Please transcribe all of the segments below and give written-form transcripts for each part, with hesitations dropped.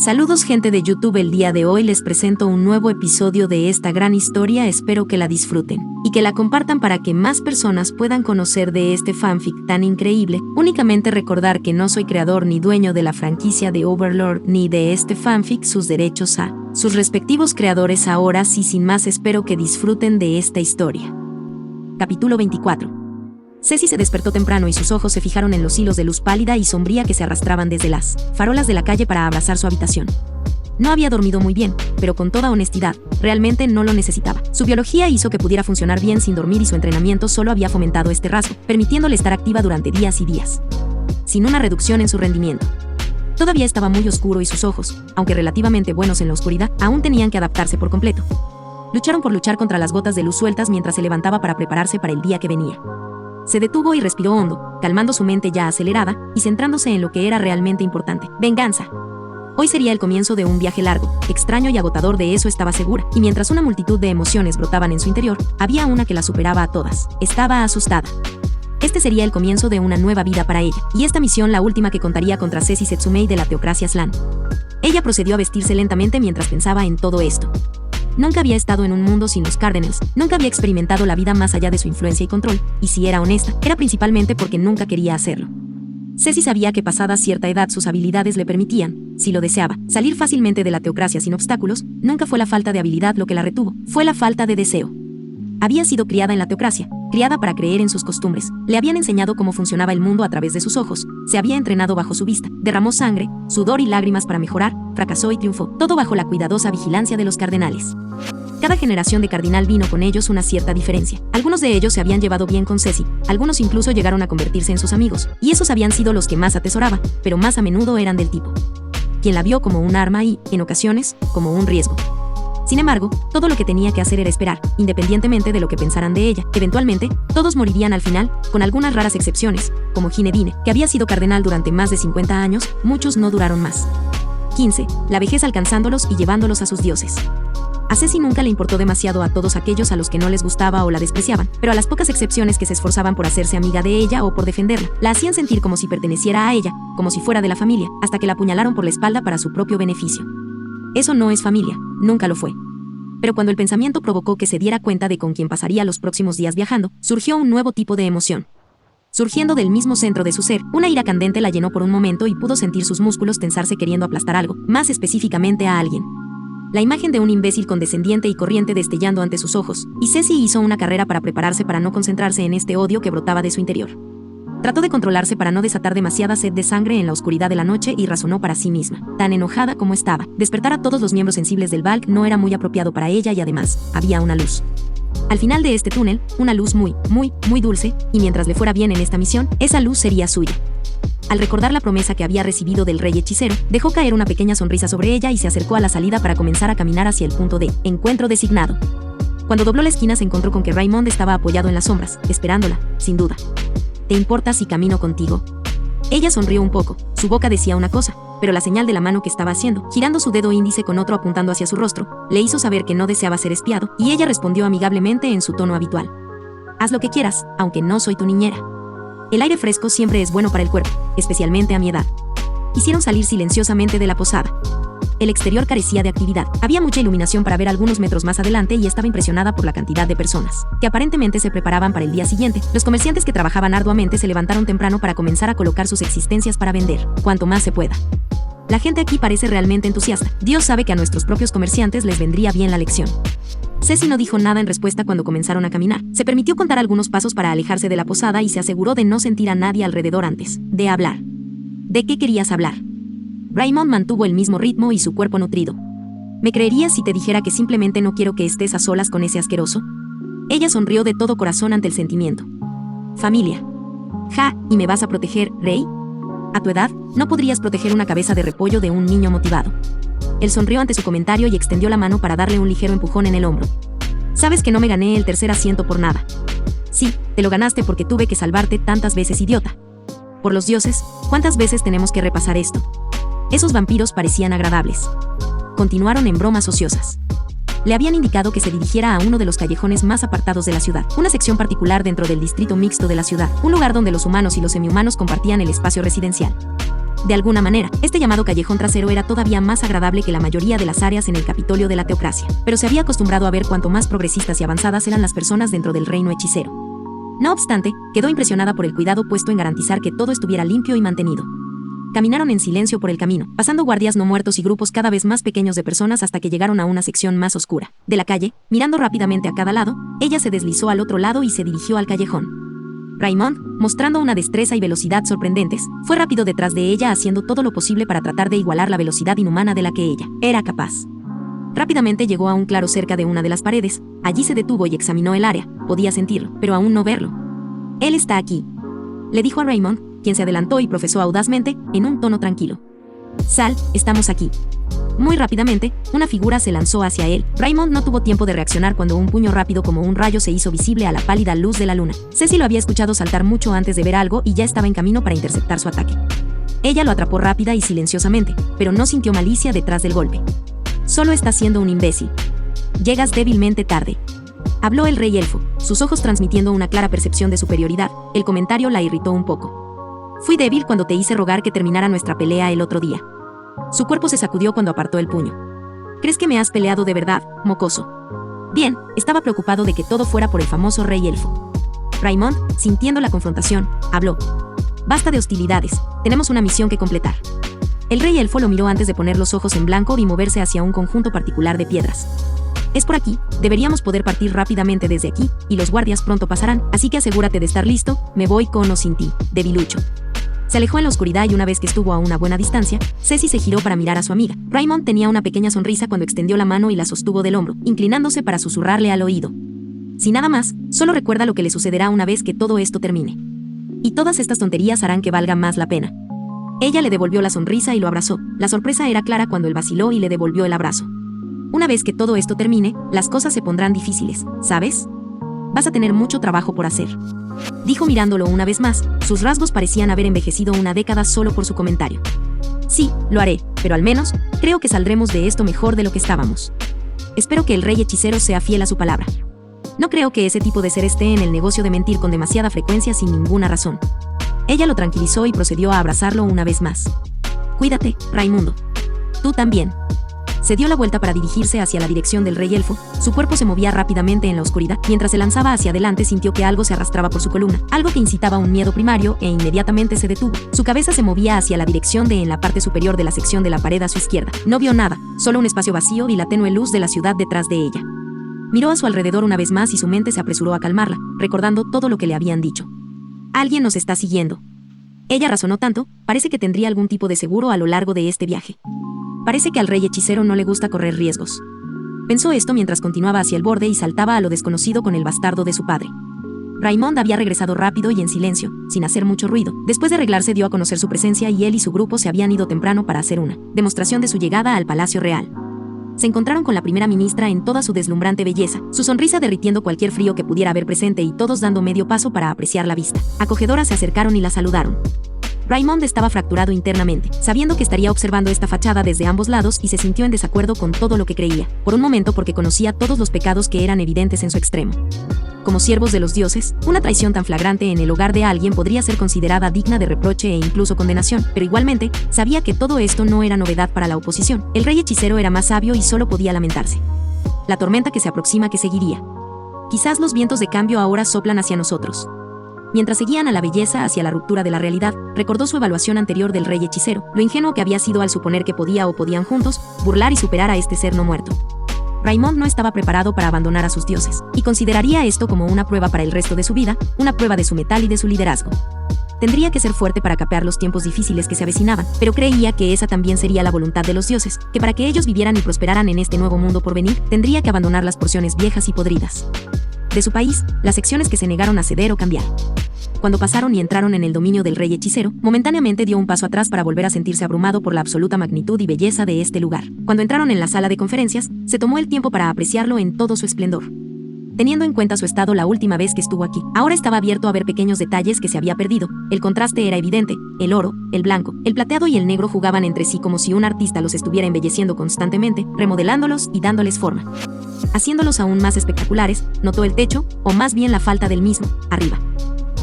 Saludos gente de YouTube, el día de hoy les presento un nuevo episodio de esta gran historia, espero que la disfruten y que la compartan para que más personas puedan conocer de este fanfic tan increíble. Únicamente recordar que no soy creador ni dueño de la franquicia de Overlord ni de este fanfic, sus derechos a sus respectivos creadores. Ahora sí, sin más, espero que disfruten de esta historia. Capítulo 24. Ceci se despertó temprano y sus ojos se fijaron en los hilos de luz pálida y sombría que se arrastraban desde las farolas de la calle para abrazar su habitación. No había dormido muy bien, pero con toda honestidad, realmente no lo necesitaba. Su biología hizo que pudiera funcionar bien sin dormir y su entrenamiento solo había fomentado este rasgo, permitiéndole estar activa durante días y días, sin una reducción en su rendimiento. Todavía estaba muy oscuro y sus ojos, aunque relativamente buenos en la oscuridad, aún tenían que adaptarse por completo. Lucharon por luchar contra las gotas de luz sueltas mientras se levantaba para prepararse para el día que venía. Se detuvo y respiró hondo, calmando su mente ya acelerada y centrándose en lo que era realmente importante: venganza. Hoy sería el comienzo de un viaje largo, extraño y agotador, de eso estaba segura, y mientras una multitud de emociones brotaban en su interior, había una que la superaba a todas: estaba asustada. Este sería el comienzo de una nueva vida para ella, y esta misión la última que contaría contra Ceci Setsumei de la Teocracia Slan. Ella procedió a vestirse lentamente mientras pensaba en todo esto. Nunca había estado en un mundo sin los Cardinals, nunca había experimentado la vida más allá de su influencia y control, y si era honesta, era principalmente porque nunca quería hacerlo. Ceci sabía que pasada cierta edad sus habilidades le permitían, si lo deseaba, salir fácilmente de la teocracia sin obstáculos. Nunca fue la falta de habilidad lo que la retuvo, fue la falta de deseo. Había sido criada en la teocracia, criada para creer en sus costumbres, le habían enseñado cómo funcionaba el mundo a través de sus ojos, se había entrenado bajo su vista, derramó sangre, sudor y lágrimas para mejorar, fracasó y triunfó, todo bajo la cuidadosa vigilancia de los cardenales. Cada generación de cardinal vino con ellos una cierta diferencia. Algunos de ellos se habían llevado bien con Ceci, algunos incluso llegaron a convertirse en sus amigos, y esos habían sido los que más atesoraba, pero más a menudo eran del tipo quien la vio como un arma y, en ocasiones, como un riesgo. Sin embargo, todo lo que tenía que hacer era esperar, independientemente de lo que pensaran de ella. Eventualmente, todos morirían al final, con algunas raras excepciones, como Ginedine, que había sido cardenal durante más de 50 años, muchos no duraron más. 15. La vejez alcanzándolos y llevándolos a sus dioses. A Ceci nunca le importó demasiado a todos aquellos a los que no les gustaba o la despreciaban, pero a las pocas excepciones que se esforzaban por hacerse amiga de ella o por defenderla, la hacían sentir como si perteneciera a ella, como si fuera de la familia, hasta que la apuñalaron por la espalda para su propio beneficio. Eso no es familia, nunca lo fue. Pero cuando el pensamiento provocó que se diera cuenta de con quién pasaría los próximos días viajando, surgió un nuevo tipo de emoción. Surgiendo del mismo centro de su ser, una ira candente la llenó por un momento y pudo sentir sus músculos tensarse queriendo aplastar algo, más específicamente a alguien. La imagen de un imbécil condescendiente y corriente destellando ante sus ojos, y Ceci hizo una carrera para prepararse para no concentrarse en este odio que brotaba de su interior. Trató de controlarse para no desatar demasiada sed de sangre en la oscuridad de la noche y razonó para sí misma: tan enojada como estaba, despertar a todos los miembros sensibles del Valk no era muy apropiado para ella, y además, había una luz al final de este túnel, una luz muy dulce, y mientras le fuera bien en esta misión, esa luz sería suya. Al recordar la promesa que había recibido del rey hechicero, dejó caer una pequeña sonrisa sobre ella y se acercó a la salida para comenzar a caminar hacia el punto de encuentro designado. Cuando dobló la esquina se encontró con que Raymond estaba apoyado en las sombras, esperándola, sin duda. ¿Te importa si camino contigo? Ella sonrió un poco, su boca decía una cosa, pero la señal de la mano que estaba haciendo, girando su dedo índice con otro apuntando hacia su rostro, le hizo saber que no deseaba ser espiado, y ella respondió amigablemente en su tono habitual: haz lo que quieras, aunque no soy tu niñera. El aire fresco siempre es bueno para el cuerpo, especialmente a mi edad. Hicieron salir silenciosamente de la posada. El exterior carecía de actividad, había mucha iluminación para ver algunos metros más adelante y estaba impresionada por la cantidad de personas que aparentemente se preparaban para el día siguiente. Los comerciantes que trabajaban arduamente se levantaron temprano para comenzar a colocar sus existencias para vender, cuanto más se pueda. La gente aquí parece realmente entusiasta. Dios sabe que a nuestros propios comerciantes les vendría bien la lección. Ceci no dijo nada en respuesta cuando comenzaron a caminar. Se permitió contar algunos pasos para alejarse de la posada y se aseguró de no sentir a nadie alrededor antes de hablar. ¿De qué querías hablar? Raymond mantuvo el mismo ritmo y su cuerpo nutrido. ¿Me creerías si te dijera que simplemente no quiero que estés a solas con ese asqueroso? Ella sonrió de todo corazón ante el sentimiento. Familia. Ja, ¿y me vas a proteger, Rey? A tu edad, no podrías proteger una cabeza de repollo de un niño motivado. Él sonrió ante su comentario y extendió la mano para darle un ligero empujón en el hombro. Sabes que no me gané el tercer asiento por nada. Sí, te lo ganaste porque tuve que salvarte tantas veces, idiota. Por los dioses, ¿cuántas veces tenemos que repasar esto? Esos vampiros parecían agradables. Continuaron en bromas ociosas. Le habían indicado que se dirigiera a uno de los callejones más apartados de la ciudad, una sección particular dentro del distrito mixto de la ciudad, un lugar donde los humanos y los semihumanos compartían el espacio residencial. De alguna manera, este llamado callejón trasero era todavía más agradable que la mayoría de las áreas en el Capitolio de la teocracia, pero se había acostumbrado a ver cuanto más progresistas y avanzadas eran las personas dentro del reino hechicero. No obstante, quedó impresionada por el cuidado puesto en garantizar que todo estuviera limpio y mantenido. Caminaron en silencio por el camino, pasando guardias no muertos y grupos cada vez más pequeños de personas hasta que llegaron a una sección más oscura de la calle. Mirando rápidamente a cada lado, ella se deslizó al otro lado y se dirigió al callejón. Raymond, mostrando una destreza y velocidad sorprendentes, fue rápido detrás de ella haciendo todo lo posible para tratar de igualar la velocidad inhumana de la que ella era capaz. Rápidamente llegó a un claro cerca de una de las paredes, allí se detuvo y examinó el área, podía sentirlo, pero aún no verlo. «Él está aquí», le dijo a Raymond, quien se adelantó y profesó audazmente, en un tono tranquilo. «Sal, estamos aquí». Muy rápidamente, una figura se lanzó hacia él. Raymond no tuvo tiempo de reaccionar cuando un puño rápido como un rayo se hizo visible a la pálida luz de la luna. Ceci lo había escuchado saltar mucho antes de ver algo y ya estaba en camino para interceptar su ataque. Ella lo atrapó rápida y silenciosamente, pero no sintió malicia detrás del golpe. «Solo está siendo un imbécil. Llegas débilmente tarde», habló el rey elfo, sus ojos transmitiendo una clara percepción de superioridad. El comentario la irritó un poco. «Fui débil cuando te hice rogar que terminara nuestra pelea el otro día». Su cuerpo se sacudió cuando apartó el puño. «¿Crees que me has peleado de verdad, mocoso?» Bien, estaba preocupado de que todo fuera por el famoso rey elfo. Raymond, sintiendo la confrontación, habló. «Basta de hostilidades, tenemos una misión que completar». El rey elfo lo miró antes de poner los ojos en blanco y moverse hacia un conjunto particular de piedras. «Es por aquí, deberíamos poder partir rápidamente desde aquí, y los guardias pronto pasarán, así que asegúrate de estar listo, me voy con o sin ti, debilucho». Se alejó en la oscuridad y una vez que estuvo a una buena distancia, Ceci se giró para mirar a su amiga. Raymond tenía una pequeña sonrisa cuando extendió la mano y la sostuvo del hombro, inclinándose para susurrarle al oído. «Sin nada más, solo recuerda lo que le sucederá una vez que todo esto termine. Y todas estas tonterías harán que valga más la pena». Ella le devolvió la sonrisa y lo abrazó. La sorpresa era clara cuando él vaciló y le devolvió el abrazo. «Una vez que todo esto termine, las cosas se pondrán difíciles, ¿sabes? Vas a tener mucho trabajo por hacer», dijo mirándolo una vez más. Sus rasgos parecían haber envejecido una década solo por su comentario. «Sí, lo haré, pero al menos, creo que saldremos de esto mejor de lo que estábamos. Espero que el rey hechicero sea fiel a su palabra. No creo que ese tipo de ser esté en el negocio de mentir con demasiada frecuencia sin ninguna razón». Ella lo tranquilizó y procedió a abrazarlo una vez más. «Cuídate, Raimundo. Tú también». Se dio la vuelta para dirigirse hacia la dirección del rey elfo. Su cuerpo se movía rápidamente en la oscuridad. Mientras se lanzaba hacia adelante sintió que algo se arrastraba por su columna, algo que incitaba un miedo primario, e inmediatamente se detuvo. Su cabeza se movía hacia la dirección de en la parte superior de la sección de la pared a su izquierda. No vio nada, solo un espacio vacío y la tenue luz de la ciudad detrás de ella. Miró a su alrededor una vez más y su mente se apresuró a calmarla, recordando todo lo que le habían dicho. «Alguien nos está siguiendo». Ella razonó tanto, parece que tendría algún tipo de seguro a lo largo de este viaje. Parece que al rey hechicero no le gusta correr riesgos. Pensó esto mientras continuaba hacia el borde y saltaba a lo desconocido con el bastardo de su padre. Raymond había regresado rápido y en silencio, sin hacer mucho ruido. Después de arreglarse dio a conocer su presencia y él y su grupo se habían ido temprano para hacer una demostración de su llegada al Palacio Real. Se encontraron con la primera ministra en toda su deslumbrante belleza, su sonrisa derritiendo cualquier frío que pudiera haber presente y todos dando medio paso para apreciar la vista. Acogedoras se acercaron y la saludaron. Raymond estaba fracturado internamente, sabiendo que estaría observando esta fachada desde ambos lados y se sintió en desacuerdo con todo lo que creía, por un momento porque conocía todos los pecados que eran evidentes en su extremo. Como siervos de los dioses, una traición tan flagrante en el hogar de alguien podría ser considerada digna de reproche e incluso condenación, pero igualmente, sabía que todo esto no era novedad para la oposición. El rey hechicero era más sabio y solo podía lamentarse. La tormenta que se aproxima que seguiría. Quizás los vientos de cambio ahora soplan hacia nosotros. Mientras seguían a la belleza hacia la ruptura de la realidad, recordó su evaluación anterior del rey hechicero, lo ingenuo que había sido al suponer que podía o podían juntos burlar y superar a este ser no muerto. Raymond no estaba preparado para abandonar a sus dioses, y consideraría esto como una prueba para el resto de su vida, una prueba de su metal y de su liderazgo. Tendría que ser fuerte para capear los tiempos difíciles que se avecinaban, pero creía que esa también sería la voluntad de los dioses, que para que ellos vivieran y prosperaran en este nuevo mundo por venir, tendría que abandonar las porciones viejas y podridas de su país, las secciones que se negaron a ceder o cambiar. Cuando pasaron y entraron en el dominio del rey hechicero, momentáneamente dio un paso atrás para volver a sentirse abrumado por la absoluta magnitud y belleza de este lugar. Cuando entraron en la sala de conferencias, se tomó el tiempo para apreciarlo en todo su esplendor. Teniendo en cuenta su estado la última vez que estuvo aquí, ahora estaba abierto a ver pequeños detalles que se había perdido. El contraste era evidente, el oro, el blanco, el plateado y el negro jugaban entre sí como si un artista los estuviera embelleciendo constantemente, remodelándolos y dándoles forma. Haciéndolos aún más espectaculares, notó el techo, o más bien la falta del mismo, arriba.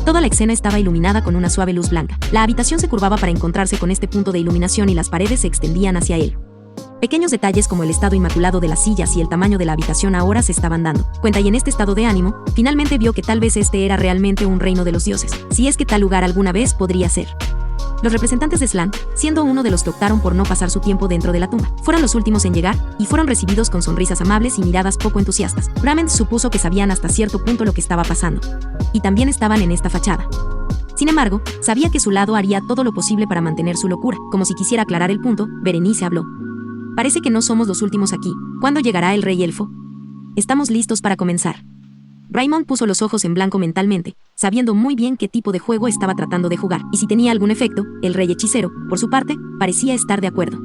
Toda la escena estaba iluminada con una suave luz blanca. La habitación se curvaba para encontrarse con este punto de iluminación y las paredes se extendían hacia él. Pequeños detalles como el estado inmaculado de las sillas y el tamaño de la habitación ahora se estaban dando cuenta, y en este estado de ánimo, finalmente vio que tal vez este era realmente un reino de los dioses, si es que tal lugar alguna vez podría ser. Los representantes de Slan, siendo uno de los que optaron por no pasar su tiempo dentro de la tumba, fueron los últimos en llegar, y fueron recibidos con sonrisas amables y miradas poco entusiastas. Ramen supuso que sabían hasta cierto punto lo que estaba pasando. Y también estaban en esta fachada. Sin embargo, sabía que su lado haría todo lo posible para mantener su locura. Como si quisiera aclarar el punto, Berenice habló. Parece que no somos los últimos aquí. ¿Cuándo llegará el rey elfo? Estamos listos para comenzar. Raymond puso los ojos en blanco mentalmente, sabiendo muy bien qué tipo de juego estaba tratando de jugar, y si tenía algún efecto, el rey hechicero, por su parte, parecía estar de acuerdo.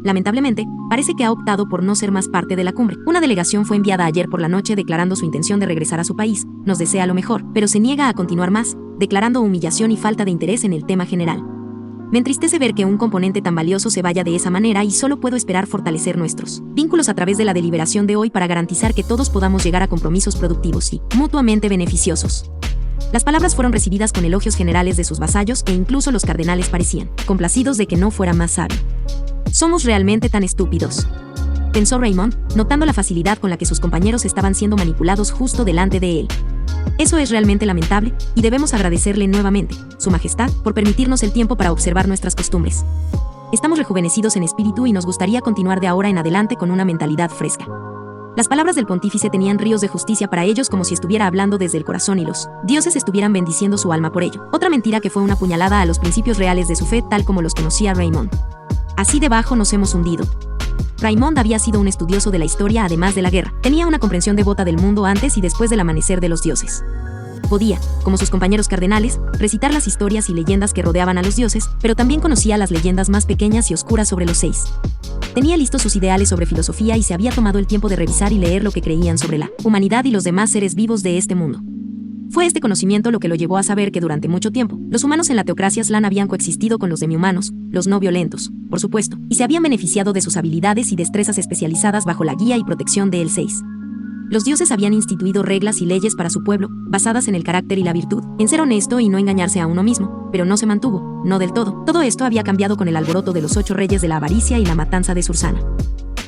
Lamentablemente, parece que ha optado por no ser más parte de la cumbre. Una delegación fue enviada ayer por la noche declarando su intención de regresar a su país. Nos desea lo mejor, pero se niega a continuar más, declarando humillación y falta de interés en el tema general. Me entristece ver que un componente tan valioso se vaya de esa manera y solo puedo esperar fortalecer nuestros vínculos a través de la deliberación de hoy para garantizar que todos podamos llegar a compromisos productivos y mutuamente beneficiosos. Las palabras fueron recibidas con elogios generales de sus vasallos e incluso los cardenales parecían complacidos de que no fuera más sabio. Somos realmente tan estúpidos, pensó Raymond, notando la facilidad con la que sus compañeros estaban siendo manipulados justo delante de él. Eso es realmente lamentable, y debemos agradecerle nuevamente, Su Majestad, por permitirnos el tiempo para observar nuestras costumbres. Estamos rejuvenecidos en espíritu y nos gustaría continuar de ahora en adelante con una mentalidad fresca. Las palabras del pontífice tenían ríos de justicia para ellos, como si estuviera hablando desde el corazón y los dioses estuvieran bendiciendo su alma por ello. Otra mentira que fue una puñalada a los principios reales de su fe tal como los conocía Raymond. Así debajo nos hemos hundido. Raymond había sido un estudioso de la historia además de la guerra. Tenía una comprensión devota del mundo antes y después del amanecer de los dioses. Podía, como sus compañeros cardenales, recitar las historias y leyendas que rodeaban a los dioses, pero también conocía las leyendas más pequeñas y oscuras sobre los seis. Tenía listos sus ideales sobre filosofía y se había tomado el tiempo de revisar y leer lo que creían sobre la humanidad y los demás seres vivos de este mundo. Fue este conocimiento lo que lo llevó a saber que durante mucho tiempo, los humanos en la teocracia Slan habían coexistido con los demihumanos, los no violentos, por supuesto, y se habían beneficiado de sus habilidades y destrezas especializadas bajo la guía y protección de El Seis. Los dioses habían instituido reglas y leyes para su pueblo, basadas en el carácter y la virtud, en ser honesto y no engañarse a uno mismo, pero no se mantuvo, no del todo. Todo esto había cambiado con el alboroto de los 8 reyes de la avaricia y la matanza de Sursana.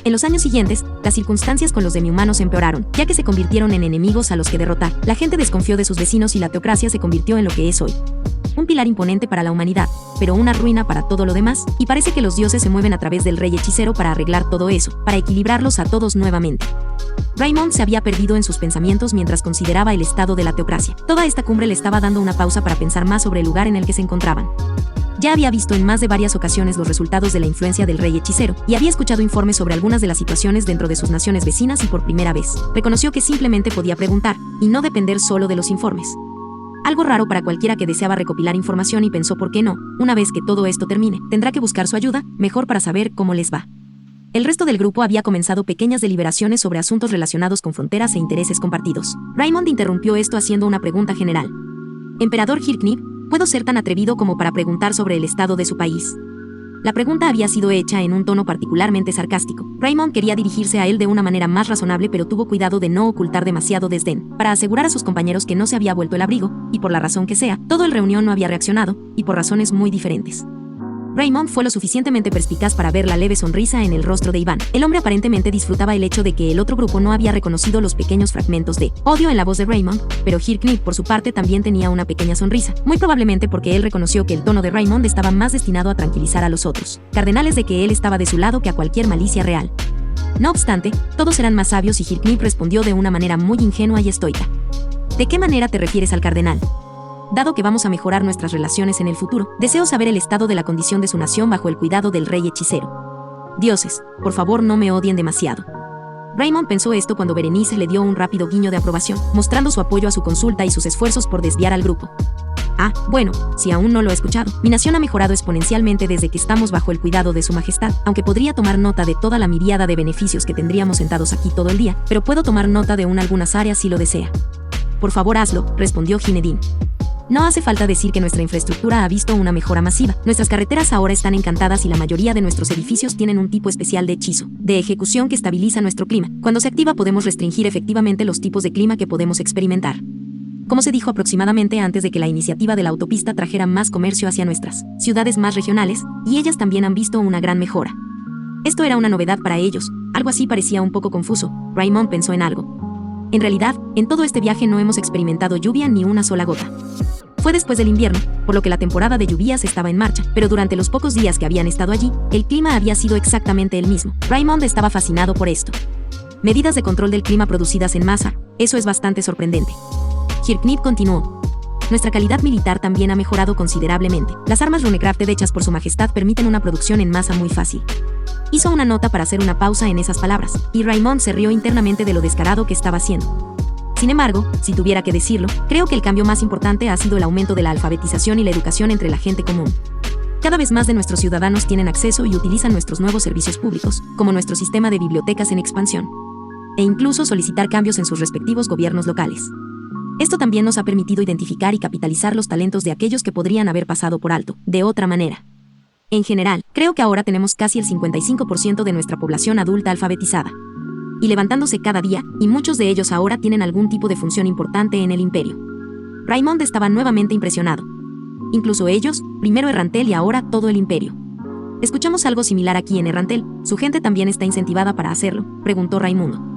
En los años siguientes, las circunstancias con los demihumanos empeoraron, ya que se convirtieron en enemigos a los que derrotar. La gente desconfió de sus vecinos y la teocracia se convirtió en lo que es hoy. Un pilar imponente para la humanidad, pero una ruina para todo lo demás, y parece que los dioses se mueven a través del rey hechicero para arreglar todo eso, para equilibrarlos a todos nuevamente. Raymond se había perdido en sus pensamientos mientras consideraba el estado de la teocracia. Toda esta cumbre le estaba dando una pausa para pensar más sobre el lugar en el que se encontraban. Ya había visto en más de varias ocasiones los resultados de la influencia del rey hechicero, y había escuchado informes sobre algunas de las situaciones dentro de sus naciones vecinas y por primera vez, reconoció que simplemente podía preguntar, y no depender solo de los informes. Algo raro para cualquiera que deseaba recopilar información y pensó por qué no, una vez que todo esto termine, tendrá que buscar su ayuda, mejor para saber cómo les va. El resto del grupo había comenzado pequeñas deliberaciones sobre asuntos relacionados con fronteras e intereses compartidos. Raymond interrumpió esto haciendo una pregunta general. Emperador Hirknip, ¿puedo ser tan atrevido como para preguntar sobre el estado de su país? La pregunta había sido hecha en un tono particularmente sarcástico. Raymond quería dirigirse a él de una manera más razonable, pero tuvo cuidado de no ocultar demasiado desdén, para asegurar a sus compañeros que no se había vuelto el abrigo, y por la razón que sea, todo el reunión no había reaccionado, y por razones muy diferentes. Raymond fue lo suficientemente perspicaz para ver la leve sonrisa en el rostro de Iván. El hombre aparentemente disfrutaba el hecho de que el otro grupo no había reconocido los pequeños fragmentos de odio en la voz de Raymond, pero Hirknip por su parte también tenía una pequeña sonrisa, muy probablemente porque él reconoció que el tono de Raymond estaba más destinado a tranquilizar a los otros cardenales de que él estaba de su lado que a cualquier malicia real. No obstante, todos eran más sabios y Hirknip respondió de una manera muy ingenua y estoica. ¿De qué manera te refieres al cardenal? Dado que vamos a mejorar nuestras relaciones en el futuro, deseo saber el estado de la condición de su nación bajo el cuidado del rey hechicero. Dioses, por favor no me odien demasiado. Raymond pensó esto cuando Berenice le dio un rápido guiño de aprobación, mostrando su apoyo a su consulta y sus esfuerzos por desviar al grupo. Ah, bueno, si aún no lo he escuchado, mi nación ha mejorado exponencialmente desde que estamos bajo el cuidado de su majestad, aunque podría tomar nota de toda la miríada de beneficios que tendríamos sentados aquí todo el día, pero puedo tomar nota de algunas áreas si lo desea. Por favor hazlo, respondió Ginedine. No hace falta decir que nuestra infraestructura ha visto una mejora masiva. Nuestras carreteras ahora están encantadas y la mayoría de nuestros edificios tienen un tipo especial de hechizo, de ejecución que estabiliza nuestro clima. Cuando se activa podemos restringir efectivamente los tipos de clima que podemos experimentar. como se dijo aproximadamente antes de que la iniciativa de la autopista trajera más comercio hacia nuestras ciudades más regionales, y ellas también han visto una gran mejora. Esto era una novedad para ellos, algo así parecía un poco confuso. Raymond pensó en algo. En realidad, en todo este viaje no hemos experimentado lluvia ni una sola gota. Fue después del invierno, por lo que la temporada de lluvias estaba en marcha, pero durante los pocos días que habían estado allí, el clima había sido exactamente el mismo. Raymond estaba fascinado por esto. Medidas de control del clima producidas en masa, eso es bastante sorprendente. Hirknip continuó. Nuestra calidad militar también ha mejorado considerablemente. Las armas runecrafted hechas por su majestad permiten una producción en masa muy fácil. Hizo una nota para hacer una pausa en esas palabras, y Raymond se rió internamente de lo descarado que estaba haciendo. Sin embargo, si tuviera que decirlo, creo que el cambio más importante ha sido el aumento de la alfabetización y la educación entre la gente común. Cada vez más de nuestros ciudadanos tienen acceso y utilizan nuestros nuevos servicios públicos, como nuestro sistema de bibliotecas en expansión, e incluso solicitar cambios en sus respectivos gobiernos locales. Esto también nos ha permitido identificar y capitalizar los talentos de aquellos que podrían haber pasado por alto, de otra manera. En general, creo que ahora tenemos casi el 55% de nuestra población adulta alfabetizada. Y levantándose cada día, y muchos de ellos ahora tienen algún tipo de función importante en el imperio. Raymond estaba nuevamente impresionado. Incluso ellos, primero Errantel y ahora todo el imperio. ¿Escuchamos algo similar aquí en Errantel? ¿Su gente también está incentivada para hacerlo?, preguntó Raimundo.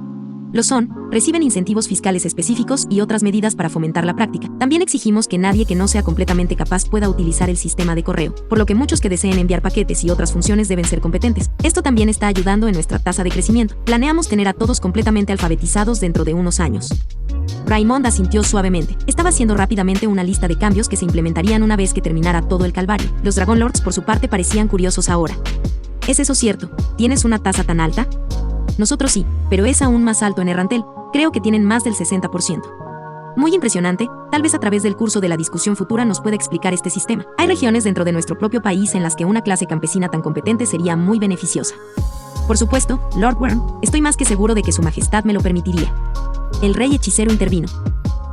Lo son, reciben incentivos fiscales específicos y otras medidas para fomentar la práctica. También exigimos que nadie que no sea completamente capaz pueda utilizar el sistema de correo, por lo que muchos que deseen enviar paquetes y otras funciones deben ser competentes. Esto también está ayudando en nuestra tasa de crecimiento. Planeamos tener a todos completamente alfabetizados dentro de unos años. Raymond asintió suavemente. Estaba haciendo rápidamente una lista de cambios que se implementarían una vez que terminara todo el calvario. Los Dragon Lords por su parte parecían curiosos ahora. ¿Es eso cierto? ¿Tienes una tasa tan alta? Nosotros sí, pero es aún más alto en Errantel. Creo que tienen más del 60%. Muy impresionante, tal vez a través del curso de la discusión futura nos pueda explicar este sistema. Hay regiones dentro de nuestro propio país en las que una clase campesina tan competente sería muy beneficiosa. Por supuesto, Lord Wyrm, estoy más que seguro de que su majestad me lo permitiría. El rey hechicero intervino.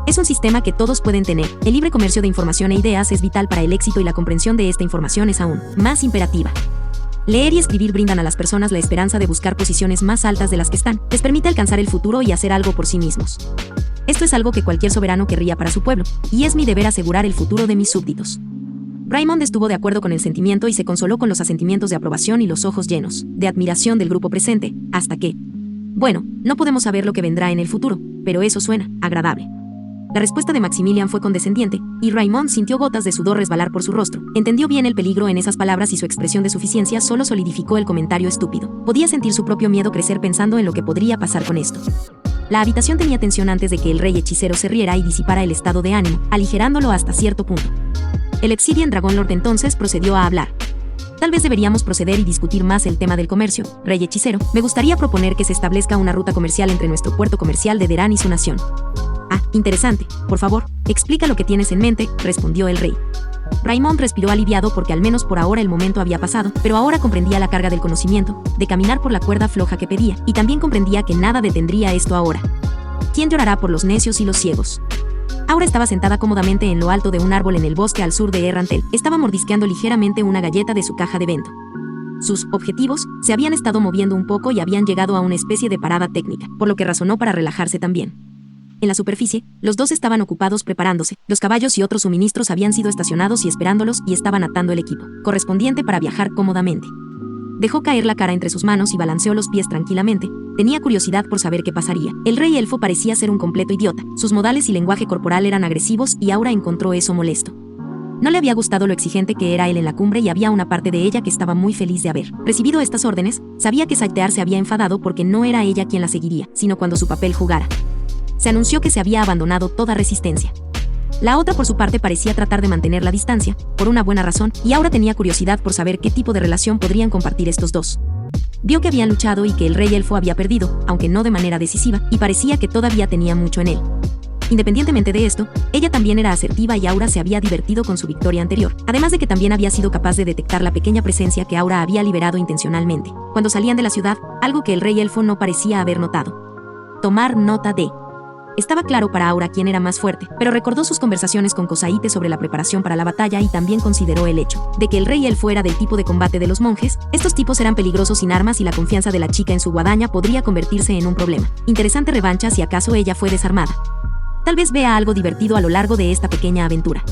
Es un sistema que todos pueden tener. El libre comercio de información e ideas es vital para el éxito y la comprensión de esta información es aún más imperativa. Leer y escribir brindan a las personas la esperanza de buscar posiciones más altas de las que están. Les permite alcanzar el futuro y hacer algo por sí mismos. Esto es algo que cualquier soberano querría para su pueblo, y es mi deber asegurar el futuro de mis súbditos. Raymond estuvo de acuerdo con el sentimiento y se consoló con los asentimientos de aprobación y los ojos llenos de admiración del grupo presente, hasta que... Bueno, no podemos saber lo que vendrá en el futuro, pero eso suena agradable. La respuesta de Maximilian fue condescendiente, y Raymond sintió gotas de sudor resbalar por su rostro. Entendió bien el peligro en esas palabras y su expresión de suficiencia solo solidificó el comentario estúpido. Podía sentir su propio miedo crecer pensando en lo que podría pasar con esto. La habitación tenía tensión antes de que el rey hechicero se riera y disipara el estado de ánimo, aligerándolo hasta cierto punto. El Obsidian Dragon Lord entonces procedió a hablar. Tal vez deberíamos proceder y discutir más el tema del comercio. Rey hechicero, me gustaría proponer que se establezca una ruta comercial entre nuestro puerto comercial de Deran y su nación. Ah, interesante. Por favor, explica lo que tienes en mente, respondió el rey. Raymond respiró aliviado porque al menos por ahora el momento había pasado, pero ahora comprendía la carga del conocimiento, de caminar por la cuerda floja que pedía, y también comprendía que nada detendría esto ahora. ¿Quién llorará por los necios y los ciegos? Aura estaba sentada cómodamente en lo alto de un árbol en el bosque al sur de Errantel. Estaba mordisqueando ligeramente una galleta de su caja de vento. Sus objetivos se habían estado moviendo un poco y habían llegado a una especie de parada técnica, por lo que razonó para relajarse también. En la superficie, los dos estaban ocupados preparándose. Los caballos y otros suministros habían sido estacionados y esperándolos y estaban atando el equipo correspondiente para viajar cómodamente. Dejó caer la cara entre sus manos y balanceó los pies tranquilamente. Tenía curiosidad por saber qué pasaría. El rey elfo parecía ser un completo idiota. Sus modales y lenguaje corporal eran agresivos y Aura encontró eso molesto. No le había gustado lo exigente que era él en la cumbre y había una parte de ella que estaba muy feliz de haber recibido estas órdenes. Sabía que Saltear se había enfadado porque no era ella quien la seguiría, sino cuando su papel jugara. Se anunció que se había abandonado toda resistencia. La otra por su parte parecía tratar de mantener la distancia, por una buena razón, y Aura tenía curiosidad por saber qué tipo de relación podrían compartir estos dos. Vio que habían luchado y que el rey elfo había perdido, aunque no de manera decisiva, y parecía que todavía tenía mucho en él. Independientemente de esto, ella también era asertiva y Aura se había divertido con su victoria anterior, además de que también había sido capaz de detectar la pequeña presencia que Aura había liberado intencionalmente, cuando salían de la ciudad, algo que el rey elfo no parecía haber notado. Tomar nota de... Estaba claro para Aura quién era más fuerte, pero recordó sus conversaciones con Kosaite sobre la preparación para la batalla y también consideró el hecho de que el rey elfo era del tipo de combate de los monjes. Estos tipos eran peligrosos sin armas y la confianza de la chica en su guadaña podría convertirse en un problema. Interesante revancha si acaso ella fue desarmada. Tal vez vea algo divertido a lo largo de esta pequeña aventura.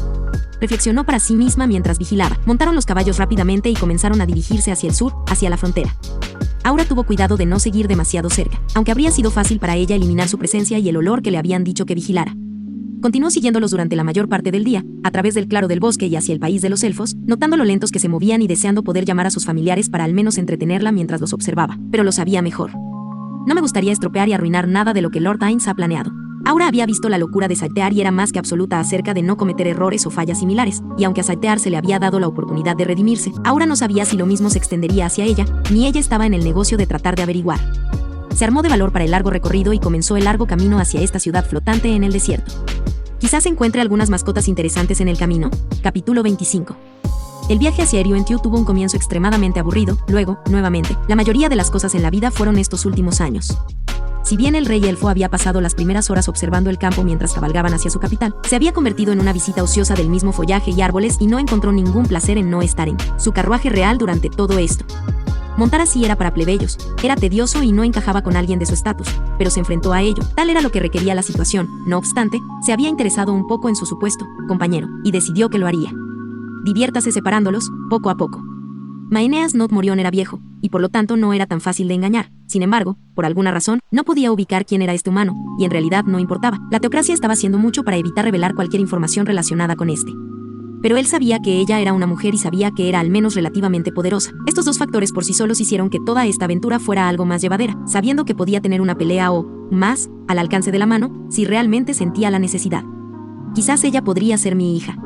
Reflexionó para sí misma mientras vigilaba. Montaron los caballos rápidamente y comenzaron a dirigirse hacia el sur, hacia la frontera. Aura tuvo cuidado de no seguir demasiado cerca, aunque habría sido fácil para ella eliminar su presencia y el olor que le habían dicho que vigilara. Continuó siguiéndolos durante la mayor parte del día, a través del claro del bosque y hacia el país de los elfos, notando lo lentos que se movían y deseando poder llamar a sus familiares para al menos entretenerla mientras los observaba, pero lo sabía mejor. No me gustaría estropear y arruinar nada de lo que Lord Ainz ha planeado. Aura había visto la locura de Saltear y era más que absoluta acerca de no cometer errores o fallas similares, y aunque a Saltear se le había dado la oportunidad de redimirse, Aura no sabía si lo mismo se extendería hacia ella, ni ella estaba en el negocio de tratar de averiguar. Se armó de valor para el largo recorrido y comenzó el largo camino hacia esta ciudad flotante en el desierto. Quizás encuentre algunas mascotas interesantes en el camino. Capítulo 25. El viaje hacia Eriuentiu tuvo un comienzo extremadamente aburrido, luego, nuevamente, la mayoría de las cosas en la vida fueron estos últimos años. Si bien el rey elfo había pasado las primeras horas observando el campo mientras cabalgaban hacia su capital, se había convertido en una visita ociosa del mismo follaje y árboles y no encontró ningún placer en no estar en su carruaje real durante todo esto. Montar así era para plebeyos, era tedioso y no encajaba con alguien de su estatus, pero se enfrentó a ello, tal era lo que requería la situación. No obstante, se había interesado un poco en su supuesto compañero, y decidió que lo haría. Diviértase separándolos, poco a poco. Maeneas Not Morion era viejo, y por lo tanto no era tan fácil de engañar. Sin embargo, por alguna razón, no podía ubicar quién era este humano, y en realidad no importaba. La teocracia estaba haciendo mucho para evitar revelar cualquier información relacionada con este. Pero él sabía que ella era una mujer y sabía que era al menos relativamente poderosa. Estos dos factores por sí solos hicieron que toda esta aventura fuera algo más llevadera, sabiendo que podía tener una pelea o, más, al alcance de la mano, si realmente sentía la necesidad. Quizás ella podría ser mi hija.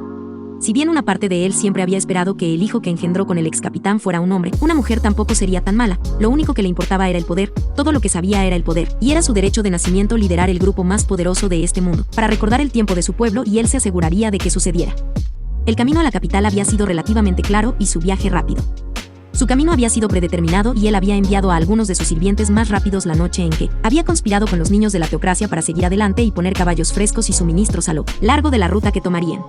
Si bien una parte de él siempre había esperado que el hijo que engendró con el ex capitán fuera un hombre, una mujer tampoco sería tan mala. Lo único que le importaba era el poder, todo lo que sabía era el poder, y era su derecho de nacimiento liderar el grupo más poderoso de este mundo, para recordar el tiempo de su pueblo y él se aseguraría de que sucediera. El camino a la capital había sido relativamente claro y su viaje rápido. Su camino había sido predeterminado y él había enviado a algunos de sus sirvientes más rápidos la noche en que había conspirado con los niños de la teocracia para seguir adelante y poner caballos frescos y suministros a lo largo de la ruta que tomarían.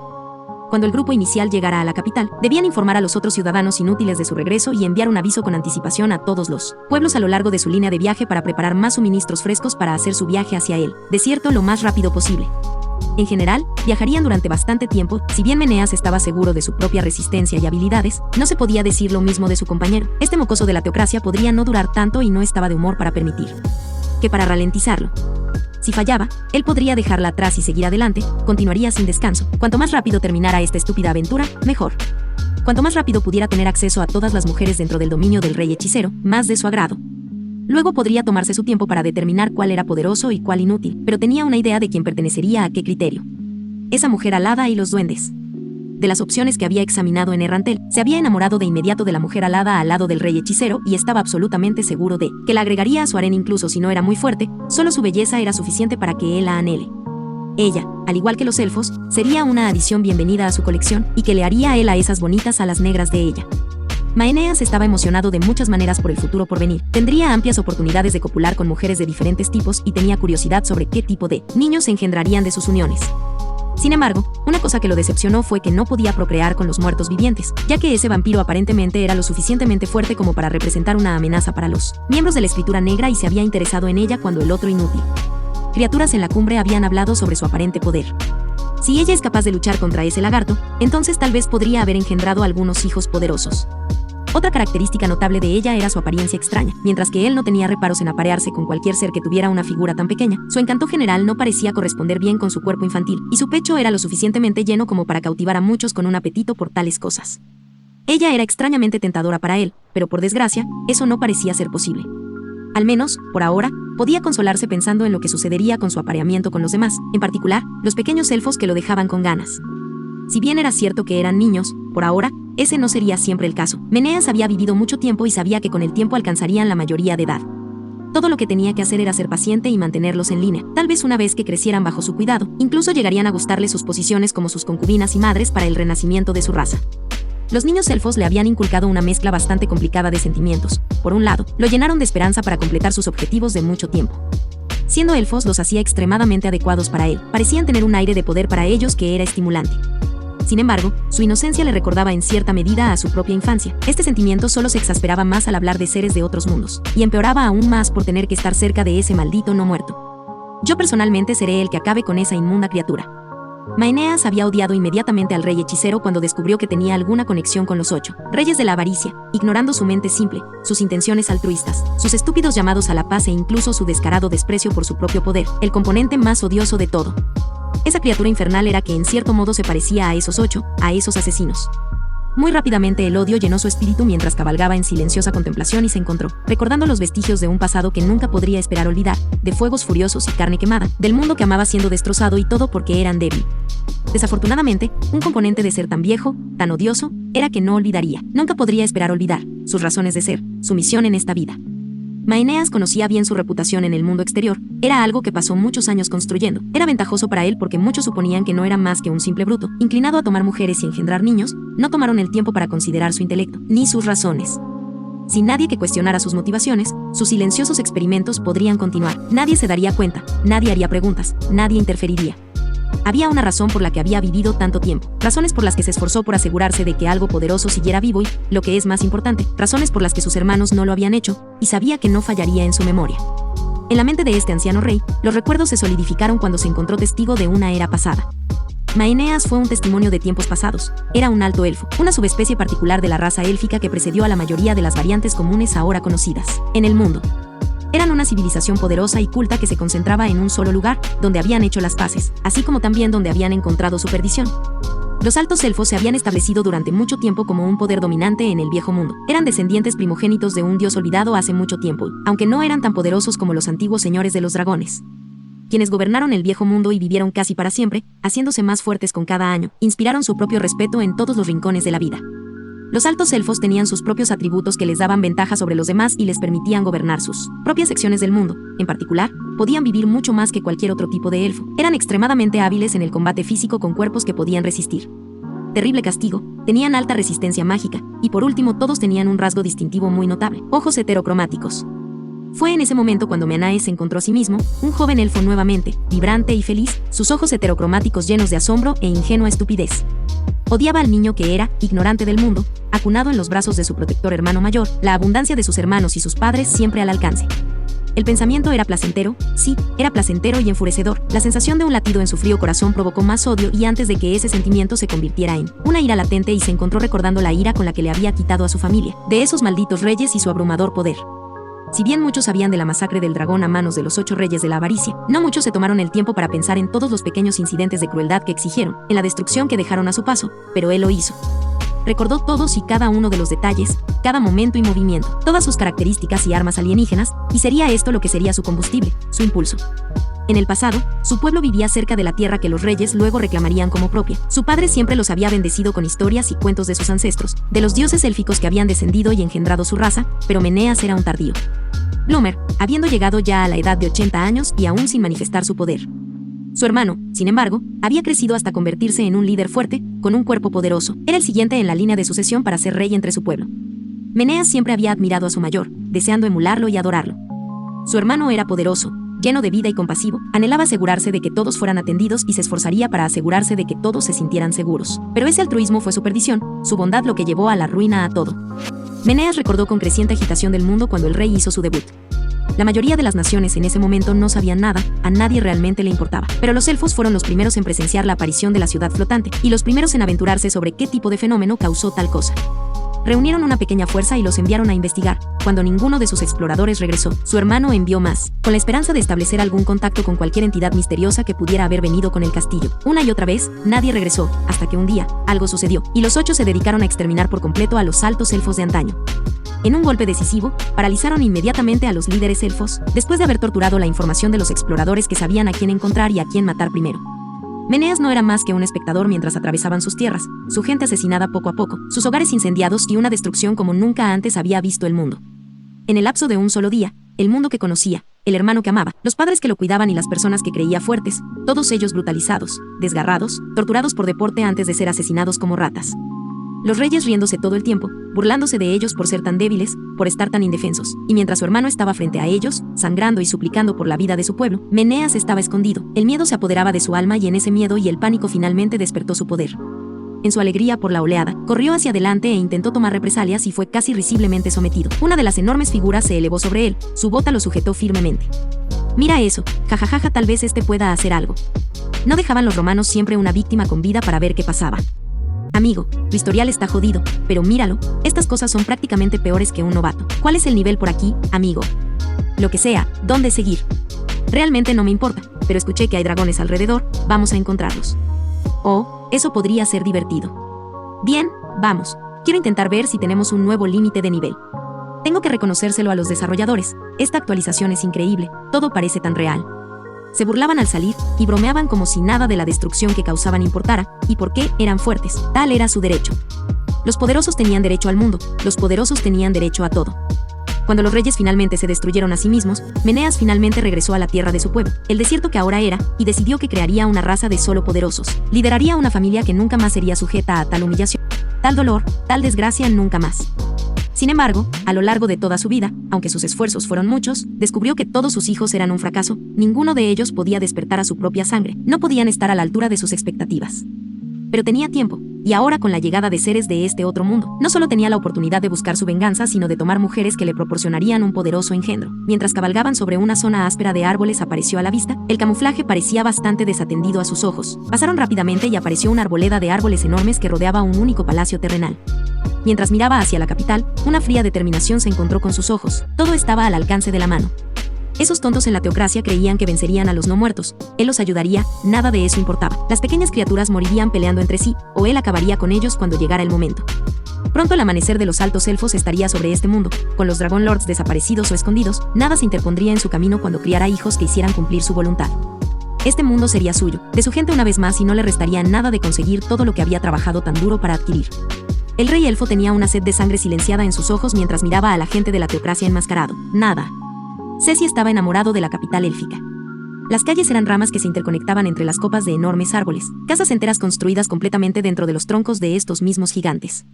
Cuando el grupo inicial llegara a la capital, debían informar a los otros ciudadanos inútiles de su regreso y enviar un aviso con anticipación a todos los pueblos a lo largo de su línea de viaje para preparar más suministros frescos para hacer su viaje hacia el desierto lo más rápido posible. En general, viajarían durante bastante tiempo. Si bien Meneas estaba seguro de su propia resistencia y habilidades, no se podía decir lo mismo de su compañero. Este mocoso de la teocracia podría no durar tanto y no estaba de humor para permitir que para ralentizarlo. Si fallaba, él podría dejarla atrás y seguir adelante, continuaría sin descanso. Cuanto más rápido terminara esta estúpida aventura, mejor. Cuanto más rápido pudiera tener acceso a todas las mujeres dentro del dominio del rey hechicero, más de su agrado. Luego podría tomarse su tiempo para determinar cuál era poderoso y cuál inútil, pero tenía una idea de quién pertenecería a qué criterio. Esa mujer alada y los duendes. De las opciones que había examinado en Errantel, se había enamorado de inmediato de la mujer alada al lado del rey hechicero y estaba absolutamente seguro de que la agregaría a su harén incluso si no era muy fuerte, solo su belleza era suficiente para que él la anhele. Ella, al igual que los elfos, sería una adición bienvenida a su colección y que le haría a él a esas bonitas alas negras de ella. Maeneas estaba emocionado de muchas maneras por el futuro por venir. Tendría amplias oportunidades de copular con mujeres de diferentes tipos y tenía curiosidad sobre qué tipo de niños se engendrarían de sus uniones. Sin embargo, una cosa que lo decepcionó fue que no podía procrear con los muertos vivientes, ya que ese vampiro aparentemente era lo suficientemente fuerte como para representar una amenaza para los miembros de la Escritura Negra y se había interesado en ella cuando el otro inútil. Criaturas en la cumbre habían hablado sobre su aparente poder. Si ella es capaz de luchar contra ese lagarto, entonces tal vez podría haber engendrado algunos hijos poderosos. Otra característica notable de ella era su apariencia extraña. Mientras que él no tenía reparos en aparearse con cualquier ser que tuviera una figura tan pequeña, su encanto general no parecía corresponder bien con su cuerpo infantil, y su pecho era lo suficientemente lleno como para cautivar a muchos con un apetito por tales cosas. Ella era extrañamente tentadora para él, pero por desgracia, eso no parecía ser posible. Al menos, por ahora, podía consolarse pensando en lo que sucedería con su apareamiento con los demás, en particular, los pequeños elfos que lo dejaban con ganas. Si bien era cierto que eran niños, por ahora, ese no sería siempre el caso. Meneas había vivido mucho tiempo y sabía que con el tiempo alcanzarían la mayoría de edad. Todo lo que tenía que hacer era ser paciente y mantenerlos en línea. Tal vez una vez que crecieran bajo su cuidado, incluso llegarían a gustarle sus posiciones como sus concubinas y madres para el renacimiento de su raza. Los niños elfos le habían inculcado una mezcla bastante complicada de sentimientos. Por un lado, lo llenaron de esperanza para completar sus objetivos de mucho tiempo. Siendo elfos los hacía extremadamente adecuados para él. Parecían tener un aire de poder para ellos que era estimulante. Sin embargo, su inocencia le recordaba en cierta medida a su propia infancia. Este sentimiento solo se exasperaba más al hablar de seres de otros mundos, y empeoraba aún más por tener que estar cerca de ese maldito no muerto. Yo personalmente seré el que acabe con esa inmunda criatura. Maeneas había odiado inmediatamente al rey hechicero cuando descubrió que tenía alguna conexión con los 8 reyes de la avaricia, ignorando su mente simple, sus intenciones altruistas, sus estúpidos llamados a la paz e incluso su descarado desprecio por su propio poder, el componente más odioso de todo. Esa criatura infernal era que en cierto modo se parecía a esos 8, a esos asesinos. Muy rápidamente el odio llenó su espíritu mientras cabalgaba en silenciosa contemplación y se encontró, recordando los vestigios de un pasado que nunca podría esperar olvidar, de fuegos furiosos y carne quemada, del mundo que amaba siendo destrozado y todo porque eran débil. Desafortunadamente, un componente de ser tan viejo, tan odioso, era que no olvidaría, nunca podría esperar olvidar, sus razones de ser, su misión en esta vida. Maeneas conocía bien su reputación en el mundo exterior, era algo que pasó muchos años construyendo. Era ventajoso para él porque muchos suponían que no era más que un simple bruto, inclinado a tomar mujeres y engendrar niños, no tomaron el tiempo para considerar su intelecto, ni sus razones. Sin nadie que cuestionara sus motivaciones, sus silenciosos experimentos podrían continuar. Nadie se daría cuenta, nadie haría preguntas, nadie interferiría. Había una razón por la que había vivido tanto tiempo, razones por las que se esforzó por asegurarse de que algo poderoso siguiera vivo y, lo que es más importante, razones por las que sus hermanos no lo habían hecho, y sabía que no fallaría en su memoria. En la mente de este anciano rey, los recuerdos se solidificaron cuando se encontró testigo de una era pasada. Maeneas fue un testimonio de tiempos pasados. Era un alto elfo, una subespecie particular de la raza élfica que precedió a la mayoría de las variantes comunes ahora conocidas en el mundo. Eran una civilización poderosa y culta que se concentraba en un solo lugar, donde habían hecho las paces, así como también donde habían encontrado su perdición. Los altos elfos se habían establecido durante mucho tiempo como un poder dominante en el viejo mundo. Eran descendientes primogénitos de un dios olvidado hace mucho tiempo, aunque no eran tan poderosos como los antiguos señores de los dragones, quienes gobernaron el viejo mundo y vivieron casi para siempre, haciéndose más fuertes con cada año, inspiraron su propio respeto en todos los rincones de la vida. Los altos elfos tenían sus propios atributos que les daban ventaja sobre los demás y les permitían gobernar sus propias secciones del mundo. En particular, podían vivir mucho más que cualquier otro tipo de elfo. Eran extremadamente hábiles en el combate físico con cuerpos que podían resistir terrible castigo, tenían alta resistencia mágica, y por último todos tenían un rasgo distintivo muy notable: ojos heterocromáticos. Fue en ese momento cuando Maeneas se encontró a sí mismo, un joven elfo nuevamente, vibrante y feliz, sus ojos heterocromáticos llenos de asombro e ingenua estupidez. Odiaba al niño que era, ignorante del mundo, acunado en los brazos de su protector hermano mayor, la abundancia de sus hermanos y sus padres siempre al alcance. El pensamiento era placentero, sí, era placentero y enfurecedor. La sensación de un latido en su frío corazón provocó más odio y antes de que ese sentimiento se convirtiera en una ira latente y se encontró recordando la ira con la que le había quitado a su familia, de esos malditos reyes y su abrumador poder. Si bien muchos sabían de la masacre del dragón a manos de los 8 reyes de la avaricia, no muchos se tomaron el tiempo para pensar en todos los pequeños incidentes de crueldad que exigieron, en la destrucción que dejaron a su paso, pero él lo hizo. Recordó todos y cada uno de los detalles, cada momento y movimiento, todas sus características y armas alienígenas, y sería esto lo que sería su combustible, su impulso. En el pasado, su pueblo vivía cerca de la tierra que los reyes luego reclamarían como propia. Su padre siempre los había bendecido con historias y cuentos de sus ancestros, de los dioses élficos que habían descendido y engendrado su raza, pero Maeneas era un tardío bloomer, habiendo llegado ya a la edad de 80 años y aún sin manifestar su poder. Su hermano, sin embargo, había crecido hasta convertirse en un líder fuerte, con un cuerpo poderoso. Era el siguiente en la línea de sucesión para ser rey entre su pueblo. Maeneas siempre había admirado a su mayor, deseando emularlo y adorarlo. Su hermano era poderoso, lleno de vida y compasivo, anhelaba asegurarse de que todos fueran atendidos y se esforzaría para asegurarse de que todos se sintieran seguros. Pero ese altruismo fue su perdición, su bondad lo que llevó a la ruina a todo. Maeneas recordó con creciente agitación del mundo cuando el rey hizo su debut. La mayoría de las naciones en ese momento no sabían nada, a nadie realmente le importaba. Pero los elfos fueron los primeros en presenciar la aparición de la ciudad flotante, y los primeros en aventurarse sobre qué tipo de fenómeno causó tal cosa. Reunieron una pequeña fuerza y los enviaron a investigar. Cuando ninguno de sus exploradores regresó, su hermano envió más, con la esperanza de establecer algún contacto con cualquier entidad misteriosa que pudiera haber venido con el castillo. Una y otra vez, nadie regresó, hasta que un día, algo sucedió, y los 8 se dedicaron a exterminar por completo a los altos elfos de antaño. En un golpe decisivo, paralizaron inmediatamente a los líderes elfos, después de haber torturado la información de los exploradores que sabían a quién encontrar y a quién matar primero. Maeneas no era más que un espectador mientras atravesaban sus tierras, su gente asesinada poco a poco, sus hogares incendiados y una destrucción como nunca antes había visto el mundo. En el lapso de un solo día, el mundo que conocía, el hermano que amaba, los padres que lo cuidaban y las personas que creía fuertes, todos ellos brutalizados, desgarrados, torturados por deporte antes de ser asesinados como ratas. Los reyes riéndose todo el tiempo, burlándose de ellos por ser tan débiles, por estar tan indefensos, y mientras su hermano estaba frente a ellos, sangrando y suplicando por la vida de su pueblo, Maeneas estaba escondido. El miedo se apoderaba de su alma y en ese miedo y el pánico finalmente despertó su poder. En su alegría por la oleada, corrió hacia adelante e intentó tomar represalias y fue casi risiblemente sometido. Una de las enormes figuras se elevó sobre él, su bota lo sujetó firmemente. Mira eso, jajajaja, tal vez este pueda hacer algo. No dejaban los romanos siempre una víctima con vida para ver qué pasaba. Amigo, tu historial está jodido, pero míralo, estas cosas son prácticamente peores que un novato. ¿Cuál es el nivel por aquí, amigo? Lo que sea, ¿dónde seguir? Realmente no me importa, pero escuché que hay dragones alrededor, vamos a encontrarlos. Oh, eso podría ser divertido. Bien, vamos. Quiero intentar ver si tenemos un nuevo límite de nivel. Tengo que reconocérselo a los desarrolladores, esta actualización es increíble, todo parece tan real. Se burlaban al salir y bromeaban como si nada de la destrucción que causaban importara, y por qué eran fuertes, tal era su derecho. Los poderosos tenían derecho al mundo, los poderosos tenían derecho a todo. Cuando los reyes finalmente se destruyeron a sí mismos, Meneas finalmente regresó a la tierra de su pueblo, el desierto que ahora era, y decidió que crearía una raza de solo poderosos. Lideraría una familia que nunca más sería sujeta a tal humillación, tal dolor, tal desgracia nunca más. Sin embargo, a lo largo de toda su vida, aunque sus esfuerzos fueron muchos, descubrió que todos sus hijos eran un fracaso, ninguno de ellos podía despertar a su propia sangre, no podían estar a la altura de sus expectativas. Pero tenía tiempo, y ahora con la llegada de seres de este otro mundo, no solo tenía la oportunidad de buscar su venganza, sino de tomar mujeres que le proporcionarían un poderoso engendro. Mientras cabalgaban sobre una zona áspera de árboles apareció a la vista, el camuflaje parecía bastante desatendido a sus ojos. Pasaron rápidamente y apareció una arboleda de árboles enormes que rodeaba un único palacio terrenal. Mientras miraba hacia la capital, una fría determinación se encontró con sus ojos, todo estaba al alcance de la mano. Esos tontos en la teocracia creían que vencerían a los no muertos, él los ayudaría, nada de eso importaba. Las pequeñas criaturas morirían peleando entre sí, o él acabaría con ellos cuando llegara el momento. Pronto el amanecer de los altos elfos estaría sobre este mundo, con los Dragon Lords desaparecidos o escondidos, nada se interpondría en su camino cuando criara hijos que hicieran cumplir su voluntad. Este mundo sería suyo, de su gente una vez más y no le restaría nada de conseguir todo lo que había trabajado tan duro para adquirir. El rey elfo tenía una sed de sangre silenciada en sus ojos mientras miraba a la gente de la teocracia enmascarado. Nada. Ceci estaba enamorado de la capital élfica. Las calles eran ramas que se interconectaban entre las copas de enormes árboles, casas enteras construidas completamente dentro de los troncos de estos mismos gigantes.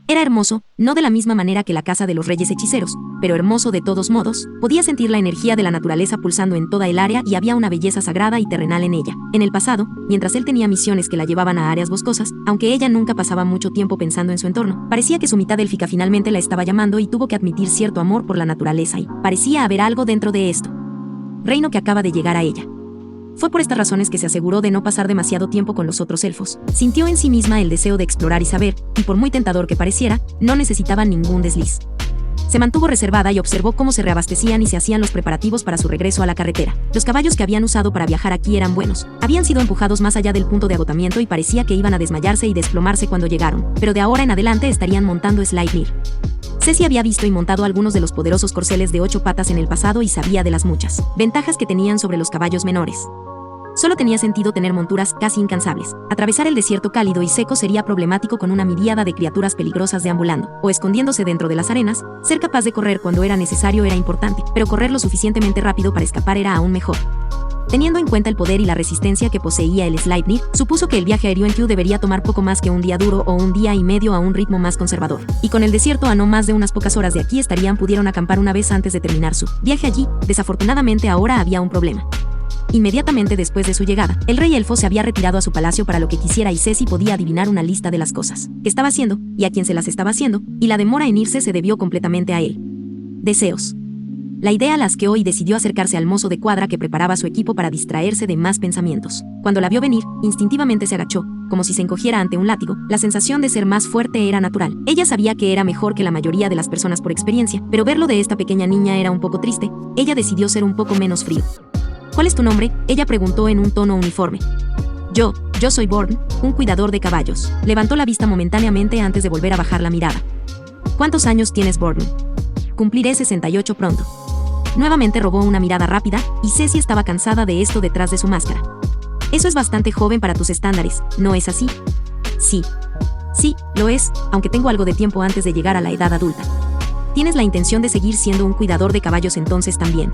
Era hermoso, no de la misma manera que la casa de los reyes hechiceros, pero hermoso de todos modos. Podía sentir la energía de la naturaleza pulsando en toda el área y había una belleza sagrada y terrenal en ella. En el pasado, mientras él tenía misiones que la llevaban a áreas boscosas, aunque ella nunca pasaba mucho tiempo pensando en su entorno, parecía que su mitad élfica finalmente la estaba llamando y tuvo que admitir cierto amor por la naturaleza y parecía haber algo dentro de esto. Reino que acaba de llegar a ella. Fue por estas razones que se aseguró de no pasar demasiado tiempo con los otros elfos. Sintió en sí misma el deseo de explorar y saber, y por muy tentador que pareciera, no necesitaba ningún desliz. Se mantuvo reservada y observó cómo se reabastecían y se hacían los preparativos para su regreso a la carretera. Los caballos que habían usado para viajar aquí eran buenos. Habían sido empujados más allá del punto de agotamiento y parecía que iban a desmayarse y desplomarse cuando llegaron, pero de ahora en adelante estarían montando Sleipnir. Ceci había visto y montado algunos de los poderosos corceles de 8 patas en el pasado y sabía de las muchas ventajas que tenían sobre los caballos menores. Solo tenía sentido tener monturas casi incansables. Atravesar el desierto cálido y seco sería problemático con una miríada de criaturas peligrosas deambulando, o escondiéndose dentro de las arenas. Ser capaz de correr cuando era necesario era importante, pero correr lo suficientemente rápido para escapar era aún mejor. Teniendo en cuenta el poder y la resistencia que poseía el Sleipnir, supuso que el viaje aéreo en Q debería tomar poco más que un día duro o un día y medio a un ritmo más conservador. Y con el desierto a no más de unas pocas horas de aquí pudieron acampar una vez antes de terminar su viaje allí. Desafortunadamente ahora había un problema. Inmediatamente después de su llegada, el rey elfo se había retirado a su palacio para lo que quisiera y Ceci podía adivinar una lista de las cosas que estaba haciendo y a quién se las estaba haciendo, y la demora en irse se debió completamente a él. Deseos. La idea la asqueó y decidió acercarse al mozo de cuadra que preparaba su equipo para distraerse de más pensamientos. Cuando la vio venir, instintivamente se agachó, como si se encogiera ante un látigo. La sensación de ser más fuerte era natural. Ella sabía que era mejor que la mayoría de las personas por experiencia, pero verlo de esta pequeña niña era un poco triste. Ella decidió ser un poco menos frío. ¿Cuál es tu nombre?, ella preguntó en un tono uniforme. Yo soy Born, un cuidador de caballos. Levantó la vista momentáneamente antes de volver a bajar la mirada. ¿Cuántos años tienes, Born? Cumpliré 68 pronto. Nuevamente robó una mirada rápida, y Ceci estaba cansada de esto detrás de su máscara. Eso es bastante joven para tus estándares, ¿no es así? Sí. Sí, lo es, aunque tengo algo de tiempo antes de llegar a la edad adulta. ¿Tienes la intención de seguir siendo un cuidador de caballos entonces también?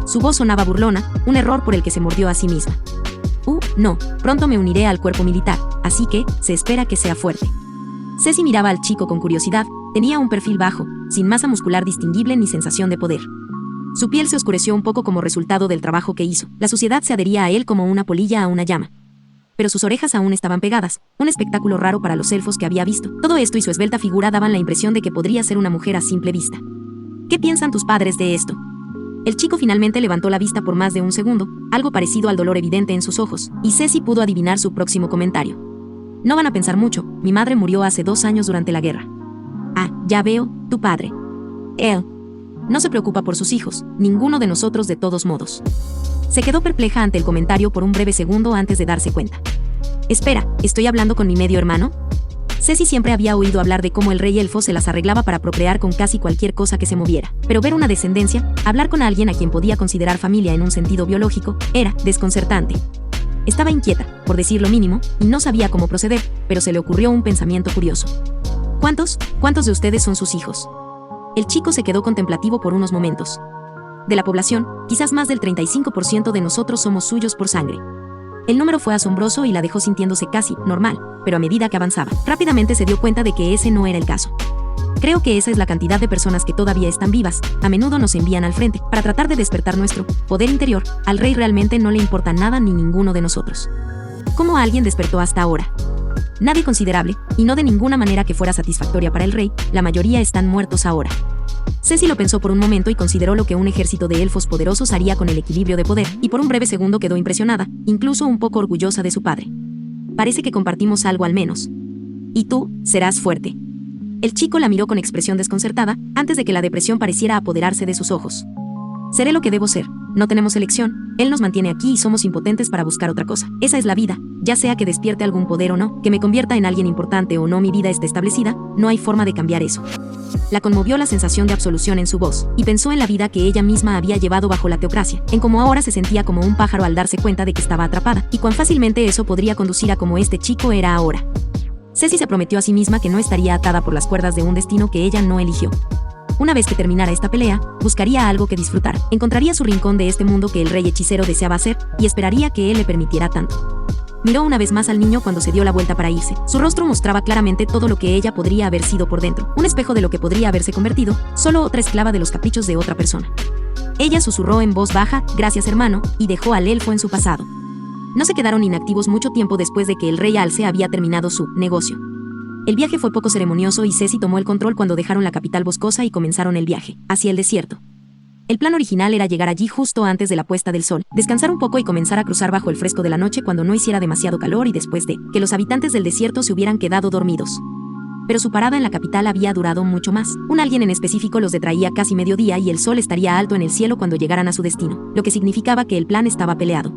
Su voz sonaba burlona, un error por el que se mordió a sí misma. No, pronto me uniré al cuerpo militar, así que, se espera que sea fuerte. Ceci miraba al chico con curiosidad, tenía un perfil bajo, sin masa muscular distinguible ni sensación de poder. Su piel se oscureció un poco como resultado del trabajo que hizo, la suciedad se adhería a él como una polilla a una llama. Pero sus orejas aún estaban pegadas, un espectáculo raro para los elfos que había visto. Todo esto y su esbelta figura daban la impresión de que podría ser una mujer a simple vista. ¿Qué piensan tus padres de esto? El chico finalmente levantó la vista por más de un segundo, algo parecido al dolor evidente en sus ojos, y Ceci pudo adivinar su próximo comentario. No van a pensar mucho, mi madre murió hace 2 años durante la guerra. Ah, ya veo, tu padre. Él no se preocupa por sus hijos, ninguno de nosotros de todos modos. Se quedó perpleja ante el comentario por un breve segundo antes de darse cuenta. Espera, ¿estoy hablando con mi medio hermano? Ceci siempre había oído hablar de cómo el rey elfo se las arreglaba para procrear con casi cualquier cosa que se moviera, pero ver una descendencia, hablar con alguien a quien podía considerar familia en un sentido biológico, era desconcertante. Estaba inquieta, por decir lo mínimo, y no sabía cómo proceder, pero se le ocurrió un pensamiento curioso. ¿Cuántos de ustedes son sus hijos? El chico se quedó contemplativo por unos momentos. De la población, quizás más del 35% de nosotros somos suyos por sangre. El número fue asombroso y la dejó sintiéndose casi normal, pero a medida que avanzaba, rápidamente se dio cuenta de que ese no era el caso. Creo que esa es la cantidad de personas que todavía están vivas, a menudo nos envían al frente, para tratar de despertar nuestro poder interior. Al rey realmente no le importa nada ni ninguno de nosotros. ¿Cómo alguien despertó hasta ahora? Nadie considerable, y no de ninguna manera que fuera satisfactoria para el rey, la mayoría están muertos ahora. Ceci lo pensó por un momento y consideró lo que un ejército de elfos poderosos haría con el equilibrio de poder, y por un breve segundo quedó impresionada, incluso un poco orgullosa de su padre. Parece que compartimos algo al menos. Y tú, serás fuerte. El chico la miró con expresión desconcertada, antes de que la depresión pareciera apoderarse de sus ojos. Seré lo que debo ser, no tenemos elección, él nos mantiene aquí y somos impotentes para buscar otra cosa. Esa es la vida, ya sea que despierte algún poder o no, que me convierta en alguien importante o no, mi vida está establecida, no hay forma de cambiar eso. La conmovió la sensación de absolución en su voz, y pensó en la vida que ella misma había llevado bajo la teocracia, en cómo ahora se sentía como un pájaro al darse cuenta de que estaba atrapada, y cuán fácilmente eso podría conducir a como este chico era ahora. Ceci se prometió a sí misma que no estaría atada por las cuerdas de un destino que ella no eligió. Una vez que terminara esta pelea, buscaría algo que disfrutar, encontraría su rincón de este mundo que el rey hechicero deseaba hacer, y esperaría que él le permitiera tanto. Miró una vez más al niño cuando se dio la vuelta para irse. Su rostro mostraba claramente todo lo que ella podría haber sido por dentro, un espejo de lo que podría haberse convertido, solo otra esclava de los caprichos de otra persona. Ella susurró en voz baja, gracias hermano, y dejó al elfo en su pasado. No se quedaron inactivos mucho tiempo después de que el rey Alce había terminado su negocio. El viaje fue poco ceremonioso y Ceci tomó el control cuando dejaron la capital boscosa y comenzaron el viaje hacia el desierto. El plan original era llegar allí justo antes de la puesta del sol, descansar un poco y comenzar a cruzar bajo el fresco de la noche cuando no hiciera demasiado calor y después de que los habitantes del desierto se hubieran quedado dormidos. Pero su parada en la capital había durado mucho más. Un alguien en específico los detraía casi mediodía y el sol estaría alto en el cielo cuando llegaran a su destino, lo que significaba que el plan estaba peleado.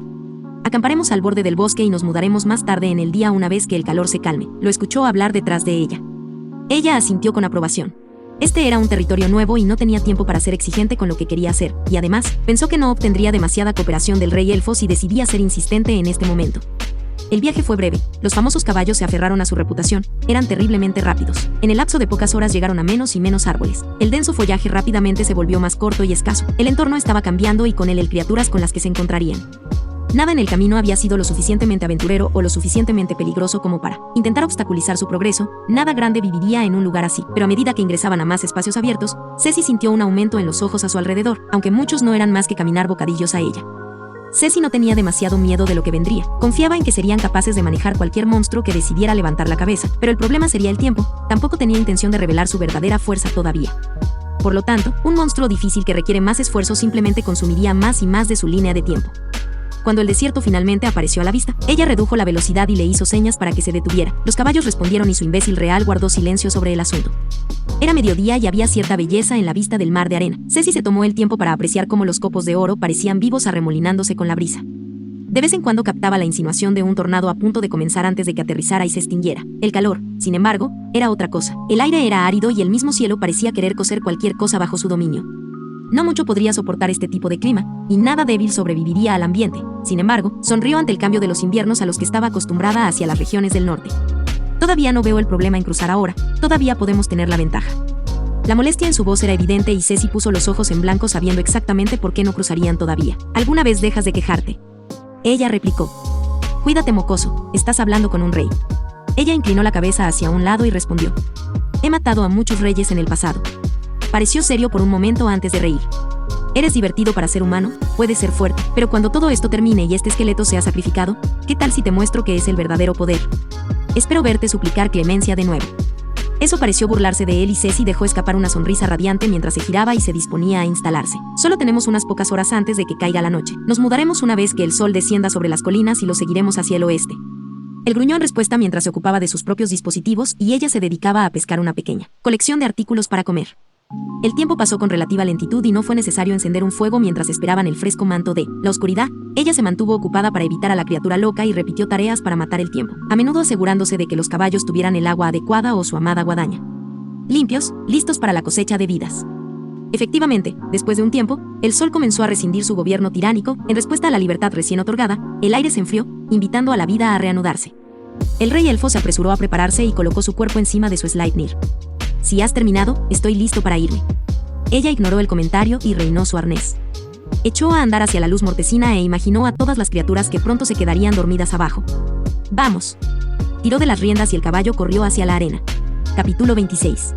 Acamparemos al borde del bosque y nos mudaremos más tarde en el día una vez que el calor se calme, lo escuchó hablar detrás de ella. Ella asintió con aprobación. Este era un territorio nuevo y no tenía tiempo para ser exigente con lo que quería hacer, y además, pensó que no obtendría demasiada cooperación del rey elfo si decidía ser insistente en este momento. El viaje fue breve, los famosos caballos se aferraron a su reputación, eran terriblemente rápidos. En el lapso de pocas horas llegaron a menos y menos árboles. El denso follaje rápidamente se volvió más corto y escaso. El entorno estaba cambiando y con él criaturas con las que se encontrarían. Nada en el camino había sido lo suficientemente aventurero o lo suficientemente peligroso como para intentar obstaculizar su progreso, nada grande viviría en un lugar así, pero a medida que ingresaban a más espacios abiertos, Ceci sintió un aumento en los ojos a su alrededor, aunque muchos no eran más que caminar bocadillos a ella. Ceci no tenía demasiado miedo de lo que vendría, confiaba en que serían capaces de manejar cualquier monstruo que decidiera levantar la cabeza, pero el problema sería el tiempo, tampoco tenía intención de revelar su verdadera fuerza todavía. Por lo tanto, un monstruo difícil que requiere más esfuerzo simplemente consumiría más y más de su línea de tiempo. Cuando el desierto finalmente apareció a la vista, ella redujo la velocidad y le hizo señas para que se detuviera. Los caballos respondieron y su imbécil real guardó silencio sobre el asunto. Era mediodía y había cierta belleza en la vista del mar de arena. Ceci se tomó el tiempo para apreciar cómo los copos de oro parecían vivos arremolinándose con la brisa. De vez en cuando captaba la insinuación de un tornado a punto de comenzar antes de que aterrizara y se extinguiera. El calor, sin embargo, era otra cosa. El aire era árido y el mismo cielo parecía querer cocer cualquier cosa bajo su dominio. No mucho podría soportar este tipo de clima, y nada débil sobreviviría al ambiente. Sin embargo, sonrió ante el cambio de los inviernos a los que estaba acostumbrada hacia las regiones del norte. Todavía no veo el problema en cruzar ahora, todavía podemos tener la ventaja. La molestia en su voz era evidente y Ceci puso los ojos en blanco sabiendo exactamente por qué no cruzarían todavía. ¿Alguna vez dejas de quejarte? Ella replicó. Cuídate, mocoso, estás hablando con un rey. Ella inclinó la cabeza hacia un lado y respondió. He matado a muchos reyes en el pasado. Pareció serio por un momento antes de reír. Eres divertido para ser humano, puedes ser fuerte, pero cuando todo esto termine y este esqueleto sea sacrificado, ¿qué tal si te muestro que es el verdadero poder? Espero verte suplicar clemencia de nuevo. Eso pareció burlarse de él y Ceci dejó escapar una sonrisa radiante mientras se giraba y se disponía a instalarse. Solo tenemos unas pocas horas antes de que caiga la noche. Nos mudaremos una vez que el sol descienda sobre las colinas y lo seguiremos hacia el oeste. Él gruñó en respuesta mientras se ocupaba de sus propios dispositivos y ella se dedicaba a pescar una pequeña colección de artículos para comer. El tiempo pasó con relativa lentitud y no fue necesario encender un fuego mientras esperaban el fresco manto de la oscuridad. Ella se mantuvo ocupada para evitar a la criatura loca y repitió tareas para matar el tiempo, a menudo asegurándose de que los caballos tuvieran el agua adecuada o su amada guadaña. Limpios, listos para la cosecha de vidas. Efectivamente, después de un tiempo, el sol comenzó a rescindir su gobierno tiránico. En respuesta a la libertad recién otorgada, el aire se enfrió, invitando a la vida a reanudarse. El rey elfo se apresuró a prepararse y colocó su cuerpo encima de su Sleipnir. Si has terminado, estoy listo para irme. Ella ignoró el comentario y reinó su arnés. Echó a andar hacia la luz mortecina e imaginó a todas las criaturas que pronto se quedarían dormidas abajo. ¡Vamos! Tiró de las riendas y el caballo corrió hacia la arena. Capítulo 26.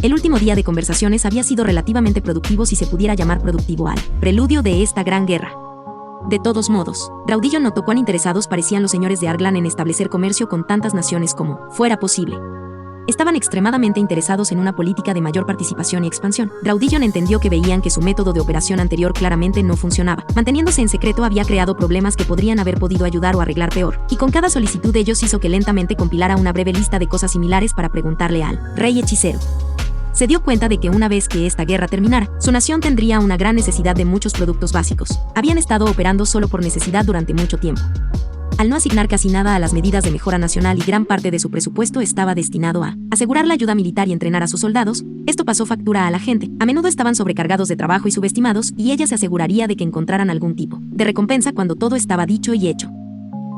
El último día de conversaciones había sido relativamente productivo, si se pudiera llamar productivo al preludio de esta gran guerra. De todos modos, Raudillo notó cuán interesados parecían los señores de Arglan en establecer comercio con tantas naciones como fuera posible. Estaban extremadamente interesados en una política de mayor participación y expansión. Raudillon entendió que veían que su método de operación anterior claramente no funcionaba. Manteniéndose en secreto había creado problemas que podrían haber podido ayudar o arreglar peor, y con cada solicitud de ellos hizo que lentamente compilara una breve lista de cosas similares para preguntarle al rey hechicero. Se dio cuenta de que una vez que esta guerra terminara, su nación tendría una gran necesidad de muchos productos básicos. Habían estado operando solo por necesidad durante mucho tiempo. Al no asignar casi nada a las medidas de mejora nacional y gran parte de su presupuesto estaba destinado a asegurar la ayuda militar y entrenar a sus soldados, esto pasó factura a la gente. A menudo estaban sobrecargados de trabajo y subestimados, y ella se aseguraría de que encontraran algún tipo de recompensa cuando todo estaba dicho y hecho.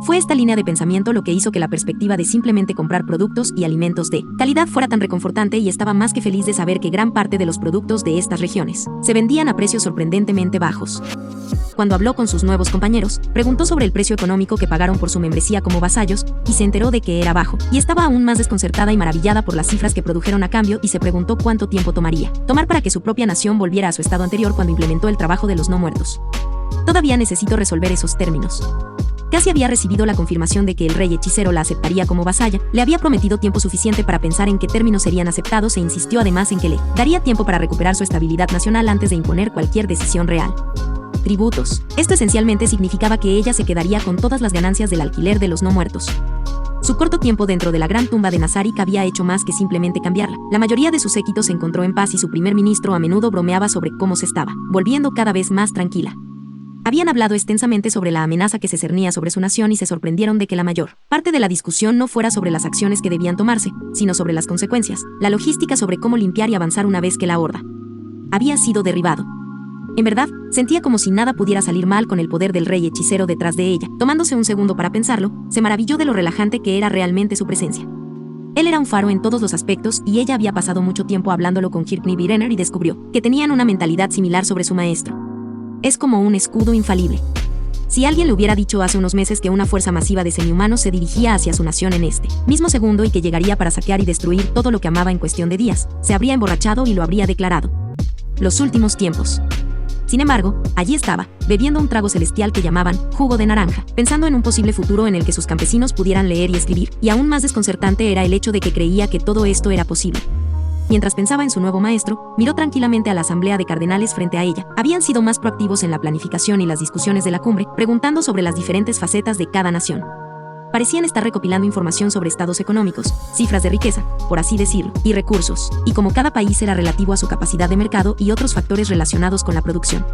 Fue esta línea de pensamiento lo que hizo que la perspectiva de simplemente comprar productos y alimentos de calidad fuera tan reconfortante, y estaba más que feliz de saber que gran parte de los productos de estas regiones se vendían a precios sorprendentemente bajos. Cuando habló con sus nuevos compañeros, preguntó sobre el precio económico que pagaron por su membresía como vasallos, y se enteró de que era bajo, y estaba aún más desconcertada y maravillada por las cifras que produjeron a cambio, y se preguntó cuánto tiempo tomaría tomar para que su propia nación volviera a su estado anterior cuando implementó el trabajo de los no muertos. Todavía necesito resolver esos términos. Casi había recibido la confirmación de que el rey hechicero la aceptaría como vasalla. Le había prometido tiempo suficiente para pensar en qué términos serían aceptados, e insistió además en que le daría tiempo para recuperar su estabilidad nacional antes de imponer cualquier decisión real. Tributos. Esto esencialmente significaba que ella se quedaría con todas las ganancias del alquiler de los no muertos. Su corto tiempo dentro de la gran tumba de Nazarik había hecho más que simplemente cambiarla. La mayoría de su séquito se encontró en paz y su primer ministro a menudo bromeaba sobre cómo se estaba volviendo cada vez más tranquila. Habían hablado extensamente sobre la amenaza que se cernía sobre su nación y se sorprendieron de que la mayor parte de la discusión no fuera sobre las acciones que debían tomarse, sino sobre las consecuencias, la logística sobre cómo limpiar y avanzar una vez que la horda había sido derribado. En verdad, sentía como si nada pudiera salir mal con el poder del rey hechicero detrás de ella. Tomándose un segundo para pensarlo, se maravilló de lo relajante que era realmente su presencia. Él era un faro en todos los aspectos, y ella había pasado mucho tiempo hablándolo con Hirkni Virenner y descubrió que tenían una mentalidad similar sobre su maestro. Es como un escudo infalible. Si alguien le hubiera dicho hace unos meses que una fuerza masiva de semihumanos se dirigía hacia su nación en este mismo segundo y que llegaría para saquear y destruir todo lo que amaba en cuestión de días, se habría emborrachado y lo habría declarado. Los últimos tiempos. Sin embargo, allí estaba, bebiendo un trago celestial que llamaban jugo de naranja, pensando en un posible futuro en el que sus campesinos pudieran leer y escribir, y aún más desconcertante era el hecho de que creía que todo esto era posible. Mientras pensaba en su nuevo maestro, miró tranquilamente a la asamblea de cardenales frente a ella. Habían sido más proactivos en la planificación y las discusiones de la cumbre, preguntando sobre las diferentes facetas de cada nación. Parecían estar recopilando información sobre estados económicos, cifras de riqueza, por así decirlo, y recursos, y cómo cada país era relativo a su capacidad de mercado y otros factores relacionados con la producción.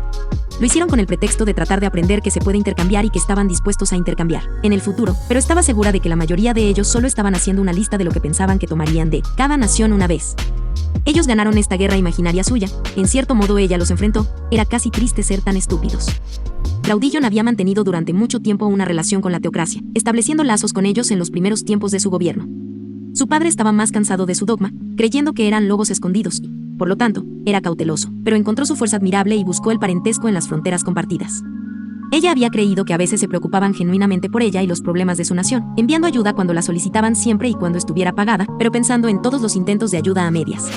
Lo hicieron con el pretexto de tratar de aprender que se puede intercambiar y que estaban dispuestos a intercambiar en el futuro, pero estaba segura de que la mayoría de ellos solo estaban haciendo una lista de lo que pensaban que tomarían de cada nación una vez. Ellos ganaron esta guerra imaginaria suya, en cierto modo ella los enfrentó, era casi triste ser tan estúpidos. Raudillon había mantenido durante mucho tiempo una relación con la teocracia, estableciendo lazos con ellos en los primeros tiempos de su gobierno. Su padre estaba más cansado de su dogma, creyendo que eran lobos escondidos y, por lo tanto, era cauteloso, pero encontró su fuerza admirable y buscó el parentesco en las fronteras compartidas. Ella había creído que a veces se preocupaban genuinamente por ella y los problemas de su nación, enviando ayuda cuando la solicitaban siempre y cuando estuviera pagada, pero pensando en todos los intentos de ayuda a medias.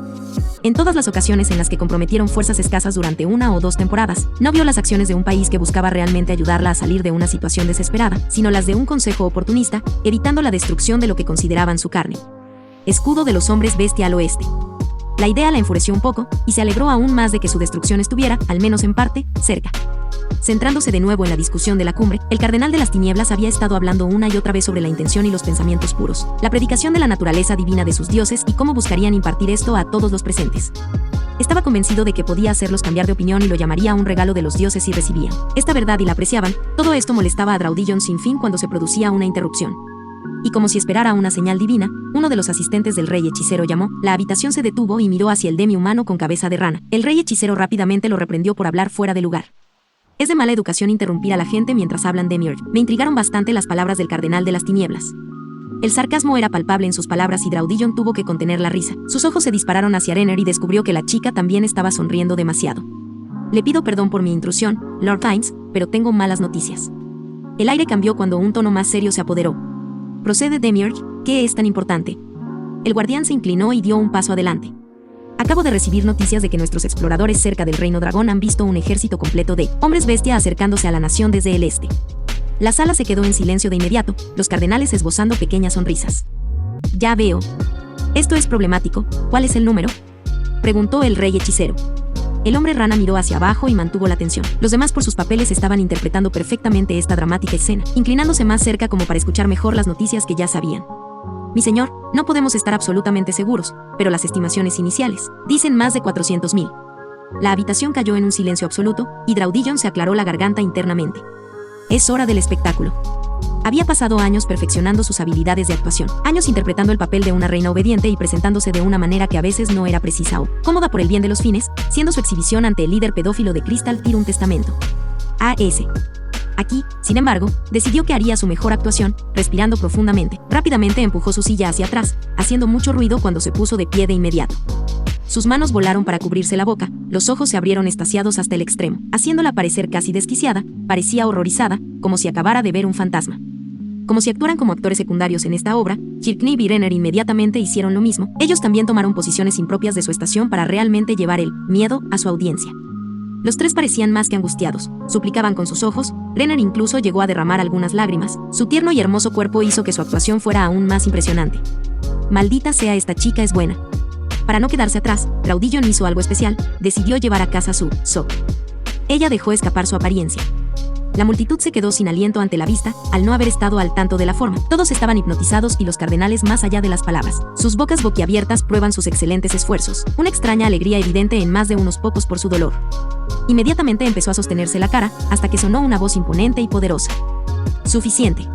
En todas las ocasiones en las que comprometieron fuerzas escasas durante 1 o 2 temporadas, no vio las acciones de un país que buscaba realmente ayudarla a salir de una situación desesperada, sino las de un consejo oportunista, evitando la destrucción de lo que consideraban su carne. escudo de los hombres bestia al oeste. La idea la enfureció un poco, y se alegró aún más de que su destrucción estuviera, al menos en parte, cerca. Centrándose de nuevo en la discusión de la cumbre, el cardenal de las tinieblas había estado hablando una y otra vez sobre la intención y los pensamientos puros, la predicación de la naturaleza divina de sus dioses y cómo buscarían impartir esto a todos los presentes. Estaba convencido de que podía hacerlos cambiar de opinión y lo llamaría un regalo de los dioses si recibían esta verdad y la apreciaban. Todo esto molestaba a Draudillon sin fin cuando se producía una interrupción. Y como si esperara una señal divina, uno de los asistentes del rey hechicero llamó, la habitación se detuvo y miró hacia el demi-humano con cabeza de rana. El rey hechicero rápidamente lo reprendió por hablar fuera de lugar. Es de mala educación interrumpir a la gente mientras hablan Demiurge. Me intrigaron bastante las palabras del cardenal de las tinieblas. El sarcasmo era palpable en sus palabras y Draudillon tuvo que contener la risa. Sus ojos se dispararon hacia Renner y descubrió que la chica también estaba sonriendo demasiado. Le pido perdón por mi intrusión, Lord Tynes, pero tengo malas noticias. El aire cambió cuando un tono más serio se apoderó. Procede Demiurge, ¿qué es tan importante? El guardián se inclinó y dio un paso adelante. Acabo de recibir noticias de que nuestros exploradores cerca del Reino Dragón han visto un ejército completo de hombres bestia acercándose a la nación desde el este. La sala se quedó en silencio de inmediato, los cardenales esbozando pequeñas sonrisas. Ya veo. Esto es problemático. ¿Cuál es el número?, preguntó el rey hechicero. El hombre rana miró hacia abajo y mantuvo la atención. Los demás por sus papeles estaban interpretando perfectamente esta dramática escena, inclinándose más cerca como para escuchar mejor las noticias que ya sabían. Mi señor, no podemos estar absolutamente seguros, pero las estimaciones iniciales dicen más de 400.000. La habitación cayó en un silencio absoluto, y Draudillon se aclaró la garganta internamente. Es hora del espectáculo. Había pasado años perfeccionando sus habilidades de actuación, años interpretando el papel de una reina obediente y presentándose de una manera que a veces no era precisa o cómoda por el bien de los fines, siendo su exhibición ante el líder pedófilo de Crystal Tear un testamento. A.S. Aquí, sin embargo, decidió que haría su mejor actuación, respirando profundamente. Rápidamente empujó su silla hacia atrás, haciendo mucho ruido cuando se puso de pie de inmediato. Sus manos volaron para cubrirse la boca, los ojos se abrieron extasiados hasta el extremo, haciéndola parecer casi desquiciada, parecía horrorizada, como si acabara de ver un fantasma. Como si actuaran como actores secundarios en esta obra, Kirknip y Renner inmediatamente hicieron lo mismo. Ellos también tomaron posiciones impropias de su estación para realmente llevar el miedo a su audiencia. Los tres parecían más que angustiados, suplicaban con sus ojos. Renner incluso llegó a derramar algunas lágrimas. Su tierno y hermoso cuerpo hizo que su actuación fuera aún más impresionante. Maldita sea, esta chica es buena. Para no quedarse atrás, Draudillon hizo algo especial, decidió llevar a casa su Sok. Ella dejó escapar su apariencia. La multitud se quedó sin aliento ante la vista, al no haber estado al tanto de la forma. Todos estaban hipnotizados y los cardenales más allá de las palabras. Sus bocas boquiabiertas prueban sus excelentes esfuerzos. Una extraña alegría evidente en más de unos pocos por su dolor. Inmediatamente empezó a sostenerse la cara, hasta que sonó una voz imponente y poderosa. Suficiente.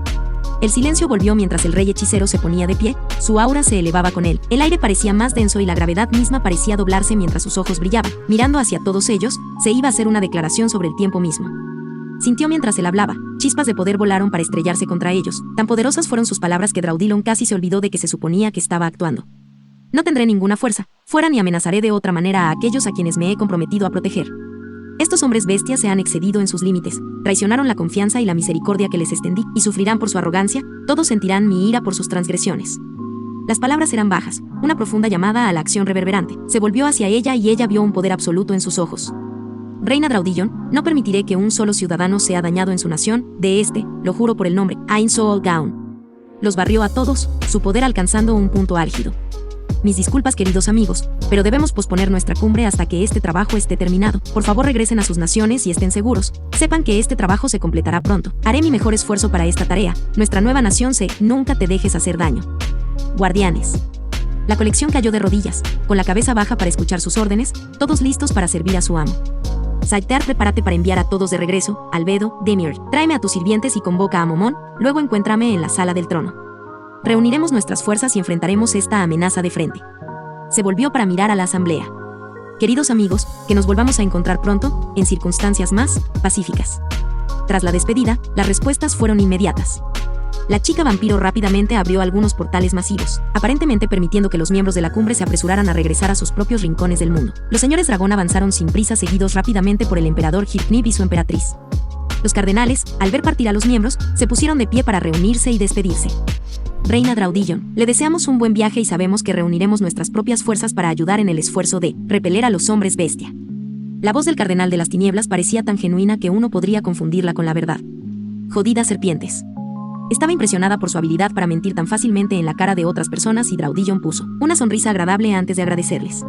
El silencio volvió mientras el rey hechicero se ponía de pie, su aura se elevaba con él. El aire parecía más denso y la gravedad misma parecía doblarse mientras sus ojos brillaban. Mirando hacia todos ellos, se iba a hacer una declaración sobre el tiempo mismo. Sintió mientras él hablaba, chispas de poder volaron para estrellarse contra ellos. Tan poderosas fueron sus palabras que Draudillon casi se olvidó de que se suponía que estaba actuando. No tendré ninguna fuerza, fuera ni amenazaré de otra manera a aquellos a quienes me he comprometido a proteger. Estos hombres bestias se han excedido en sus límites, traicionaron la confianza y la misericordia que les extendí, y sufrirán por su arrogancia, todos sentirán mi ira por sus transgresiones. Las palabras eran bajas, una profunda llamada a la acción reverberante. Se volvió hacia ella y ella vio un poder absoluto en sus ojos. Reina Draudillon, no permitiré que un solo ciudadano sea dañado en su nación, de este, lo juro por el nombre, Ain Soul Gaun. Los barrió a todos, su poder alcanzando un punto álgido. Mis disculpas, queridos amigos, pero debemos posponer nuestra cumbre hasta que este trabajo esté terminado. Por favor, regresen a sus naciones y estén seguros. Sepan que este trabajo se completará pronto. Haré mi mejor esfuerzo para esta tarea. Nuestra nueva nación nunca te dejes hacer daño. Guardianes. La colección cayó de rodillas, con la cabeza baja para escuchar sus órdenes, todos listos para servir a su amo. Saitear, prepárate para enviar a todos de regreso. Albedo, Demiurge, tráeme a tus sirvientes y convoca a Momón, luego encuéntrame en la sala del trono. Reuniremos nuestras fuerzas y enfrentaremos esta amenaza de frente. Se volvió para mirar a la asamblea. Queridos amigos, que nos volvamos a encontrar pronto, en circunstancias más pacíficas. Tras la despedida, las respuestas fueron inmediatas. La chica vampiro rápidamente abrió algunos portales masivos, aparentemente permitiendo que los miembros de la cumbre se apresuraran a regresar a sus propios rincones del mundo. Los señores dragón avanzaron sin prisa, seguidos rápidamente por el emperador Kirknip y su emperatriz. Los cardenales, al ver partir a los miembros, se pusieron de pie para reunirse y despedirse. Reina Draudillon, le deseamos un buen viaje y sabemos que reuniremos nuestras propias fuerzas para ayudar en el esfuerzo de repeler a los hombres bestia. La voz del cardenal de las tinieblas parecía tan genuina que uno podría confundirla con la verdad. Jodidas serpientes. Estaba impresionada por su habilidad para mentir tan fácilmente en la cara de otras personas y Draudillon puso una sonrisa agradable antes de agradecerles.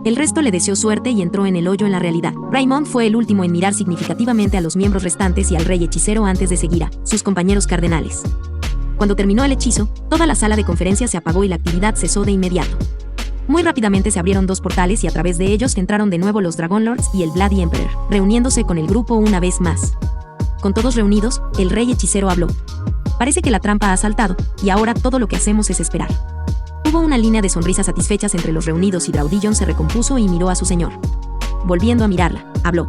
El resto le deseó suerte y entró en el hoyo en la realidad. Raymond fue el último en mirar significativamente a los miembros restantes y al rey hechicero antes de seguir a sus compañeros cardenales. Cuando terminó el hechizo, toda la sala de conferencias se apagó y la actividad cesó de inmediato. Muy rápidamente se abrieron 2 portales y a través de ellos entraron de nuevo los Dragon Lords y el Bloody Emperor, reuniéndose con el grupo una vez más. Con todos reunidos, el rey hechicero habló. Parece que la trampa ha saltado, y ahora todo lo que hacemos es esperar. Hubo una línea de sonrisas satisfechas entre los reunidos y Draudillon se recompuso y miró a su señor. Volviendo a mirarla, habló.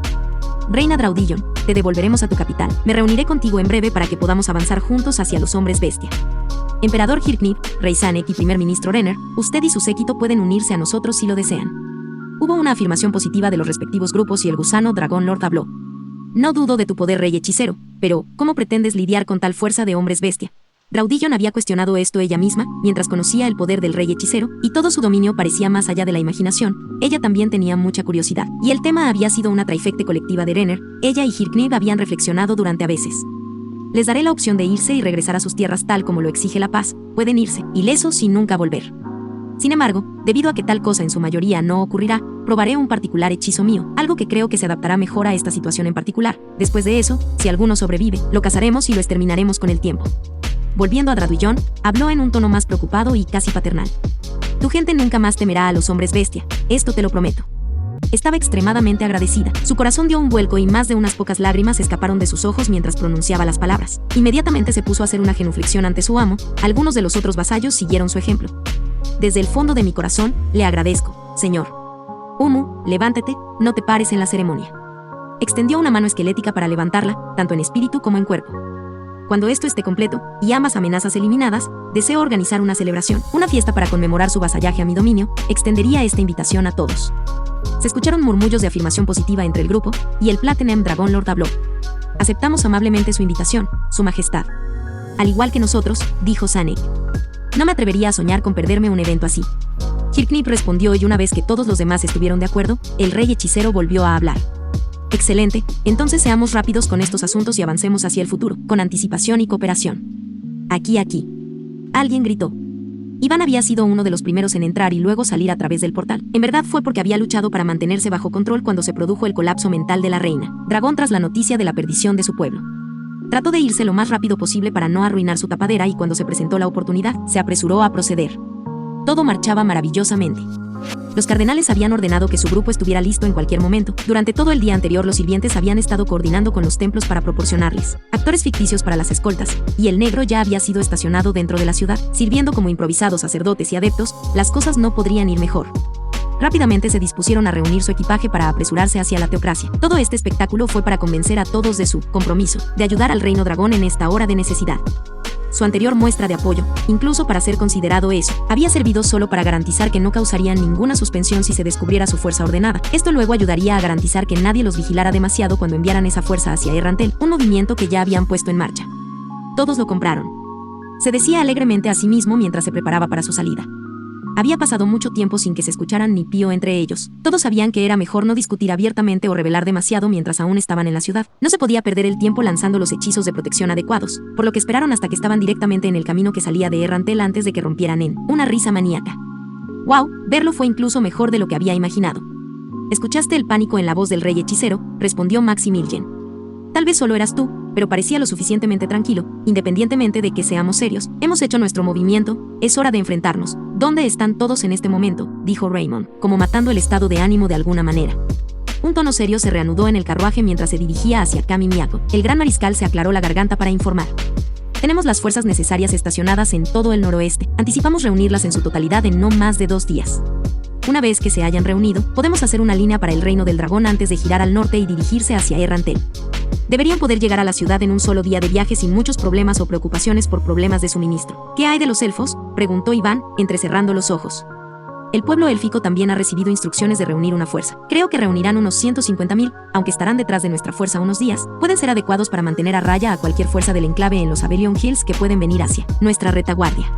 Reina Draudillon, te devolveremos a tu capital. Me reuniré contigo en breve para que podamos avanzar juntos hacia los hombres bestia. Emperador Hirknip, Rey Sanek y Primer Ministro Renner, usted y su séquito pueden unirse a nosotros si lo desean. Hubo una afirmación positiva de los respectivos grupos y el gusano Dragon Lord habló. No dudo de tu poder, rey hechicero, pero ¿cómo pretendes lidiar con tal fuerza de hombres bestia? Draudillon había cuestionado esto ella misma, mientras conocía el poder del rey hechicero, y todo su dominio parecía más allá de la imaginación. Ella también tenía mucha curiosidad, y el tema había sido una traifecte colectiva de Renner. Ella y Hirknip habían reflexionado durante a veces. Les daré la opción de irse y regresar a sus tierras tal como lo exige la paz. Pueden irse, ilesos y nunca volver. Sin embargo, debido a que tal cosa en su mayoría no ocurrirá, probaré un particular hechizo mío, algo que creo que se adaptará mejor a esta situación en particular. Después de eso, si alguno sobrevive, lo cazaremos y lo exterminaremos con el tiempo. Volviendo a Draudillon, habló en un tono más preocupado y casi paternal. Tu gente nunca más temerá a los hombres bestia, esto te lo prometo. Estaba extremadamente agradecida. Su corazón dio un vuelco y más de unas pocas lágrimas escaparon de sus ojos mientras pronunciaba las palabras. Inmediatamente se puso a hacer una genuflexión ante su amo. Algunos de los otros vasallos siguieron su ejemplo. Desde el fondo de mi corazón, le agradezco, señor. Umu, levántate, no te pares en la ceremonia. Extendió una mano esquelética para levantarla, tanto en espíritu como en cuerpo. Cuando esto esté completo, y ambas amenazas eliminadas, deseo organizar una celebración, una fiesta para conmemorar su vasallaje a mi dominio. Extendería esta invitación a todos. Se escucharon murmullos de afirmación positiva entre el grupo, y el Platinum Dragon Lord habló. Aceptamos amablemente su invitación, su majestad. Al igual que nosotros, dijo Sanek. No me atrevería a soñar con perderme un evento así. Hirknip respondió y una vez que todos los demás estuvieron de acuerdo, el rey hechicero volvió a hablar. Excelente, entonces seamos rápidos con estos asuntos y avancemos hacia el futuro, con anticipación y cooperación. Aquí. Alguien gritó. Iván había sido uno de los primeros en entrar y luego salir a través del portal. En verdad fue porque había luchado para mantenerse bajo control cuando se produjo el colapso mental de la reina, dragón tras la noticia de la perdición de su pueblo. Trató de irse lo más rápido posible para no arruinar su tapadera y cuando se presentó la oportunidad, se apresuró a proceder. Todo marchaba maravillosamente. Los cardenales habían ordenado que su grupo estuviera listo en cualquier momento. Durante todo el día anterior los sirvientes habían estado coordinando con los templos para proporcionarles actores ficticios para las escoltas, y el negro ya había sido estacionado dentro de la ciudad, sirviendo como improvisados sacerdotes y adeptos. Las cosas no podrían ir mejor. Rápidamente se dispusieron a reunir su equipaje para apresurarse hacia la teocracia. Todo este espectáculo fue para convencer a todos de su compromiso de ayudar al reino dragón en esta hora de necesidad. Su anterior muestra de apoyo, incluso para ser considerado eso, había servido solo para garantizar que no causarían ninguna suspensión si se descubriera su fuerza ordenada. Esto luego ayudaría a garantizar que nadie los vigilara demasiado cuando enviaran esa fuerza hacia Errantel, un movimiento que ya habían puesto en marcha. Todos lo compraron. Se decía alegremente a sí mismo mientras se preparaba para su salida. Había pasado mucho tiempo sin que se escucharan ni pío entre ellos. Todos sabían que era mejor no discutir abiertamente o revelar demasiado mientras aún estaban en la ciudad. No se podía perder el tiempo lanzando los hechizos de protección adecuados, por lo que esperaron hasta que estaban directamente en el camino que salía de Errantel antes de que rompieran en una risa maníaca. ¡Wow! Verlo fue incluso mejor de lo que había imaginado. ¿Escuchaste el pánico en la voz del rey hechicero?, respondió Maximilien. Tal vez solo eras tú, pero parecía lo suficientemente tranquilo. Independientemente de que seamos serios, hemos hecho nuestro movimiento, es hora de enfrentarnos. ¿Dónde están todos en este momento?, dijo Raymond, como matando el estado de ánimo de alguna manera. Un tono serio se reanudó en el carruaje mientras se dirigía hacia Kami Miyako. El gran mariscal se aclaró la garganta para informar. Tenemos las fuerzas necesarias estacionadas en todo el noroeste. Anticipamos reunirlas en su totalidad en no más de 2 días. Una vez que se hayan reunido, podemos hacer una línea para el reino del dragón antes de girar al norte y dirigirse hacia Errantel. Deberían poder llegar a la ciudad en un solo día de viaje sin muchos problemas o preocupaciones por problemas de suministro. ¿Qué hay de los elfos?, preguntó Iván, entrecerrando los ojos. El pueblo élfico también ha recibido instrucciones de reunir una fuerza. Creo que reunirán unos 150.000, aunque estarán detrás de nuestra fuerza unos días. Pueden ser adecuados para mantener a raya a cualquier fuerza del enclave en los Avelion Hills que pueden venir hacia nuestra retaguardia.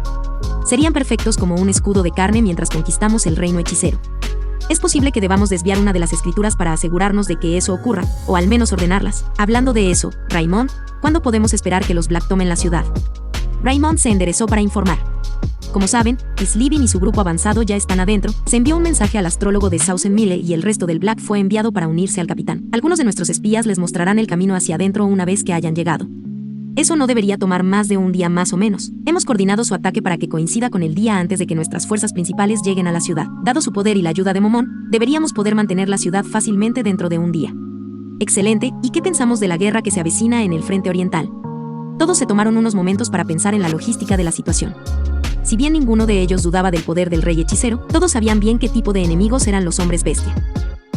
Serían perfectos como un escudo de carne mientras conquistamos el reino hechicero. Es posible que debamos desviar una de las escrituras para asegurarnos de que eso ocurra, o al menos ordenarlas. Hablando de eso, Raymond, ¿cuándo podemos esperar que los Black tomen la ciudad? Raymond se enderezó para informar. Como saben, Slivin y su grupo avanzado ya están adentro. Se envió un mensaje al astrólogo de Sausen Mille y el resto del Black fue enviado para unirse al capitán. Algunos de nuestros espías les mostrarán el camino hacia adentro una vez que hayan llegado. Eso no debería tomar más de un día más o menos. Hemos coordinado su ataque para que coincida con el día antes de que nuestras fuerzas principales lleguen a la ciudad. Dado su poder y la ayuda de Momón, deberíamos poder mantener la ciudad fácilmente dentro de un día. Excelente, ¿y qué pensamos de la guerra que se avecina en el frente oriental? Todos se tomaron unos momentos para pensar en la logística de la situación. Si bien ninguno de ellos dudaba del poder del rey hechicero, todos sabían bien qué tipo de enemigos eran los hombres bestia.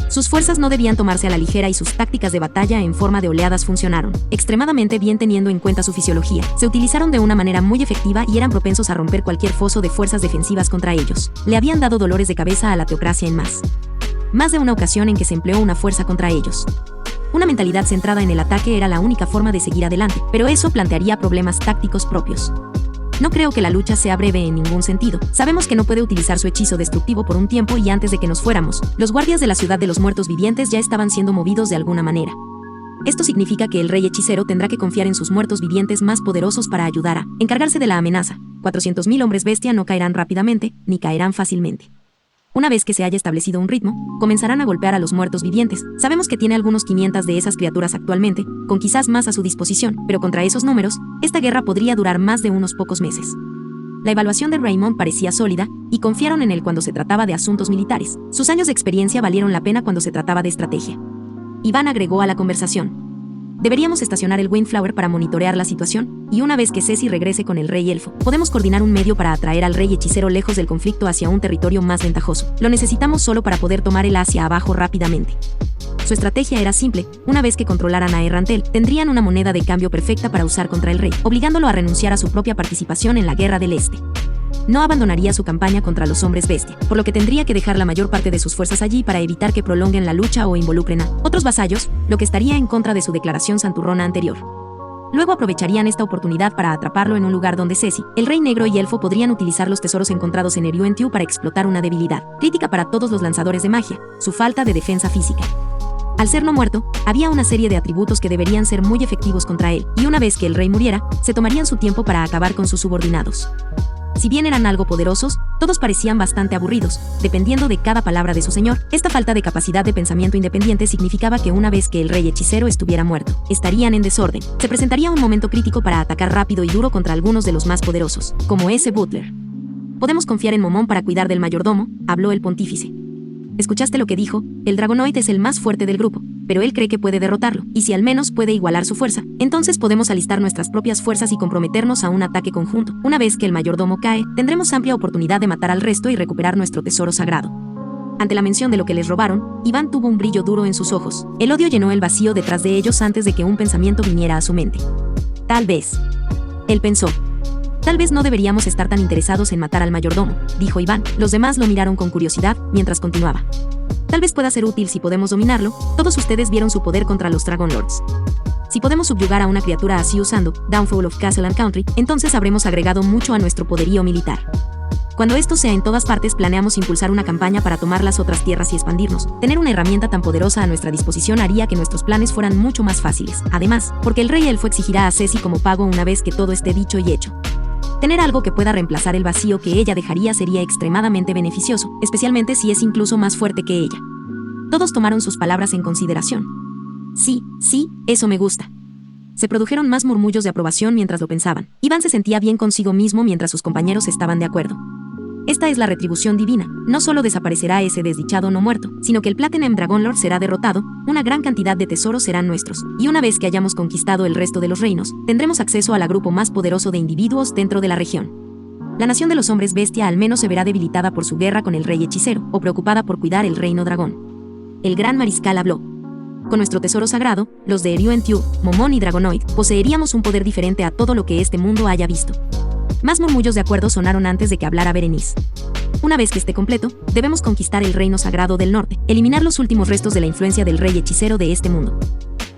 Sus fuerzas no debían tomarse a la ligera y sus tácticas de batalla en forma de oleadas funcionaron extremadamente bien teniendo en cuenta su fisiología. Se utilizaron de una manera muy efectiva y eran propensos a romper cualquier foso de fuerzas defensivas contra ellos. Le habían dado dolores de cabeza a la teocracia en más de una ocasión en que se empleó una fuerza contra ellos. Una mentalidad centrada en el ataque era la única forma de seguir adelante, pero eso plantearía problemas tácticos propios. No creo que la lucha sea breve en ningún sentido. Sabemos que no puede utilizar su hechizo destructivo por un tiempo y antes de que nos fuéramos, los guardias de la ciudad de los muertos vivientes ya estaban siendo movidos de alguna manera. Esto significa que el rey hechicero tendrá que confiar en sus muertos vivientes más poderosos para ayudar a encargarse de la amenaza. 400.000 hombres bestia no caerán rápidamente, ni caerán fácilmente. Una vez que se haya establecido un ritmo, comenzarán a golpear a los muertos vivientes. Sabemos que tiene algunos 500 de esas criaturas actualmente, con quizás más a su disposición, pero contra esos números, esta guerra podría durar más de unos pocos meses. La evaluación de Raymond parecía sólida, y confiaron en él cuando se trataba de asuntos militares. Sus años de experiencia valieron la pena cuando se trataba de estrategia. Iván agregó a la conversación. Deberíamos estacionar el Windflower para monitorear la situación, y una vez que Ceci regrese con el rey elfo, podemos coordinar un medio para atraer al rey hechicero lejos del conflicto hacia un territorio más ventajoso. Lo necesitamos solo para poder tomar el hacia abajo rápidamente. Su estrategia era simple: una vez que controlaran a Errantel, tendrían una moneda de cambio perfecta para usar contra el rey, obligándolo a renunciar a su propia participación en la Guerra del Este. No abandonaría su campaña contra los hombres bestia, por lo que tendría que dejar la mayor parte de sus fuerzas allí para evitar que prolonguen la lucha o involucren a otros vasallos, lo que estaría en contra de su declaración santurrona anterior. Luego aprovecharían esta oportunidad para atraparlo en un lugar donde Ceci, el rey negro y elfo podrían utilizar los tesoros encontrados en Eruentiu para explotar una debilidad crítica para todos los lanzadores de magia: su falta de defensa física. Al ser no muerto, había una serie de atributos que deberían ser muy efectivos contra él, y una vez que el rey muriera, se tomarían su tiempo para acabar con sus subordinados. Si bien eran algo poderosos, todos parecían bastante aburridos, dependiendo de cada palabra de su señor. Esta falta de capacidad de pensamiento independiente significaba que una vez que el rey hechicero estuviera muerto, estarían en desorden. Se presentaría un momento crítico para atacar rápido y duro contra algunos de los más poderosos, como ese Butler. Podemos confiar en Momón para cuidar del mayordomo, habló el pontífice. ¿Escuchaste lo que dijo? El Dragonoid es el más fuerte del grupo, pero él cree que puede derrotarlo, y si al menos puede igualar su fuerza, entonces podemos alistar nuestras propias fuerzas y comprometernos a un ataque conjunto. Una vez que el mayordomo cae, tendremos amplia oportunidad de matar al resto y recuperar nuestro tesoro sagrado. Ante la mención de lo que les robaron, Iván tuvo un brillo duro en sus ojos. El odio llenó el vacío detrás de ellos antes de que un pensamiento viniera a su mente. Tal vez. Él pensó. Tal vez no deberíamos estar tan interesados en matar al mayordomo, dijo Iván. Los demás lo miraron con curiosidad, mientras continuaba. Tal vez pueda ser útil si podemos dominarlo. Todos ustedes vieron su poder contra los Dragon Lords. Si podemos subyugar a una criatura así usando Downfall of Castle and Country, entonces habremos agregado mucho a nuestro poderío militar. Cuando esto sea en todas partes, planeamos impulsar una campaña para tomar las otras tierras y expandirnos. Tener una herramienta tan poderosa a nuestra disposición haría que nuestros planes fueran mucho más fáciles. Además, porque el rey elfo exigirá a Ceci como pago una vez que todo esté dicho y hecho. Tener algo que pueda reemplazar el vacío que ella dejaría sería extremadamente beneficioso, especialmente si es incluso más fuerte que ella. Todos tomaron sus palabras en consideración. Sí, eso me gusta. Se produjeron más murmullos de aprobación mientras lo pensaban. Iván se sentía bien consigo mismo mientras sus compañeros estaban de acuerdo. Esta es la retribución divina. No solo desaparecerá ese desdichado no muerto, sino que el Platinum Dragonlord será derrotado, una gran cantidad de tesoros serán nuestros, y una vez que hayamos conquistado el resto de los reinos, tendremos acceso al grupo más poderoso de individuos dentro de la región. La nación de los hombres bestia al menos se verá debilitada por su guerra con el rey hechicero, o preocupada por cuidar el reino dragón. El gran mariscal habló. Con nuestro tesoro sagrado, los de Eruentiu, Momón y Dragonoid, poseeríamos un poder diferente a todo lo que este mundo haya visto. Más murmullos de acuerdo sonaron antes de que hablara Berenice. Una vez que esté completo, debemos conquistar el reino sagrado del norte, eliminar los últimos restos de la influencia del rey hechicero de este mundo.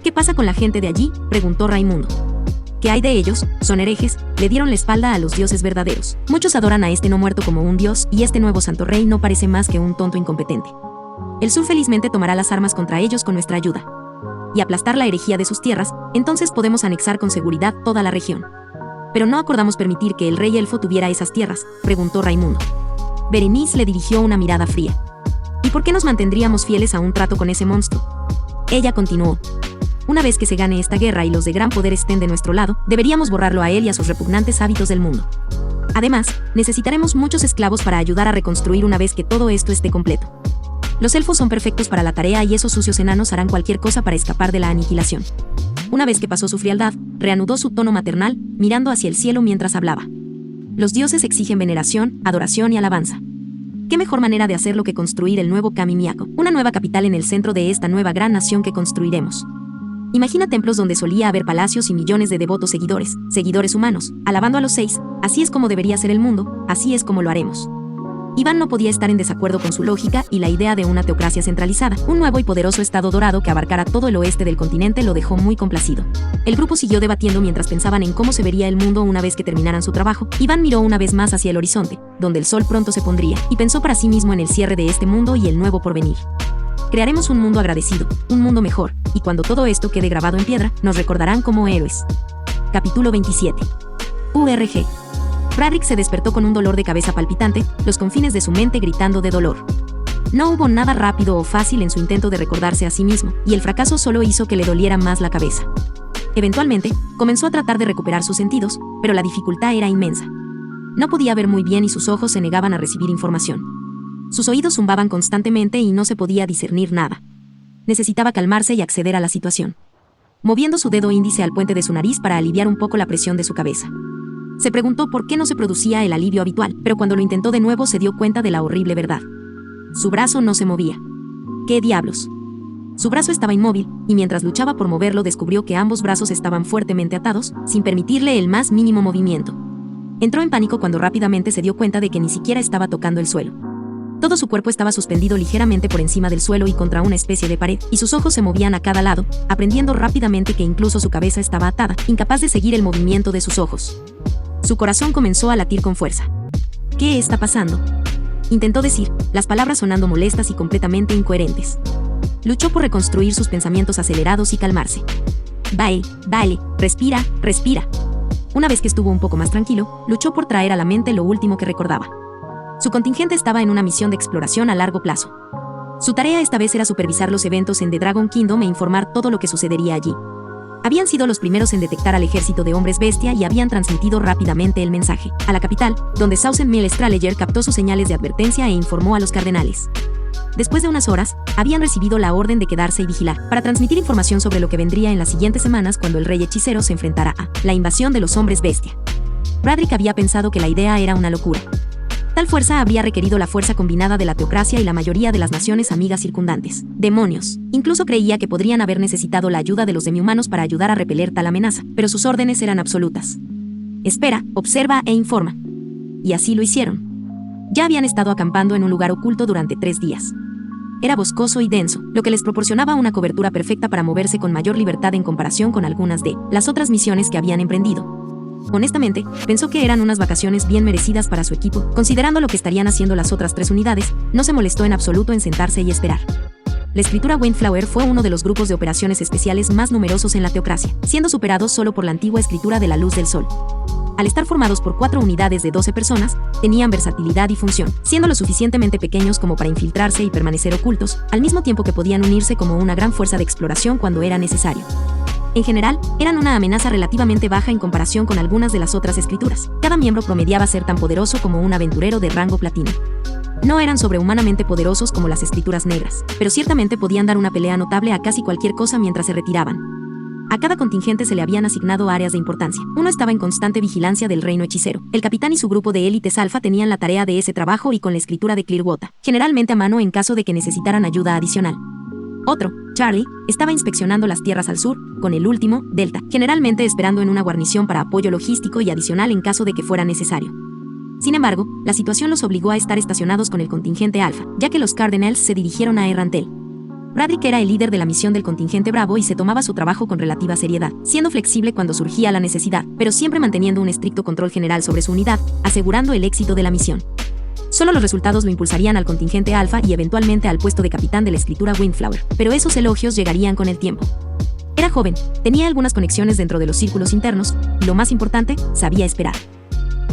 ¿Qué pasa con la gente de allí?, preguntó Raimundo. ¿Qué hay de ellos? Son herejes, le dieron la espalda a los dioses verdaderos. Muchos adoran a este no muerto como un dios, y este nuevo santo rey no parece más que un tonto incompetente. El sur felizmente tomará las armas contra ellos con nuestra ayuda. Y aplastar la herejía de sus tierras, entonces podemos anexar con seguridad toda la región. «¿Pero no acordamos permitir que el rey elfo tuviera esas tierras?», preguntó Raimundo. Berenice le dirigió una mirada fría. «¿Y por qué nos mantendríamos fieles a un trato con ese monstruo?». Ella continuó. «Una vez que se gane esta guerra y los de gran poder estén de nuestro lado, deberíamos borrarlo a él y a sus repugnantes hábitos del mundo. Además, necesitaremos muchos esclavos para ayudar a reconstruir una vez que todo esto esté completo. Los elfos son perfectos para la tarea y esos sucios enanos harán cualquier cosa para escapar de la aniquilación». Una vez que pasó su frialdad, reanudó su tono maternal, mirando hacia el cielo mientras hablaba. «Los dioses exigen veneración, adoración y alabanza. ¿Qué mejor manera de hacerlo que construir el nuevo Kami-Miako, una nueva capital en el centro de esta nueva gran nación que construiremos? Imagina templos donde solía haber palacios y millones de devotos seguidores humanos, alabando a los 6, así es como debería ser el mundo, así es como lo haremos». Iván no podía estar en desacuerdo con su lógica y la idea de una teocracia centralizada, un nuevo y poderoso estado dorado que abarcara todo el oeste del continente lo dejó muy complacido. El grupo siguió debatiendo mientras pensaban en cómo se vería el mundo una vez que terminaran su trabajo. Iván miró una vez más hacia el horizonte, donde el sol pronto se pondría, y pensó para sí mismo en el cierre de este mundo y el nuevo porvenir. «Crearemos un mundo agradecido, un mundo mejor, y cuando todo esto quede grabado en piedra, nos recordarán como héroes». Capítulo 27. URG. Bradrick se despertó con un dolor de cabeza palpitante, los confines de su mente gritando de dolor. No hubo nada rápido o fácil en su intento de recordarse a sí mismo, y el fracaso solo hizo que le doliera más la cabeza. Eventualmente, comenzó a tratar de recuperar sus sentidos, pero la dificultad era inmensa. No podía ver muy bien y sus ojos se negaban a recibir información. Sus oídos zumbaban constantemente y no se podía discernir nada. Necesitaba calmarse y acceder a la situación. Moviendo su dedo índice al puente de su nariz para aliviar un poco la presión de su cabeza. Se preguntó por qué no se producía el alivio habitual, pero cuando lo intentó de nuevo se dio cuenta de la horrible verdad. Su brazo no se movía. ¿Qué diablos? Su brazo estaba inmóvil, y mientras luchaba por moverlo descubrió que ambos brazos estaban fuertemente atados, sin permitirle el más mínimo movimiento. Entró en pánico cuando rápidamente se dio cuenta de que ni siquiera estaba tocando el suelo. Todo su cuerpo estaba suspendido ligeramente por encima del suelo y contra una especie de pared, y sus ojos se movían a cada lado, aprendiendo rápidamente que incluso su cabeza estaba atada, incapaz de seguir el movimiento de sus ojos. Su corazón comenzó a latir con fuerza. «¿Qué está pasando?», intentó decir, las palabras sonando molestas y completamente incoherentes. Luchó por reconstruir sus pensamientos acelerados y calmarse. Vale, respira. Una vez que estuvo un poco más tranquilo, luchó por traer a la mente lo último que recordaba. Su contingente estaba en una misión de exploración a largo plazo. Su tarea esta vez era supervisar los eventos en The Dragon Kingdom e informar todo lo que sucedería allí. Habían sido los primeros en detectar al ejército de hombres bestia y habían transmitido rápidamente el mensaje a la capital, donde Sausen Mill Straleger captó sus señales de advertencia e informó a los cardenales. Después de unas horas, habían recibido la orden de quedarse y vigilar, para transmitir información sobre lo que vendría en las siguientes semanas cuando el rey hechicero se enfrentara a la invasión de los hombres bestia. Bradrick había pensado que la idea era una locura. Tal fuerza habría requerido la fuerza combinada de la teocracia y la mayoría de las naciones amigas circundantes. ¡Demonios! Incluso creía que podrían haber necesitado la ayuda de los demihumanos para ayudar a repeler tal amenaza, pero sus órdenes eran absolutas. Espera, observa e informa. Y así lo hicieron. Ya habían estado acampando en un lugar oculto durante 3 días. Era boscoso y denso, lo que les proporcionaba una cobertura perfecta para moverse con mayor libertad en comparación con algunas de las otras misiones que habían emprendido. Honestamente, pensó que eran unas vacaciones bien merecidas para su equipo, considerando lo que estarían haciendo las otras 3 unidades, no se molestó en absoluto en sentarse y esperar. La escritura Windflower fue uno de los grupos de operaciones especiales más numerosos en la teocracia, siendo superados solo por la antigua escritura de la Luz del Sol. Al estar formados por 4 unidades de 12 personas, tenían versatilidad y función, siendo lo suficientemente pequeños como para infiltrarse y permanecer ocultos, al mismo tiempo que podían unirse como una gran fuerza de exploración cuando era necesario. En general, eran una amenaza relativamente baja en comparación con algunas de las otras escrituras. Cada miembro promediaba ser tan poderoso como un aventurero de rango platino. No eran sobrehumanamente poderosos como las escrituras negras, pero ciertamente podían dar una pelea notable a casi cualquier cosa mientras se retiraban. A cada contingente se le habían asignado áreas de importancia. Uno estaba en constante vigilancia del reino hechicero. El capitán y su grupo de élites alfa tenían la tarea de ese trabajo y con la escritura de Clearwater, generalmente a mano en caso de que necesitaran ayuda adicional. Otro, Charlie, estaba inspeccionando las tierras al sur, con el último, Delta, generalmente esperando en una guarnición para apoyo logístico y adicional en caso de que fuera necesario. Sin embargo, la situación los obligó a estar estacionados con el contingente Alpha, ya que los Cardinals se dirigieron a Errantel. Bradrick era el líder de la misión del contingente Bravo y se tomaba su trabajo con relativa seriedad, siendo flexible cuando surgía la necesidad, pero siempre manteniendo un estricto control general sobre su unidad, asegurando el éxito de la misión. Solo los resultados lo impulsarían al contingente Alpha y eventualmente al puesto de capitán de la escritura Windflower, pero esos elogios llegarían con el tiempo. Era Era joven, tenía algunas conexiones dentro de los círculos internos, y lo más importante, sabía esperar.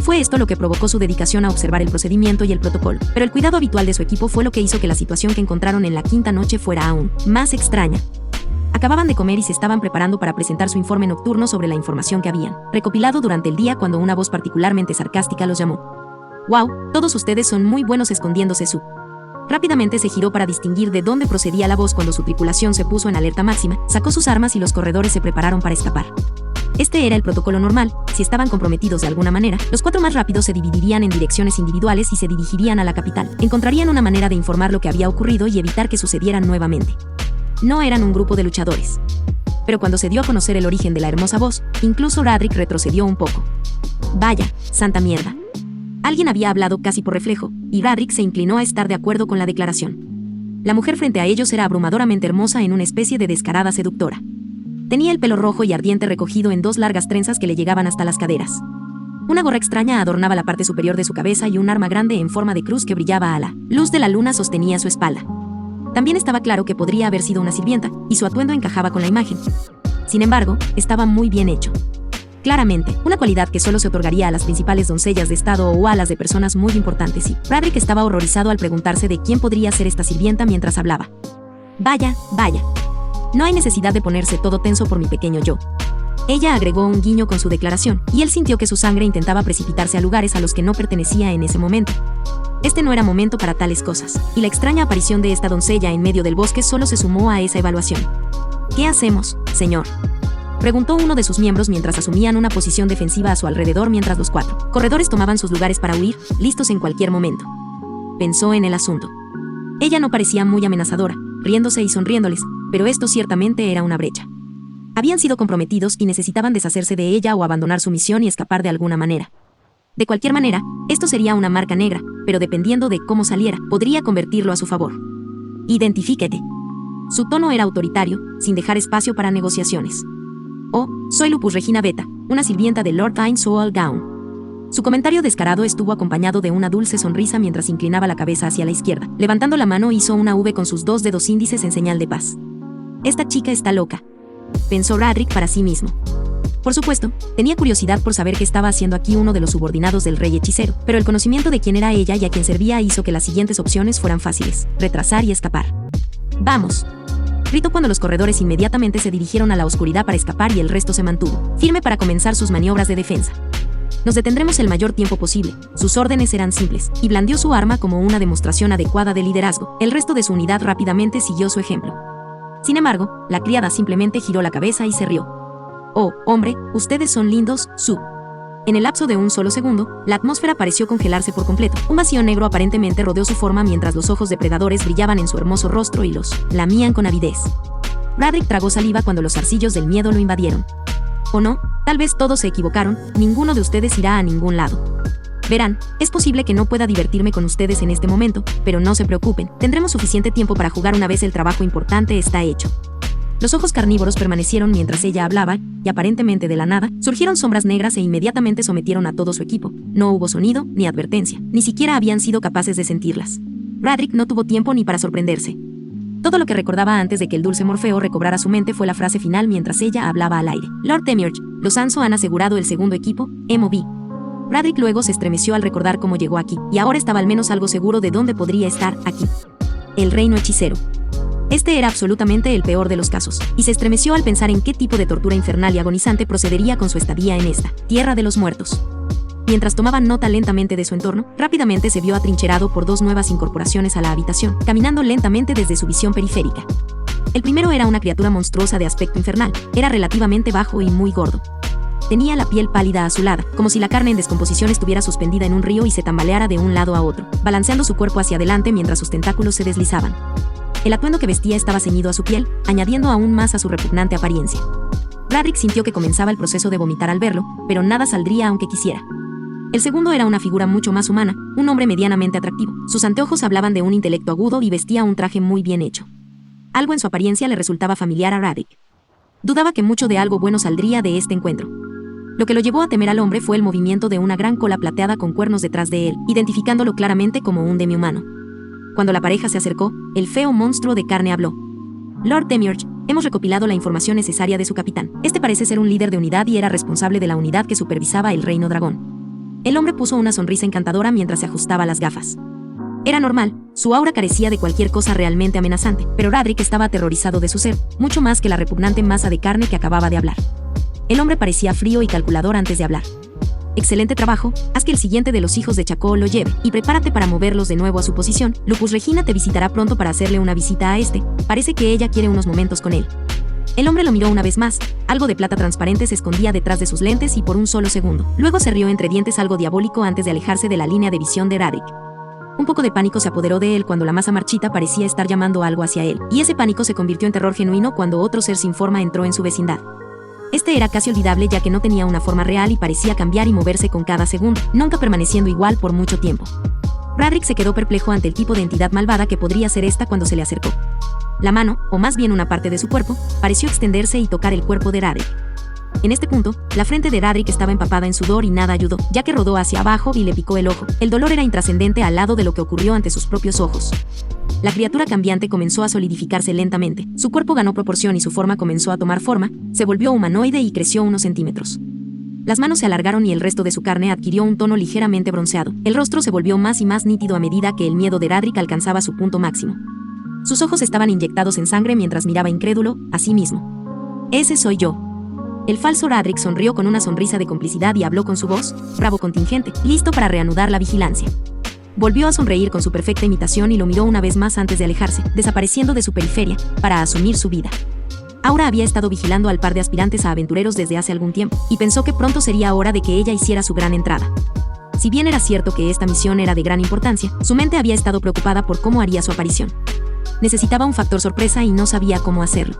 Fue esto lo que provocó su dedicación a observar el procedimiento y el protocolo, pero el cuidado habitual de su equipo fue lo que hizo que la situación que encontraron en la quinta noche fuera aún más extraña. Acababan de comer y se estaban preparando para presentar su informe nocturno sobre la información que habían recopilado durante el día cuando una voz particularmente sarcástica los llamó. «¡Wow! Todos ustedes son muy buenos escondiéndose su...». Rápidamente se giró para distinguir de dónde procedía la voz cuando su tripulación se puso en alerta máxima, sacó sus armas y los corredores se prepararon para escapar. Este era el protocolo normal. Si estaban comprometidos de alguna manera, los 4 más rápidos se dividirían en direcciones individuales y se dirigirían a la capital. Encontrarían una manera de informar lo que había ocurrido y evitar que sucediera nuevamente. No eran un grupo de luchadores. Pero cuando se dio a conocer el origen de la hermosa voz, incluso Radric retrocedió un poco. Vaya, santa mierda. Alguien había hablado casi por reflejo, y Radric se inclinó a estar de acuerdo con la declaración. La mujer frente a ellos era abrumadoramente hermosa en una especie de descarada seductora. Tenía el pelo rojo y ardiente recogido en 2 largas trenzas que le llegaban hasta las caderas. Una gorra extraña adornaba la parte superior de su cabeza y un arma grande en forma de cruz que brillaba a la luz de la luna sostenía su espalda. También estaba claro que podría haber sido una sirvienta, y su atuendo encajaba con la imagen. Sin embargo, estaba muy bien hecho. Claramente, una cualidad que solo se otorgaría a las principales doncellas de estado o a las de personas muy importantes, y Radric estaba horrorizado al preguntarse de quién podría ser esta sirvienta mientras hablaba. Vaya, vaya. No hay necesidad de ponerse todo tenso por mi pequeño yo. Ella agregó un guiño con su declaración, y él sintió que su sangre intentaba precipitarse a lugares a los que no pertenecía en ese momento. Este no era momento para tales cosas, y la extraña aparición de esta doncella en medio del bosque solo se sumó a esa evaluación. ¿Qué hacemos, señor?, preguntó uno de sus miembros mientras asumían una posición defensiva a su alrededor mientras los 4 corredores tomaban sus lugares para huir, listos en cualquier momento. Pensó en el asunto. Ella no parecía muy amenazadora, riéndose y sonriéndoles, pero esto ciertamente era una brecha. Habían sido comprometidos y necesitaban deshacerse de ella o abandonar su misión y escapar de alguna manera. De cualquier manera, esto sería una marca negra, pero dependiendo de cómo saliera, podría convertirlo a su favor. Identifíquete. Su tono era autoritario, sin dejar espacio para negociaciones. Oh, soy Lupus Regina Beta, una sirvienta de Lord Ainsworth Gown. Su comentario descarado estuvo acompañado de una dulce sonrisa mientras inclinaba la cabeza hacia la izquierda. Levantando la mano hizo una V con sus 2 dedos índices en señal de paz. Esta chica está loca, pensó Radric para sí mismo. Por supuesto, tenía curiosidad por saber qué estaba haciendo aquí uno de los subordinados del rey hechicero, pero el conocimiento de quién era ella y a quién servía hizo que las siguientes opciones fueran fáciles: retrasar y escapar. ¡Vamos!, gritó cuando los corredores inmediatamente se dirigieron a la oscuridad para escapar y el resto se mantuvo firme para comenzar sus maniobras de defensa. Nos detendremos el mayor tiempo posible. Sus órdenes eran simples, y blandió su arma como una demostración adecuada de liderazgo. El resto de su unidad rápidamente siguió su ejemplo. Sin embargo, la criada simplemente giró la cabeza y se rió. «Oh, hombre, ustedes son lindos, Su». En el lapso de un solo segundo, la atmósfera pareció congelarse por completo. Un vacío negro aparentemente rodeó su forma mientras los ojos depredadores brillaban en su hermoso rostro y los lamían con avidez. Radric tragó saliva cuando los zarcillos del miedo lo invadieron. ¿O no? Tal vez todos se equivocaron, ninguno de ustedes irá a ningún lado. Verán, es posible que no pueda divertirme con ustedes en este momento, pero no se preocupen, tendremos suficiente tiempo para jugar una vez el trabajo importante está hecho. Los ojos carnívoros permanecieron mientras ella hablaba, y aparentemente de la nada, surgieron sombras negras e inmediatamente sometieron a todo su equipo. No hubo sonido, ni advertencia, ni siquiera habían sido capaces de sentirlas. Radric no tuvo tiempo ni para sorprenderse. Todo lo que recordaba antes de que el dulce Morfeo recobrara su mente fue la frase final mientras ella hablaba al aire. Lord Demiurge, los Anso han asegurado el segundo equipo, MOV. Radric luego se estremeció al recordar cómo llegó aquí, y ahora estaba al menos algo seguro de dónde podría estar aquí. El reino hechicero. Este era absolutamente el peor de los casos, y se estremeció al pensar en qué tipo de tortura infernal y agonizante procedería con su estadía en esta tierra de los muertos. Mientras tomaba nota lentamente de su entorno, rápidamente se vio atrincherado por 2 nuevas incorporaciones a la habitación, caminando lentamente desde su visión periférica. El primero era una criatura monstruosa de aspecto infernal, era relativamente bajo y muy gordo. Tenía la piel pálida azulada, como si la carne en descomposición estuviera suspendida en un río y se tambaleara de un lado a otro, balanceando su cuerpo hacia adelante mientras sus tentáculos se deslizaban. El atuendo que vestía estaba ceñido a su piel, añadiendo aún más a su repugnante apariencia. Radric sintió que comenzaba el proceso de vomitar al verlo, pero nada saldría aunque quisiera. El segundo era una figura mucho más humana, un hombre medianamente atractivo. Sus anteojos hablaban de un intelecto agudo y vestía un traje muy bien hecho. Algo en su apariencia le resultaba familiar a Radric. Dudaba que mucho de algo bueno saldría de este encuentro. Lo que lo llevó a temer al hombre fue el movimiento de una gran cola plateada con cuernos detrás de él, identificándolo claramente como un demihumano. Cuando la pareja se acercó, el feo monstruo de carne habló. Lord Demiurge, Hemos recopilado la información necesaria de su capitán. Este parece ser un líder de unidad y era responsable de la unidad que supervisaba el Reino Dragón. El hombre puso una sonrisa encantadora mientras se ajustaba las gafas. Era normal, su aura carecía de cualquier cosa realmente amenazante, pero Radric estaba aterrorizado de su ser, mucho más que la repugnante masa de carne que acababa de hablar. El hombre parecía frío y calculador antes de hablar. Excelente trabajo, haz que el siguiente de los hijos de Chacó lo lleve, y prepárate para moverlos de nuevo a su posición. Lupus Regina te visitará pronto para hacerle una visita a este, parece que ella quiere unos momentos con él. El hombre lo miró una vez más, algo de plata transparente se escondía detrás de sus lentes y por un solo segundo. Luego se rió entre dientes algo diabólico antes de alejarse de la línea de visión de Radric. Un poco de pánico se apoderó de él cuando la masa marchita parecía estar llamando algo hacia él, y ese pánico se convirtió en terror genuino cuando otro ser sin forma entró en su vecindad. Este era casi olvidable ya que no tenía una forma real y parecía cambiar y moverse con cada segundo, nunca permaneciendo igual por mucho tiempo. Radric se quedó perplejo ante el tipo de entidad malvada que podría ser esta cuando se le acercó. La mano, o más bien una parte de su cuerpo, pareció extenderse y tocar el cuerpo de Radric. En este punto, la frente de Radric estaba empapada en sudor y nada ayudó, ya que rodó hacia abajo y le picó el ojo. El dolor era intrascendente al lado de lo que ocurrió ante sus propios ojos. La criatura cambiante comenzó a solidificarse lentamente, su cuerpo ganó proporción y su forma comenzó a tomar forma, se volvió humanoide y creció unos centímetros. Las manos se alargaron y el resto de su carne adquirió un tono ligeramente bronceado. El rostro se volvió más y más nítido a medida que el miedo de Radric alcanzaba su punto máximo. Sus ojos estaban inyectados en sangre mientras miraba incrédulo a sí mismo. Ese soy yo. El falso Radric sonrió con una sonrisa de complicidad y habló con su voz, bravo contingente, listo para reanudar la vigilancia. Volvió a sonreír con su perfecta imitación y lo miró una vez más antes de alejarse, desapareciendo de su periferia, para asumir su vida. Aura había estado vigilando al par de aspirantes a aventureros desde hace algún tiempo, y pensó que pronto sería hora de que ella hiciera su gran entrada. Si bien era cierto que esta misión era de gran importancia, su mente había estado preocupada por cómo haría su aparición. Necesitaba un factor sorpresa y no sabía cómo hacerlo.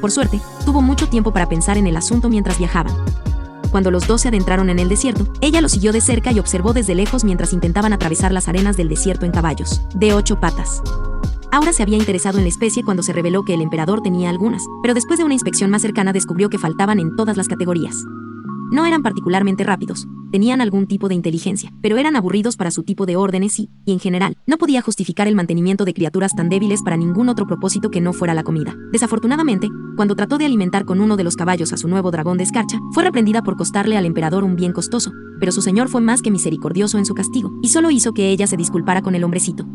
Por suerte, tuvo mucho tiempo para pensar en el asunto mientras viajaban. Cuando los dos se adentraron en el desierto, ella lo siguió de cerca y observó desde lejos mientras intentaban atravesar las arenas del desierto en caballos, de 8 patas. Aura se había interesado en la especie cuando se reveló que el emperador tenía algunas, pero después de una inspección más cercana descubrió que faltaban en todas las categorías. No eran particularmente rápidos, tenían algún tipo de inteligencia, pero eran aburridos para su tipo de órdenes y, en general, no podía justificar el mantenimiento de criaturas tan débiles para ningún otro propósito que no fuera la comida. Desafortunadamente, cuando trató de alimentar con uno de los caballos a su nuevo dragón de escarcha, fue reprendida por costarle al emperador un bien costoso, pero su señor fue más que misericordioso en su castigo, y solo hizo que ella se disculpara con el hombrecito.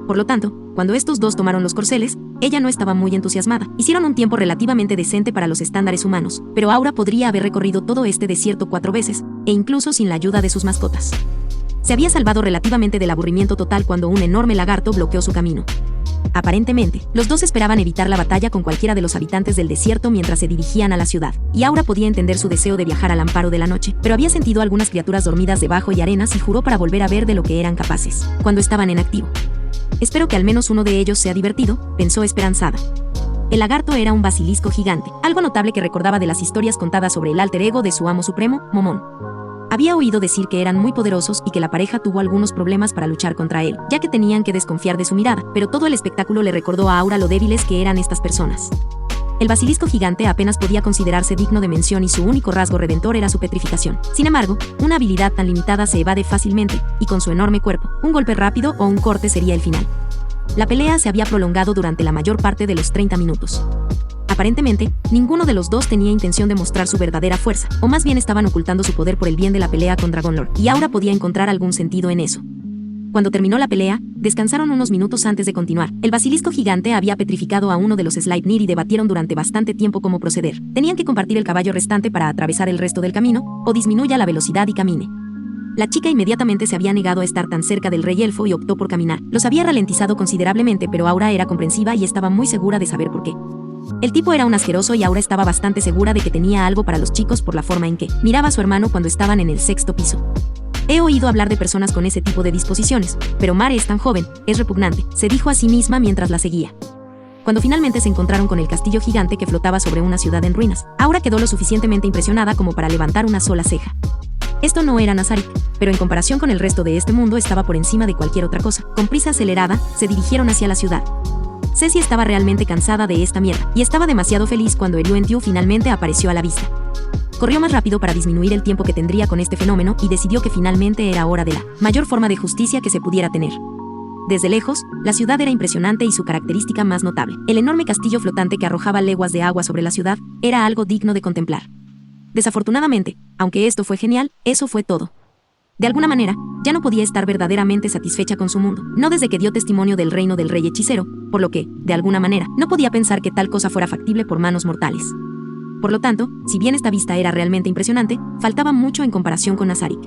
Por lo tanto, cuando estos dos tomaron los corceles, ella no estaba muy entusiasmada. Hicieron un tiempo relativamente decente para los estándares humanos, pero Aura podría haber recorrido todo este desierto 4 veces, e incluso sin la ayuda de sus mascotas. Se había salvado relativamente del aburrimiento total cuando un enorme lagarto bloqueó su camino. Aparentemente, los dos esperaban evitar la batalla con cualquiera de los habitantes del desierto mientras se dirigían a la ciudad, y Aura podía entender su deseo de viajar al amparo de la noche, pero había sentido algunas criaturas dormidas debajo y arenas y juró para volver a ver de lo que eran capaces, cuando estaban en activo. Espero que al menos uno de ellos sea divertido, pensó esperanzada. El lagarto era un basilisco gigante, algo notable que recordaba de las historias contadas sobre el alter ego de su amo supremo, Momón. Había oído decir que eran muy poderosos y que la pareja tuvo algunos problemas para luchar contra él, ya que tenían que desconfiar de su mirada, pero todo el espectáculo le recordó a Aura lo débiles que eran estas personas. El basilisco gigante apenas podía considerarse digno de mención y su único rasgo redentor era su petrificación. Sin embargo, una habilidad tan limitada se evade fácilmente, y con su enorme cuerpo, un golpe rápido o un corte sería el final. La pelea se había prolongado durante la mayor parte de los 30 minutos. Aparentemente, ninguno de los dos tenía intención de mostrar su verdadera fuerza, o más bien estaban ocultando su poder por el bien de la pelea con Dragonlord, y Aura podía encontrar algún sentido en eso. Cuando terminó la pelea, descansaron unos minutos antes de continuar. El basilisco gigante había petrificado a uno de los Sleipnir y debatieron durante bastante tiempo cómo proceder. Tenían que compartir el caballo restante para atravesar el resto del camino, o disminuya la velocidad y camine. La chica inmediatamente se había negado a estar tan cerca del rey elfo y optó por caminar. Los había ralentizado considerablemente, pero Aura era comprensiva y estaba muy segura de saber por qué. El tipo era un asqueroso y Aura estaba bastante segura de que tenía algo para los chicos por la forma en que miraba a su hermano cuando estaban en el 6º piso. He oído hablar de personas con ese tipo de disposiciones, pero Mare es tan joven, es repugnante, se dijo a sí misma mientras la seguía. Cuando finalmente se encontraron con el castillo gigante que flotaba sobre una ciudad en ruinas, Aura quedó lo suficientemente impresionada como para levantar una sola ceja. Esto no era Nazarick, pero en comparación con el resto de este mundo estaba por encima de cualquier otra cosa. Con prisa acelerada, se dirigieron hacia la ciudad. Ceci estaba realmente cansada de esta mierda, y estaba demasiado feliz cuando Eruentiu finalmente apareció a la vista. Corrió más rápido para disminuir el tiempo que tendría con este fenómeno y decidió que finalmente era hora de la mayor forma de justicia que se pudiera tener. Desde lejos, la ciudad era impresionante y su característica más notable, el enorme castillo flotante que arrojaba leguas de agua sobre la ciudad, era algo digno de contemplar. Desafortunadamente, aunque esto fue genial, eso fue todo. De alguna manera, ya no podía estar verdaderamente satisfecha con su mundo, no desde que dio testimonio del reino del rey hechicero, por lo que, de alguna manera, no podía pensar que tal cosa fuera factible por manos mortales. Por lo tanto, si bien esta vista era realmente impresionante, faltaba mucho en comparación con Nazarik.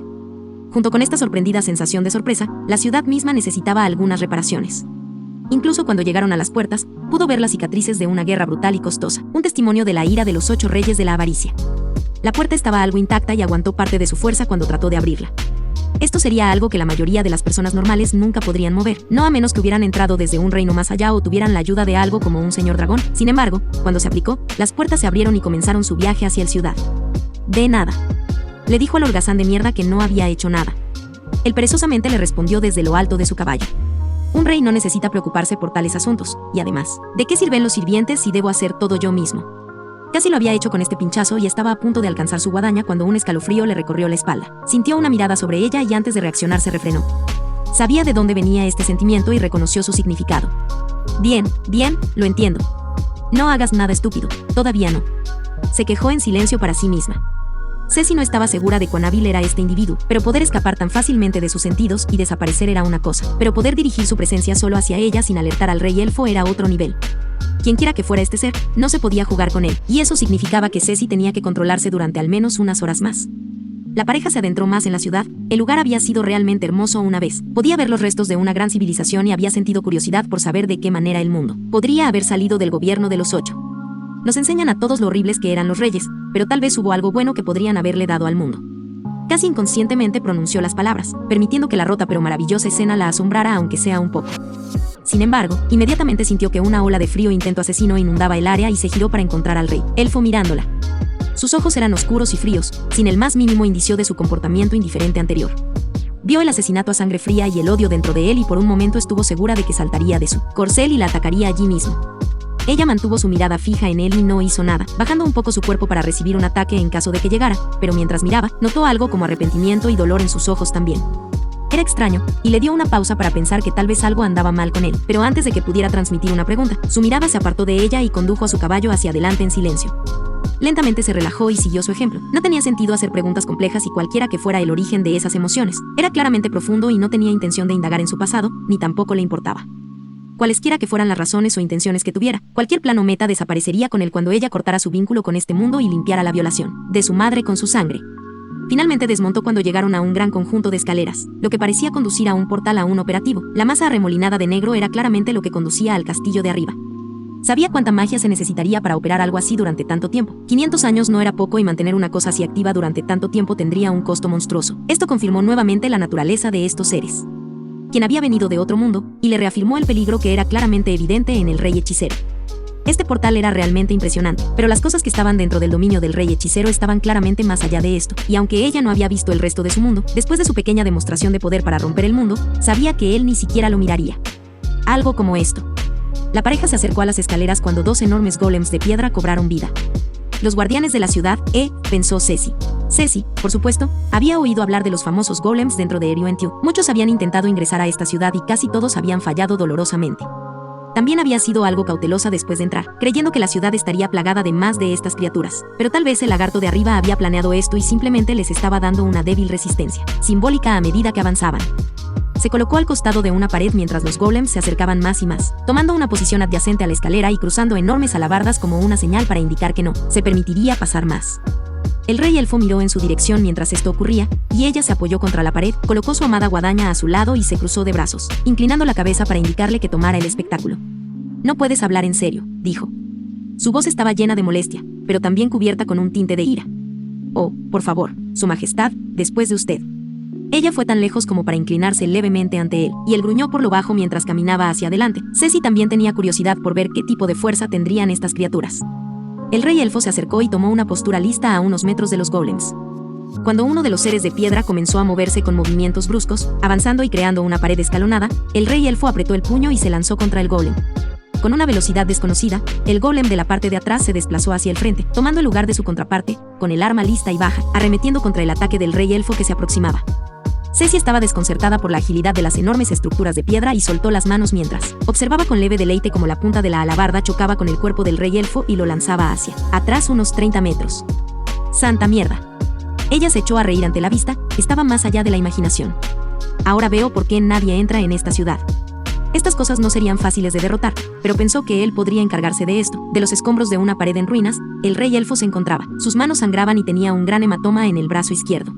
Junto con esta sorprendida sensación de sorpresa, la ciudad misma necesitaba algunas reparaciones. Incluso cuando llegaron a las puertas, pudo ver las cicatrices de una guerra brutal y costosa, un testimonio de la ira de los 8 reyes de la avaricia. La puerta estaba algo intacta y aguantó parte de su fuerza cuando trató de abrirla. Esto sería algo que la mayoría de las personas normales nunca podrían mover, no a menos que hubieran entrado desde un reino más allá o tuvieran la ayuda de algo como un señor dragón. Sin embargo, cuando se aplicó, las puertas se abrieron y comenzaron su viaje hacia el ciudad. De nada. Le dijo al holgazán de mierda que no había hecho nada. Él perezosamente le respondió desde lo alto de su caballo. Un rey no necesita preocuparse por tales asuntos, y además, ¿de qué sirven los sirvientes si debo hacer todo yo mismo? Casi lo había hecho con este pinchazo y estaba a punto de alcanzar su guadaña cuando un escalofrío le recorrió la espalda. Sintió una mirada sobre ella y antes de reaccionar se refrenó. Sabía de dónde venía este sentimiento y reconoció su significado. Bien, lo entiendo. No hagas nada estúpido, todavía no. Se quejó en silencio para sí misma. Ceci no estaba segura de cuán hábil era este individuo, pero poder escapar tan fácilmente de sus sentidos y desaparecer era una cosa, pero poder dirigir su presencia solo hacia ella sin alertar al rey elfo era otro nivel. Quienquiera que fuera este ser, no se podía jugar con él, y eso significaba que Ceci tenía que controlarse durante al menos unas horas más. La pareja se adentró más en la ciudad. El lugar había sido realmente hermoso una vez. Podía ver los restos de una gran civilización y había sentido curiosidad por saber de qué manera el mundo podría haber salido del gobierno de los 8. Nos enseñan a todos lo horribles que eran los reyes, pero tal vez hubo algo bueno que podrían haberle dado al mundo. Casi inconscientemente pronunció las palabras, permitiendo que la rota pero maravillosa escena la asombrara aunque sea un poco. Sin embargo, inmediatamente sintió que una ola de frío e intento asesino inundaba el área y se giró para encontrar al rey elfo mirándola. Sus ojos eran oscuros y fríos, sin el más mínimo indicio de su comportamiento indiferente anterior. Vio el asesinato a sangre fría y el odio dentro de él y por un momento estuvo segura de que saltaría de su corcel y la atacaría allí mismo. Ella mantuvo su mirada fija en él y no hizo nada, bajando un poco su cuerpo para recibir un ataque en caso de que llegara, pero mientras miraba, notó algo como arrepentimiento y dolor en sus ojos también. Era extraño, y le dio una pausa para pensar que tal vez algo andaba mal con él, pero antes de que pudiera transmitir una pregunta, su mirada se apartó de ella y condujo a su caballo hacia adelante en silencio. Lentamente se relajó y siguió su ejemplo. No tenía sentido hacer preguntas complejas y cualquiera que fuera el origen de esas emociones. Era claramente profundo y no tenía intención de indagar en su pasado, ni tampoco le importaba. Cualesquiera que fueran las razones o intenciones que tuviera, cualquier plan o meta desaparecería con él cuando ella cortara su vínculo con este mundo y limpiara la violación de su madre con su sangre. Finalmente desmontó cuando llegaron a un gran conjunto de escaleras, lo que parecía conducir a un portal aún operativo. La masa arremolinada de negro era claramente lo que conducía al castillo de arriba. Sabía cuánta magia se necesitaría para operar algo así durante tanto tiempo. 500 años no era poco y mantener una cosa así activa durante tanto tiempo tendría un costo monstruoso. Esto confirmó nuevamente la naturaleza de estos seres, quien había venido de otro mundo, y le reafirmó el peligro que era claramente evidente en el rey hechicero. Este portal era realmente impresionante, pero las cosas que estaban dentro del dominio del rey hechicero estaban claramente más allá de esto, y aunque ella no había visto el resto de su mundo, después de su pequeña demostración de poder para romper el mundo, sabía que él ni siquiera lo miraría. Algo como esto. La pareja se acercó a las escaleras cuando 2 enormes golems de piedra cobraron vida. Los guardianes de la ciudad, pensó Ceci. Ceci, por supuesto, había oído hablar de los famosos golems dentro de Eriuentiu. Muchos habían intentado ingresar a esta ciudad y casi todos habían fallado dolorosamente. También había sido algo cautelosa después de entrar, creyendo que la ciudad estaría plagada de más de estas criaturas. Pero tal vez el lagarto de arriba había planeado esto y simplemente les estaba dando una débil resistencia, simbólica a medida que avanzaban. Se colocó al costado de una pared mientras los golems se acercaban más y más, tomando una posición adyacente a la escalera y cruzando enormes alabardas como una señal para indicar que no se permitiría pasar más. El rey elfo miró en su dirección mientras esto ocurría, y ella se apoyó contra la pared, colocó su amada guadaña a su lado y se cruzó de brazos, inclinando la cabeza para indicarle que tomara el espectáculo. «No puedes hablar en serio», dijo. Su voz estaba llena de molestia, pero también cubierta con un tinte de ira. «Oh, por favor, Su Majestad, después de usted». Ella fue tan lejos como para inclinarse levemente ante él, y él gruñó por lo bajo mientras caminaba hacia adelante. Ceci también tenía curiosidad por ver qué tipo de fuerza tendrían estas criaturas. El rey elfo se acercó y tomó una postura lista a unos metros de los golems. Cuando uno de los seres de piedra comenzó a moverse con movimientos bruscos, avanzando y creando una pared escalonada, el rey elfo apretó el puño y se lanzó contra el golem. Con una velocidad desconocida, el golem de la parte de atrás se desplazó hacia el frente, tomando el lugar de su contraparte, con el arma lista y baja, arremetiendo contra el ataque del rey elfo que se aproximaba. Ceci estaba desconcertada por la agilidad de las enormes estructuras de piedra y soltó las manos mientras observaba con leve deleite cómo la punta de la alabarda chocaba con el cuerpo del rey elfo y lo lanzaba hacia atrás unos 30 metros. ¡Santa mierda! Ella se echó a reír ante la vista, estaba más allá de la imaginación. Ahora veo por qué nadie entra en esta ciudad. Estas cosas no serían fáciles de derrotar, pero pensó que él podría encargarse de esto. De los escombros de una pared en ruinas, el rey elfo se encontraba. Sus manos sangraban y tenía un gran hematoma en el brazo izquierdo.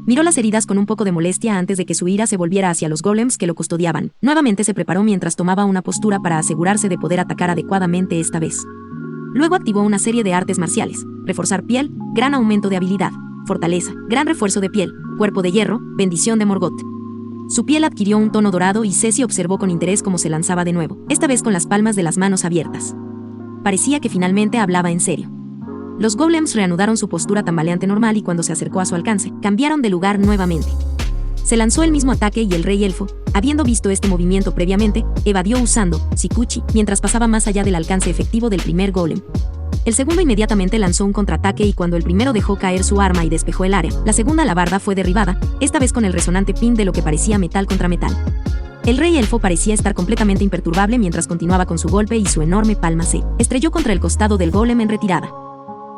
Miró las heridas con un poco de molestia antes de que su ira se volviera hacia los golems que lo custodiaban. Nuevamente se preparó mientras tomaba una postura para asegurarse de poder atacar adecuadamente esta vez. Luego activó una serie de artes marciales: reforzar piel, gran aumento de habilidad, fortaleza, gran refuerzo de piel, cuerpo de hierro, bendición de Morgoth. Su piel adquirió un tono dorado y Ceci observó con interés cómo se lanzaba de nuevo, esta vez con las palmas de las manos abiertas. Parecía que finalmente hablaba en serio. Los golems reanudaron su postura tambaleante normal y cuando se acercó a su alcance, cambiaron de lugar nuevamente. Se lanzó el mismo ataque y el rey elfo, habiendo visto este movimiento previamente, evadió usando Sikuchi, mientras pasaba más allá del alcance efectivo del primer golem. El segundo inmediatamente lanzó un contraataque y cuando el primero dejó caer su arma y despejó el área, la segunda alabarda fue derribada, esta vez con el resonante ping de lo que parecía metal contra metal. El rey elfo parecía estar completamente imperturbable mientras continuaba con su golpe y su enorme palma se estrelló contra el costado del golem en retirada.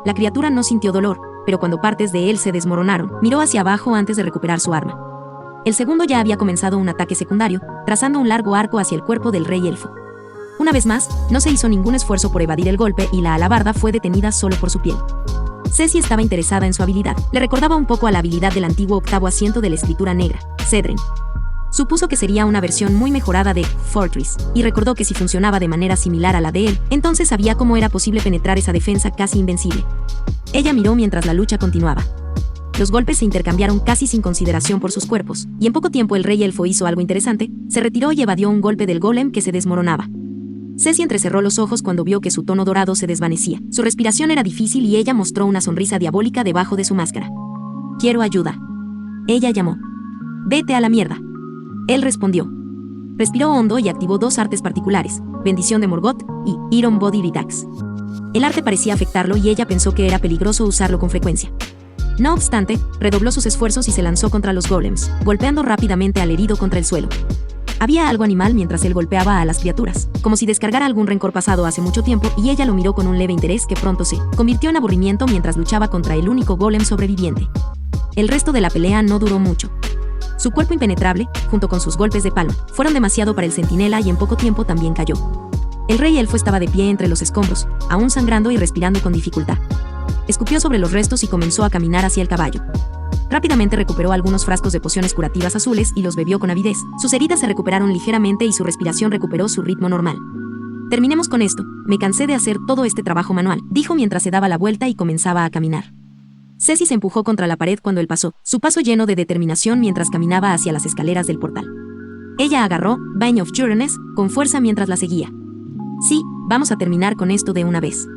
La criatura no sintió dolor, pero cuando partes de él se desmoronaron, miró hacia abajo antes de recuperar su arma. El segundo ya había comenzado un ataque secundario, trazando un largo arco hacia el cuerpo del rey elfo. Una vez más, no se hizo ningún esfuerzo por evadir el golpe y la alabarda fue detenida solo por su piel. Ceci estaba interesada en su habilidad. Le recordaba un poco a la habilidad del antiguo octavo asiento de la escritura negra, Cedren. Supuso que sería una versión muy mejorada de Fortress, y recordó que si funcionaba de manera similar a la de él, entonces sabía cómo era posible penetrar esa defensa casi invencible. Ella miró mientras la lucha continuaba. Los golpes se intercambiaron casi sin consideración por sus cuerpos, y en poco tiempo el rey elfo hizo algo interesante, se retiró y evadió un golpe del golem que se desmoronaba. Ceci entrecerró los ojos cuando vio que su tono dorado se desvanecía. Su respiración era difícil y ella mostró una sonrisa diabólica debajo de su máscara. «Quiero ayuda». Ella llamó. «Vete a la mierda». Él respondió. Respiró hondo y activó dos artes particulares, Bendición de Morgoth y Iron Body Redux. El arte parecía afectarlo y ella pensó que era peligroso usarlo con frecuencia. No obstante, redobló sus esfuerzos y se lanzó contra los golems, golpeando rápidamente al herido contra el suelo. Había algo animal mientras él golpeaba a las criaturas, como si descargara algún rencor pasado hace mucho tiempo, y ella lo miró con un leve interés que pronto se convirtió en aburrimiento mientras luchaba contra el único golem sobreviviente. El resto de la pelea no duró mucho. Su cuerpo impenetrable, junto con sus golpes de palma, fueron demasiado para el centinela y en poco tiempo también cayó. El rey elfo estaba de pie entre los escombros, aún sangrando y respirando con dificultad. Escupió sobre los restos y comenzó a caminar hacia el caballo. Rápidamente recuperó algunos frascos de pociones curativas azules y los bebió con avidez. Sus heridas se recuperaron ligeramente y su respiración recuperó su ritmo normal. «Terminemos con esto, me cansé de hacer todo este trabajo manual», dijo mientras se daba la vuelta y comenzaba a caminar. Ceci se empujó contra la pared cuando él pasó, su paso lleno de determinación mientras caminaba hacia las escaleras del portal. Ella agarró Vine of Sureness con fuerza mientras la seguía. «Sí, vamos a terminar con esto de una vez».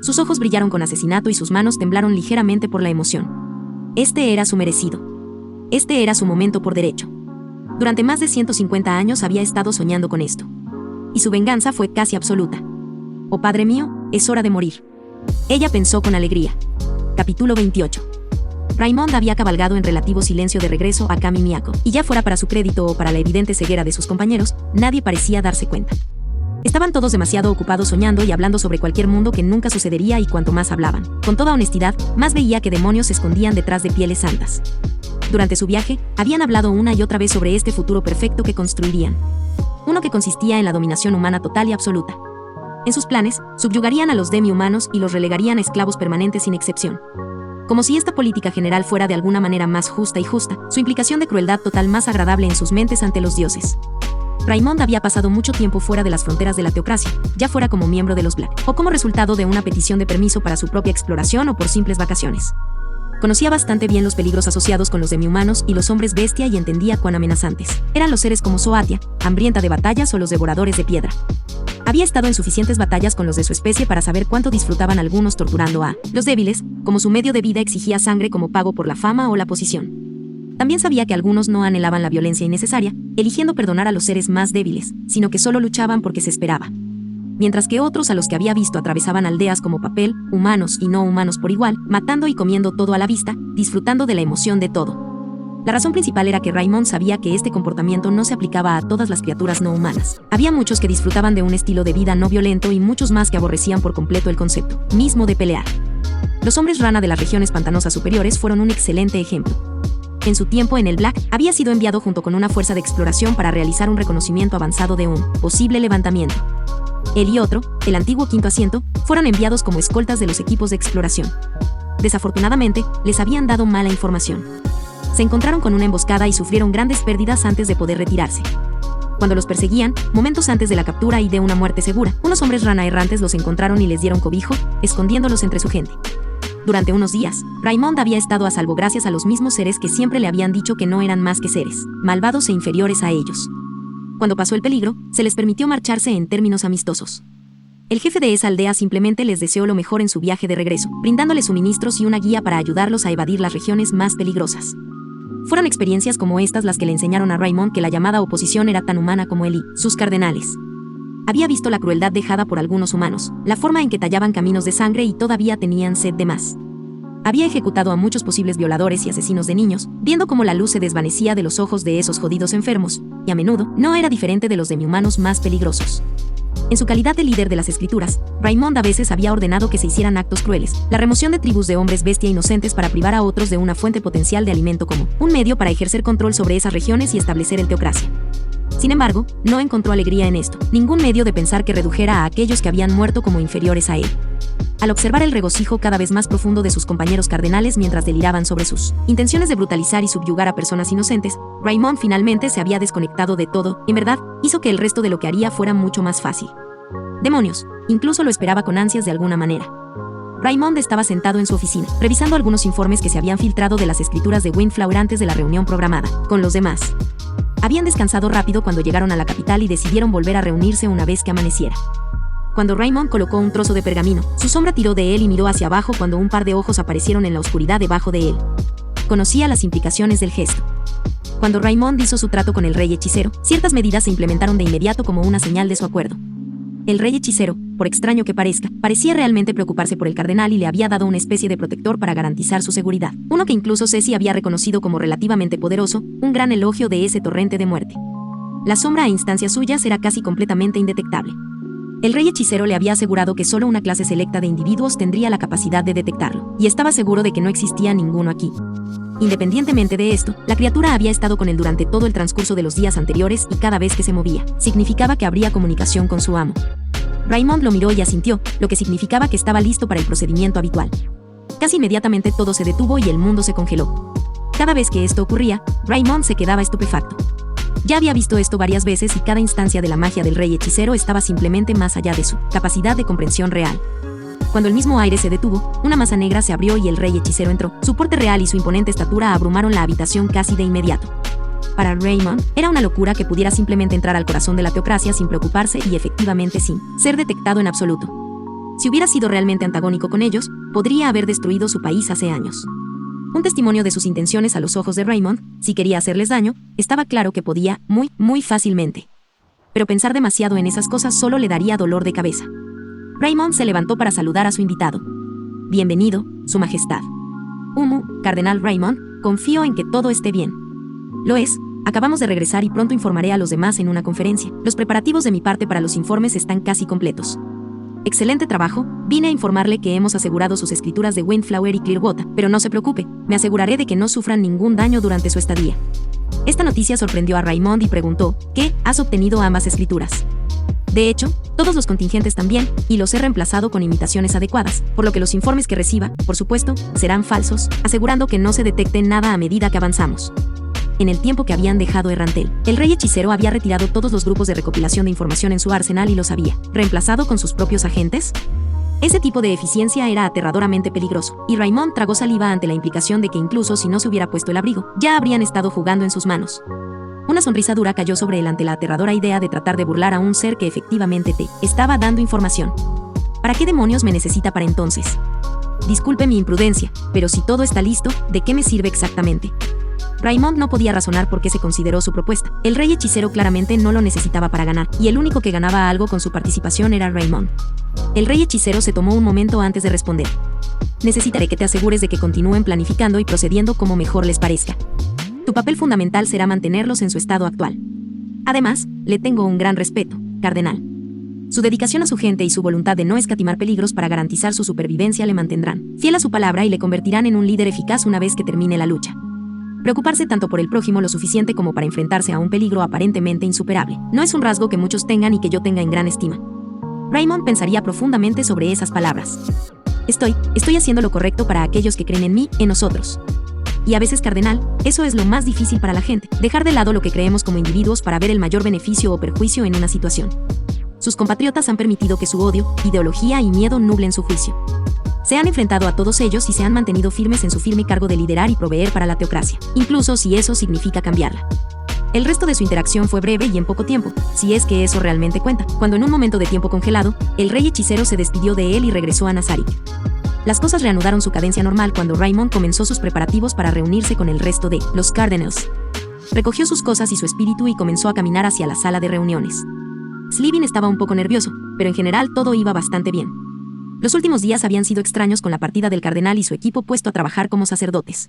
Sus ojos brillaron con asesinato y sus manos temblaron ligeramente por la emoción. Este era su merecido. Este era su momento por derecho. Durante más de 150 años había estado soñando con esto. Y su venganza fue casi absoluta. «Oh padre mío, es hora de morir». Ella pensó con alegría. Capítulo 28. Raimond había cabalgado en relativo silencio de regreso a Kami Miyako, y ya fuera para su crédito o para la evidente ceguera de sus compañeros, nadie parecía darse cuenta. Estaban todos demasiado ocupados soñando y hablando sobre cualquier mundo que nunca sucedería y cuanto más hablaban, con toda honestidad, más veía que demonios se escondían detrás de pieles santas. Durante su viaje, habían hablado una y otra vez sobre este futuro perfecto que construirían. Uno que consistía en la dominación humana total y absoluta. En sus planes, subyugarían a los demi-humanos y los relegarían a esclavos permanentes sin excepción. Como si esta política general fuera de alguna manera más justa y justa, su implicación de crueldad total más agradable en sus mentes ante los dioses. Raimond había pasado mucho tiempo fuera de las fronteras de la teocracia, ya fuera como miembro de los Black, o como resultado de una petición de permiso para su propia exploración o por simples vacaciones. Conocía bastante bien los peligros asociados con los demi-humanos y los hombres bestia y entendía cuán amenazantes eran los seres como Soatia, hambrienta de batallas, o los devoradores de piedra. Había estado en suficientes batallas con los de su especie para saber cuánto disfrutaban algunos torturando a los débiles, como su medio de vida exigía sangre como pago por la fama o la posición. También sabía que algunos no anhelaban la violencia innecesaria, eligiendo perdonar a los seres más débiles, sino que solo luchaban porque se esperaba. Mientras que otros a los que había visto atravesaban aldeas como papel, humanos y no humanos por igual, matando y comiendo todo a la vista, disfrutando de la emoción de todo. La razón principal era que Raymond sabía que este comportamiento no se aplicaba a todas las criaturas no humanas. Había muchos que disfrutaban de un estilo de vida no violento y muchos más que aborrecían por completo el concepto mismo de pelear. Los hombres rana de las regiones pantanosas superiores fueron un excelente ejemplo. En su tiempo en el Black, había sido enviado junto con una fuerza de exploración para realizar un reconocimiento avanzado de un posible levantamiento. Él y otro, el antiguo Quinto Asiento, fueron enviados como escoltas de los equipos de exploración. Desafortunadamente, les habían dado mala información. Se encontraron con una emboscada y sufrieron grandes pérdidas antes de poder retirarse. Cuando los perseguían, momentos antes de la captura y de una muerte segura, unos hombres rana errantes los encontraron y les dieron cobijo, escondiéndolos entre su gente. Durante unos días, Raymond había estado a salvo gracias a los mismos seres que siempre le habían dicho que no eran más que seres malvados e inferiores a ellos. Cuando pasó el peligro, se les permitió marcharse en términos amistosos. El jefe de esa aldea simplemente les deseó lo mejor en su viaje de regreso, brindándoles suministros y una guía para ayudarlos a evadir las regiones más peligrosas. Fueron experiencias como estas las que le enseñaron a Raymond que la llamada oposición era tan humana como él y sus cardenales. Había visto la crueldad dejada por algunos humanos, la forma en que tallaban caminos de sangre y todavía tenían sed de más. Había ejecutado a muchos posibles violadores y asesinos de niños, viendo cómo la luz se desvanecía de los ojos de esos jodidos enfermos, y a menudo no era diferente de los demi-humanos más peligrosos. En su calidad de líder de las escrituras, Raymond a veces había ordenado que se hicieran actos crueles, la remoción de tribus de hombres bestia inocentes para privar a otros de una fuente potencial de alimento como un medio para ejercer control sobre esas regiones y establecer el teocracia. Sin embargo, no encontró alegría en esto, ningún medio de pensar que redujera a aquellos que habían muerto como inferiores a él. Al observar el regocijo cada vez más profundo de sus compañeros cardenales mientras deliraban sobre sus intenciones de brutalizar y subyugar a personas inocentes, Raymond finalmente se había desconectado de todo, en verdad, hizo que el resto de lo que haría fuera mucho más fácil. Demonios, incluso lo esperaba con ansias de alguna manera. Raymond estaba sentado en su oficina, revisando algunos informes que se habían filtrado de las escrituras de Windflower antes de la reunión programada con los demás. Habían descansado rápido cuando llegaron a la capital y decidieron volver a reunirse una vez que amaneciera. Cuando Raymond colocó un trozo de pergamino, su sombra tiró de él y miró hacia abajo cuando un par de ojos aparecieron en la oscuridad debajo de él. Conocía las implicaciones del gesto. Cuando Raymond hizo su trato con el rey hechicero, ciertas medidas se implementaron de inmediato como una señal de su acuerdo. El rey hechicero, por extraño que parezca, parecía realmente preocuparse por el cardenal y le había dado una especie de protector para garantizar su seguridad, uno que incluso Ceci había reconocido como relativamente poderoso, un gran elogio de ese torrente de muerte. La sombra a instancias suyas era casi completamente indetectable. El rey hechicero le había asegurado que solo una clase selecta de individuos tendría la capacidad de detectarlo, y estaba seguro de que no existía ninguno aquí. Independientemente de esto, la criatura había estado con él durante todo el transcurso de los días anteriores y cada vez que se movía, significaba que habría comunicación con su amo. Raymond lo miró y asintió, lo que significaba que estaba listo para el procedimiento habitual. Casi inmediatamente todo se detuvo y el mundo se congeló. Cada vez que esto ocurría, Raymond se quedaba estupefacto. Ya había visto esto varias veces y cada instancia de la magia del rey hechicero estaba simplemente más allá de su capacidad de comprensión real. Cuando el mismo aire se detuvo, una masa negra se abrió y el rey hechicero entró. Su porte real y su imponente estatura abrumaron la habitación casi de inmediato. Para Raymond, era una locura que pudiera simplemente entrar al corazón de la teocracia sin preocuparse y efectivamente sin ser detectado en absoluto. Si hubiera sido realmente antagónico con ellos, podría haber destruido su país hace años. Un testimonio de sus intenciones a los ojos de Raymond, si quería hacerles daño, estaba claro que podía, muy fácilmente. Pero pensar demasiado en esas cosas solo le daría dolor de cabeza. Raymond se levantó para saludar a su invitado. Bienvenido, Su Majestad. Cardenal Raymond, confío en que todo esté bien. Lo es, acabamos de regresar y pronto informaré a los demás en una conferencia. Los preparativos de mi parte para los informes están casi completos. Excelente trabajo, vine a informarle que hemos asegurado sus escrituras de Windflower y Clearwater, pero no se preocupe, me aseguraré de que no sufran ningún daño durante su estadía. Esta noticia sorprendió a Raymond y preguntó, ¿qué? ¿Has obtenido ambas escrituras? De hecho, todos los contingentes también, y los he reemplazado con imitaciones adecuadas, por lo que los informes que reciba, por supuesto, serán falsos, asegurando que no se detecte nada a medida que avanzamos. En el tiempo que habían dejado Errantel, el rey hechicero había retirado todos los grupos de recopilación de información en su arsenal y los había reemplazado con sus propios agentes. Ese tipo de eficiencia era aterradoramente peligroso, y Raymond tragó saliva ante la implicación de que incluso si no se hubiera puesto el abrigo, ya habrían estado jugando en sus manos. Una sonrisa dura cayó sobre él ante la aterradora idea de tratar de burlar a un ser que efectivamente te estaba dando información. ¿Para qué demonios me necesita para entonces? Disculpe mi imprudencia, pero si todo está listo, ¿de qué me sirve exactamente? Raymond no podía razonar por qué se consideró su propuesta. El rey hechicero claramente no lo necesitaba para ganar, y el único que ganaba algo con su participación era Raymond. El rey hechicero se tomó un momento antes de responder. Necesitaré que te asegures de que continúen planificando y procediendo como mejor les parezca. Tu papel fundamental será mantenerlos en su estado actual. Además, le tengo un gran respeto, cardenal. Su dedicación a su gente y su voluntad de no escatimar peligros para garantizar su supervivencia le mantendrán fiel a su palabra y le convertirán en un líder eficaz una vez que termine la lucha. Preocuparse tanto por el prójimo lo suficiente como para enfrentarse a un peligro aparentemente insuperable no es un rasgo que muchos tengan y que yo tenga en gran estima. Raymond pensaría profundamente sobre esas palabras. Estoy haciendo lo correcto para aquellos que creen en mí, en nosotros. Y a veces, cardenal, eso es lo más difícil para la gente, dejar de lado lo que creemos como individuos para ver el mayor beneficio o perjuicio en una situación. Sus compatriotas han permitido que su odio, ideología y miedo nublen su juicio. Se han enfrentado a todos ellos y se han mantenido firmes en su firme cargo de liderar y proveer para la teocracia, incluso si eso significa cambiarla. El resto de su interacción fue breve y en poco tiempo, si es que eso realmente cuenta, cuando en un momento de tiempo congelado, el rey hechicero se despidió de él y regresó a Nazarick. Las cosas reanudaron su cadencia normal cuando Raymond comenzó sus preparativos para reunirse con el resto de los Cardinals. Recogió sus cosas y su espíritu y comenzó a caminar hacia la sala de reuniones. Slevin estaba un poco nervioso, pero en general todo iba bastante bien. Los últimos días habían sido extraños con la partida del cardenal y su equipo puesto a trabajar como sacerdotes.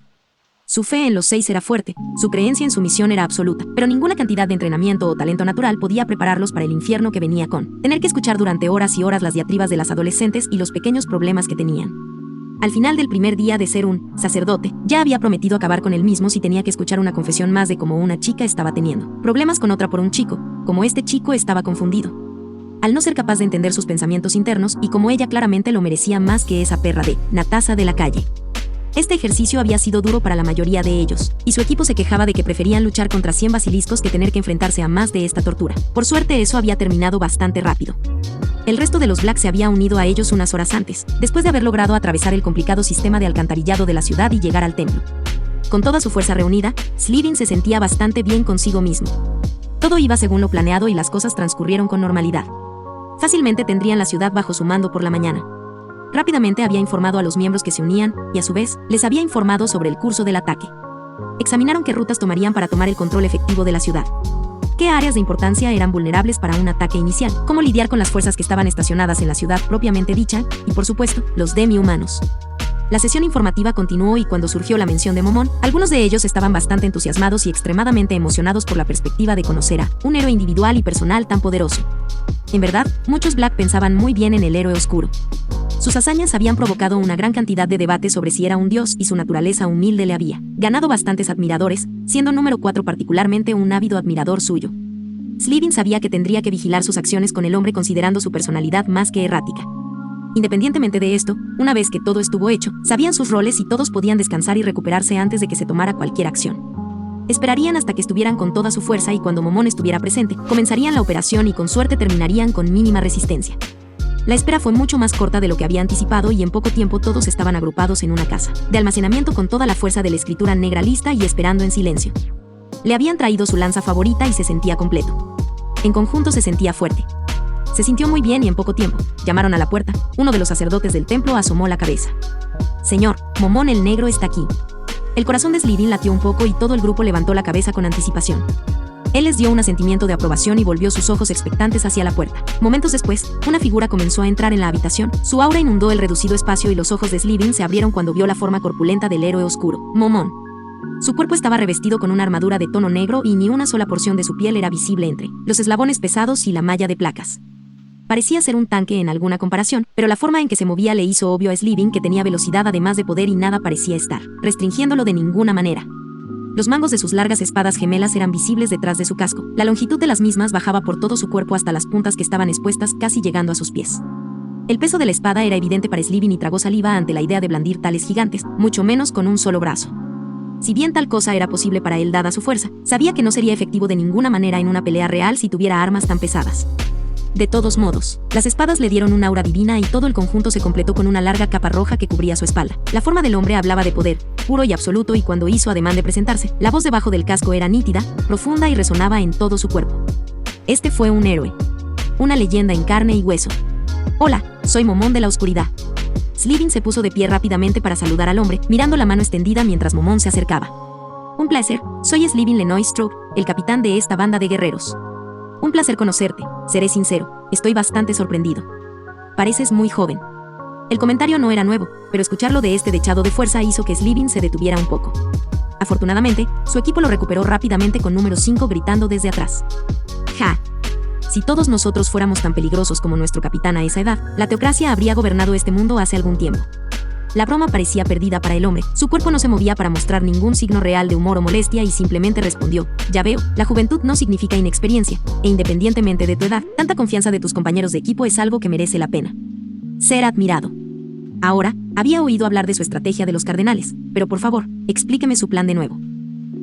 Su fe en los 6 era fuerte, su creencia en su misión era absoluta, pero ninguna cantidad de entrenamiento o talento natural podía prepararlos para el infierno que venía con tener que escuchar durante horas y horas las diatribas de las adolescentes y los pequeños problemas que tenían. Al final del primer día de ser un sacerdote, ya había prometido acabar con él mismo si tenía que escuchar una confesión más de cómo una chica estaba teniendo problemas con otra por un chico, como este chico estaba confundido. Al no ser capaz de entender sus pensamientos internos y como ella claramente lo merecía más que esa perra de Natasa de la calle. Este ejercicio había sido duro para la mayoría de ellos, y su equipo se quejaba de que preferían luchar contra 100 basiliscos que tener que enfrentarse a más de esta tortura. Por suerte eso había terminado bastante rápido. El resto de los Black se había unido a ellos unas horas antes, después de haber logrado atravesar el complicado sistema de alcantarillado de la ciudad y llegar al templo. Con toda su fuerza reunida, Slevin se sentía bastante bien consigo mismo. Todo iba según lo planeado y las cosas transcurrieron con normalidad. Fácilmente tendrían la ciudad bajo su mando por la mañana. Rápidamente había informado a los miembros que se unían, y a su vez, les había informado sobre el curso del ataque. Examinaron qué rutas tomarían para tomar el control efectivo de la ciudad. Qué áreas de importancia eran vulnerables para un ataque inicial, cómo lidiar con las fuerzas que estaban estacionadas en la ciudad propiamente dicha, y por supuesto, los demi-humanos. La sesión informativa continuó y cuando surgió la mención de Momón, algunos de ellos estaban bastante entusiasmados y extremadamente emocionados por la perspectiva de conocer a un héroe individual y personal tan poderoso. En verdad, muchos Black pensaban muy bien en el héroe oscuro. Sus hazañas habían provocado una gran cantidad de debate sobre si era un dios y su naturaleza humilde le había ganado bastantes admiradores, siendo número 4 particularmente un ávido admirador suyo. Slevin sabía que tendría que vigilar sus acciones con el hombre considerando su personalidad más que errática. Independientemente de esto, una vez que todo estuvo hecho, sabían sus roles y todos podían descansar y recuperarse antes de que se tomara cualquier acción. Esperarían hasta que estuvieran con toda su fuerza y cuando Momón estuviera presente, comenzarían la operación y con suerte terminarían con mínima resistencia. La espera fue mucho más corta de lo que había anticipado y en poco tiempo todos estaban agrupados en una casa de almacenamiento con toda la fuerza de la escritura negra lista y esperando en silencio. Le habían traído su lanza favorita y se sentía completo. En conjunto se sentía fuerte. Se sintió muy bien y en poco tiempo, llamaron a la puerta, uno de los sacerdotes del templo asomó la cabeza. Señor, Momón el Negro está aquí. El corazón de Slevin latió un poco y todo el grupo levantó la cabeza con anticipación. Él les dio un asentimiento de aprobación y volvió sus ojos expectantes hacia la puerta. Momentos después, una figura comenzó a entrar en la habitación, su aura inundó el reducido espacio y los ojos de Slevin se abrieron cuando vio la forma corpulenta del héroe oscuro, Momón. Su cuerpo estaba revestido con una armadura de tono negro y ni una sola porción de su piel era visible entre los eslabones pesados y la malla de placas. Parecía ser un tanque en alguna comparación, pero la forma en que se movía le hizo obvio a Slevin que tenía velocidad además de poder y nada parecía estar restringiéndolo de ninguna manera. Los mangos de sus largas espadas gemelas eran visibles detrás de su casco. La longitud de las mismas bajaba por todo su cuerpo hasta las puntas que estaban expuestas casi llegando a sus pies. El peso de la espada era evidente para Slevin y tragó saliva ante la idea de blandir tales gigantes, mucho menos con un solo brazo. Si bien tal cosa era posible para él dada su fuerza, sabía que no sería efectivo de ninguna manera en una pelea real si tuviera armas tan pesadas. De todos modos, las espadas le dieron un aura divina y todo el conjunto se completó con una larga capa roja que cubría su espalda. La forma del hombre hablaba de poder, puro y absoluto, y cuando hizo ademán de presentarse, la voz debajo del casco era nítida, profunda y resonaba en todo su cuerpo. Este fue un héroe. Una leyenda en carne y hueso. Hola, soy Momón de la Oscuridad. Slevin se puso de pie rápidamente para saludar al hombre, mirando la mano extendida mientras Momón se acercaba. Un placer, soy Slevin Lenoy Stroke, el capitán de esta banda de guerreros. Un placer conocerte, seré sincero, estoy bastante sorprendido. Pareces muy joven. El comentario no era nuevo, pero escucharlo de este dechado de fuerza hizo que Slevin se detuviera un poco. Afortunadamente, su equipo lo recuperó rápidamente con número 5 gritando desde atrás. ¡Ja! Si todos nosotros fuéramos tan peligrosos como nuestro capitán a esa edad, la teocracia habría gobernado este mundo hace algún tiempo. La broma parecía perdida para el hombre, su cuerpo no se movía para mostrar ningún signo real de humor o molestia y simplemente respondió: ya veo, la juventud no significa inexperiencia, e independientemente de tu edad, tanta confianza de tus compañeros de equipo es algo que merece la pena ser admirado. Ahora, había oído hablar de su estrategia de los cardenales, pero por favor, explíqueme su plan de nuevo.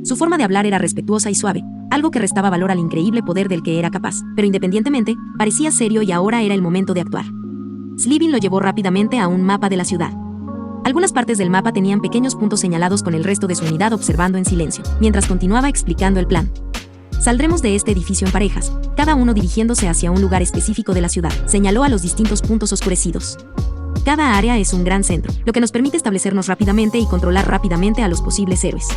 Su forma de hablar era respetuosa y suave, algo que restaba valor al increíble poder del que era capaz, pero independientemente, parecía serio y ahora era el momento de actuar. Slivin lo llevó rápidamente a un mapa de la ciudad. Algunas partes del mapa tenían pequeños puntos señalados con el resto de su unidad observando en silencio, mientras continuaba explicando el plan. Saldremos de este edificio en parejas, cada uno dirigiéndose hacia un lugar específico de la ciudad, señaló a los distintos puntos oscurecidos. Cada área es un gran centro, lo que nos permite establecernos rápidamente y controlar rápidamente a los posibles héroes.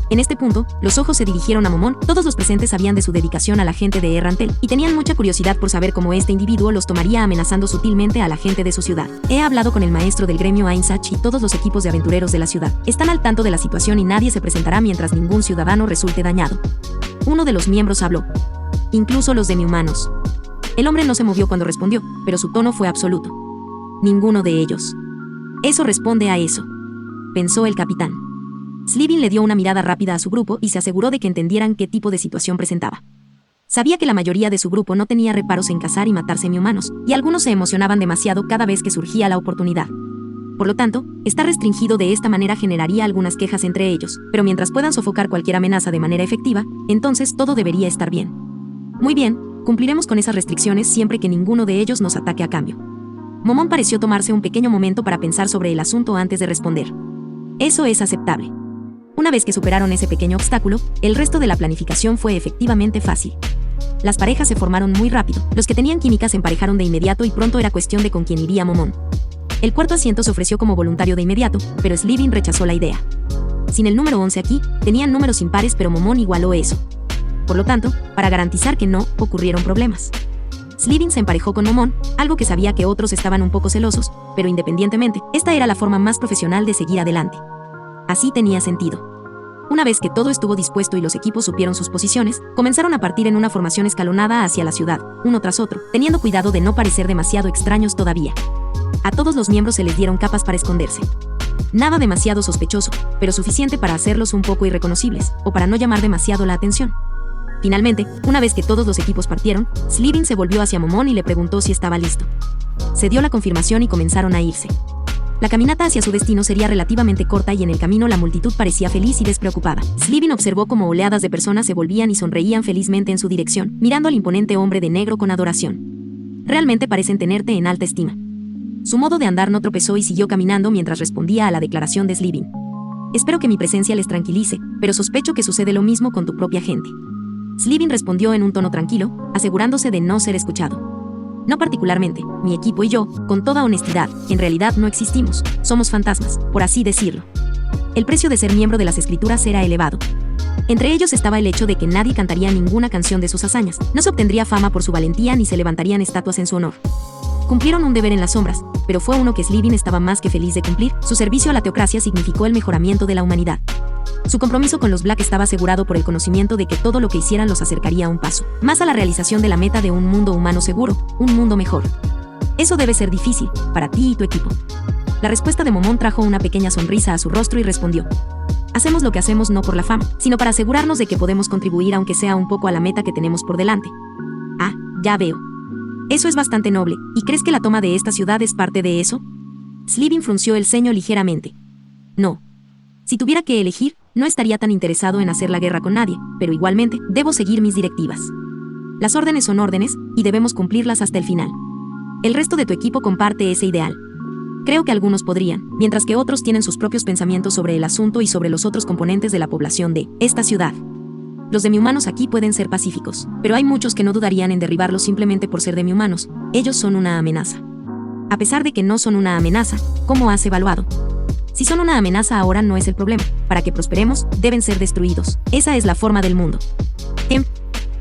En este punto, los ojos se dirigieron a Momón. Todos los presentes sabían de su dedicación a la gente de Errantel y tenían mucha curiosidad por saber cómo este individuo los tomaría amenazando sutilmente a la gente de su ciudad. He hablado con el maestro del gremio Ainsach y todos los equipos de aventureros de la ciudad. Están al tanto de la situación y nadie se presentará mientras ningún ciudadano resulte dañado. Uno de los miembros habló. Incluso los demi-humanos. El hombre no se movió cuando respondió, pero su tono fue absoluto. Ninguno de ellos. Eso responde a eso, pensó el capitán. Slivin le dio una mirada rápida a su grupo y se aseguró de que entendieran qué tipo de situación presentaba. Sabía que la mayoría de su grupo no tenía reparos en cazar y matar semi-humanos, y algunos se emocionaban demasiado cada vez que surgía la oportunidad. Por lo tanto, estar restringido de esta manera generaría algunas quejas entre ellos, pero mientras puedan sofocar cualquier amenaza de manera efectiva, entonces todo debería estar bien. Muy bien, cumpliremos con esas restricciones siempre que ninguno de ellos nos ataque a cambio. Momón pareció tomarse un pequeño momento para pensar sobre el asunto antes de responder. Eso es aceptable. Una vez que superaron ese pequeño obstáculo, el resto de la planificación fue efectivamente fácil. Las parejas se formaron muy rápido, los que tenían química se emparejaron de inmediato y pronto era cuestión de con quién iría Momón. El cuarto asiento se ofreció como voluntario de inmediato, pero Slivin rechazó la idea. Sin el número 11 aquí, tenían números impares pero Momón igualó eso. Por lo tanto, para garantizar que no ocurrieron problemas, Slivin se emparejó con Momón, algo que sabía que otros estaban un poco celosos, pero independientemente, esta era la forma más profesional de seguir adelante. Así tenía sentido. Una vez que todo estuvo dispuesto y los equipos supieron sus posiciones, comenzaron a partir en una formación escalonada hacia la ciudad, uno tras otro, teniendo cuidado de no parecer demasiado extraños todavía. A todos los miembros se les dieron capas para esconderse. Nada demasiado sospechoso, pero suficiente para hacerlos un poco irreconocibles, o para no llamar demasiado la atención. Finalmente, una vez que todos los equipos partieron, Slivin se volvió hacia Momón y le preguntó si estaba listo. Se dio la confirmación y comenzaron a irse. La caminata hacia su destino sería relativamente corta y en el camino la multitud parecía feliz y despreocupada. Slivin observó cómo oleadas de personas se volvían y sonreían felizmente en su dirección, mirando al imponente hombre de negro con adoración. Realmente parecen tenerte en alta estima. Su modo de andar no tropezó y siguió caminando mientras respondía a la declaración de Slivin. Espero que mi presencia les tranquilice, pero sospecho que sucede lo mismo con tu propia gente. Slivin respondió en un tono tranquilo, asegurándose de no ser escuchado. No particularmente, mi equipo y yo, con toda honestidad, en realidad no existimos, somos fantasmas, por así decirlo. El precio de ser miembro de las escrituras era elevado. Entre ellos estaba el hecho de que nadie cantaría ninguna canción de sus hazañas, no se obtendría fama por su valentía ni se levantarían estatuas en su honor. Cumplieron un deber en las sombras, pero fue uno que Slivin estaba más que feliz de cumplir. Su servicio a la teocracia significó el mejoramiento de la humanidad. Su compromiso con los Black estaba asegurado por el conocimiento de que todo lo que hicieran los acercaría un paso más a la realización de la meta de un mundo humano seguro, un mundo mejor. Eso debe ser difícil, para ti y tu equipo. La respuesta de Momón trajo una pequeña sonrisa a su rostro y respondió: hacemos lo que hacemos no por la fama, sino para asegurarnos de que podemos contribuir aunque sea un poco a la meta que tenemos por delante. Ah, ya veo. Eso es bastante noble, ¿y crees que la toma de esta ciudad es parte de eso? Slivin frunció el ceño ligeramente. No. Si tuviera que elegir, no estaría tan interesado en hacer la guerra con nadie, pero igualmente, debo seguir mis directivas. Las órdenes son órdenes, y debemos cumplirlas hasta el final. El resto de tu equipo comparte ese ideal. Creo que algunos podrían, mientras que otros tienen sus propios pensamientos sobre el asunto y sobre los otros componentes de la población de esta ciudad. Los demi-humanos aquí pueden ser pacíficos, pero hay muchos que no dudarían en derribarlos simplemente por ser demi-humanos. Ellos son una amenaza. A pesar de que no son una amenaza, ¿cómo has evaluado? Si son una amenaza ahora no es el problema. Para que prosperemos, deben ser destruidos. Esa es la forma del mundo.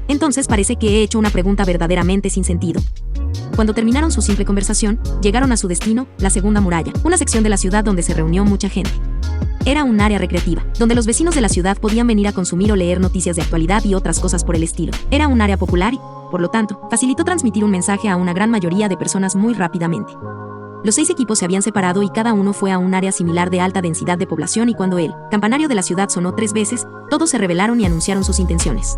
Entonces parece que he hecho una pregunta verdaderamente sin sentido. Cuando terminaron su simple conversación, llegaron a su destino, la segunda muralla, una sección de la ciudad donde se reunió mucha gente. Era un área recreativa, donde los vecinos de la ciudad podían venir a consumir o leer noticias de actualidad y otras cosas por el estilo. Era un área popular y, por lo tanto, facilitó transmitir un mensaje a una gran mayoría de personas muy rápidamente. Los 6 equipos se habían separado y cada uno fue a un área similar de alta densidad de población, y cuando el campanario de la ciudad sonó 3 veces, todos se rebelaron y anunciaron sus intenciones.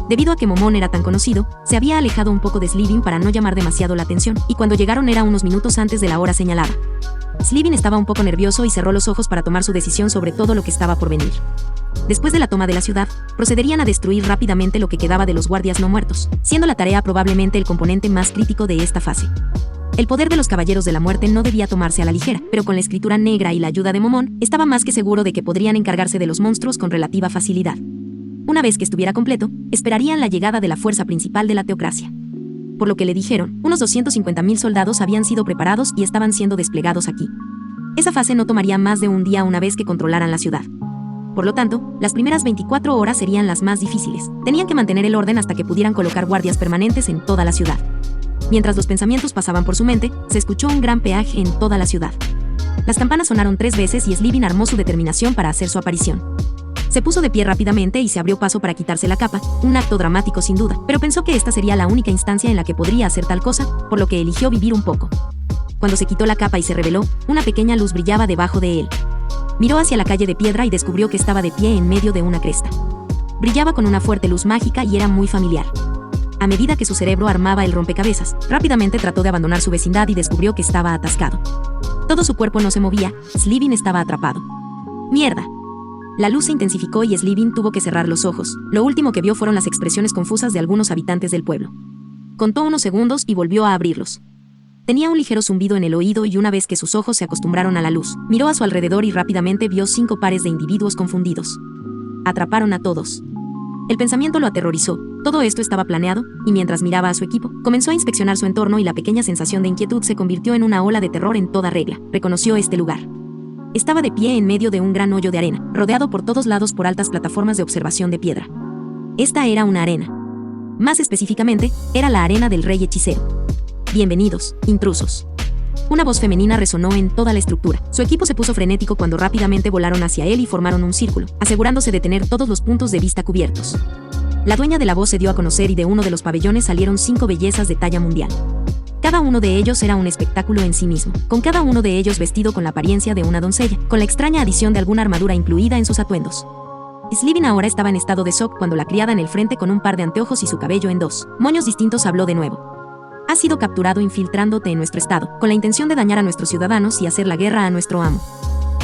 Debido a que Momón era tan conocido, se había alejado un poco de Slivin para no llamar demasiado la atención, y cuando llegaron era unos minutos antes de la hora señalada. Slivin estaba un poco nervioso y cerró los ojos para tomar su decisión sobre todo lo que estaba por venir. Después de la toma de la ciudad, procederían a destruir rápidamente lo que quedaba de los guardias no muertos, siendo la tarea probablemente el componente más crítico de esta fase. El poder de los Caballeros de la Muerte no debía tomarse a la ligera, pero con la escritura negra y la ayuda de Momón, estaba más que seguro de que podrían encargarse de los monstruos con relativa facilidad. Una vez que estuviera completo, esperarían la llegada de la fuerza principal de la teocracia. Por lo que le dijeron, unos 250.000 soldados habían sido preparados y estaban siendo desplegados aquí. Esa fase no tomaría más de un día una vez que controlaran la ciudad. Por lo tanto, las primeras 24 horas serían las más difíciles. Tenían que mantener el orden hasta que pudieran colocar guardias permanentes en toda la ciudad. Mientras los pensamientos pasaban por su mente, se escuchó un gran peaje en toda la ciudad. Las campanas sonaron 3 veces y Slivin armó su determinación para hacer su aparición. Se puso de pie rápidamente y se abrió paso para quitarse la capa, un acto dramático sin duda, pero pensó que esta sería la única instancia en la que podría hacer tal cosa, por lo que eligió vivir un poco. Cuando se quitó la capa y se reveló, una pequeña luz brillaba debajo de él. Miró hacia la calle de piedra y descubrió que estaba de pie en medio de una cresta. Brillaba con una fuerte luz mágica y era muy familiar. A medida que su cerebro armaba el rompecabezas, rápidamente trató de abandonar su vecindad y descubrió que estaba atascado. Todo su cuerpo no se movía, Slivin estaba atrapado. ¡Mierda! La luz se intensificó y Slivin tuvo que cerrar los ojos. Lo último que vio fueron las expresiones confusas de algunos habitantes del pueblo. Contó unos segundos y volvió a abrirlos. Tenía un ligero zumbido en el oído y una vez que sus ojos se acostumbraron a la luz, miró a su alrededor y rápidamente vio 5 pares de individuos confundidos. Atraparon a todos. El pensamiento lo aterrorizó. Todo esto estaba planeado, y mientras miraba a su equipo, comenzó a inspeccionar su entorno y la pequeña sensación de inquietud se convirtió en una ola de terror en toda regla. Reconoció este lugar. Estaba de pie en medio de un gran hoyo de arena, rodeado por todos lados por altas plataformas de observación de piedra. Esta era una arena. Más específicamente, era la arena del rey hechicero. Bienvenidos, intrusos. Una voz femenina resonó en toda la estructura. Su equipo se puso frenético cuando rápidamente volaron hacia él y formaron un círculo, asegurándose de tener todos los puntos de vista cubiertos. La dueña de la voz se dio a conocer y de uno de los pabellones salieron 5 bellezas de talla mundial. Cada uno de ellos era un espectáculo en sí mismo, con cada uno de ellos vestido con la apariencia de una doncella, con la extraña adición de alguna armadura incluida en sus atuendos. Slivin ahora estaba en estado de shock cuando la criada en el frente con un par de anteojos y su cabello en 2 moños distintos habló de nuevo. Has sido capturado infiltrándote en nuestro estado, con la intención de dañar a nuestros ciudadanos y hacer la guerra a nuestro amo.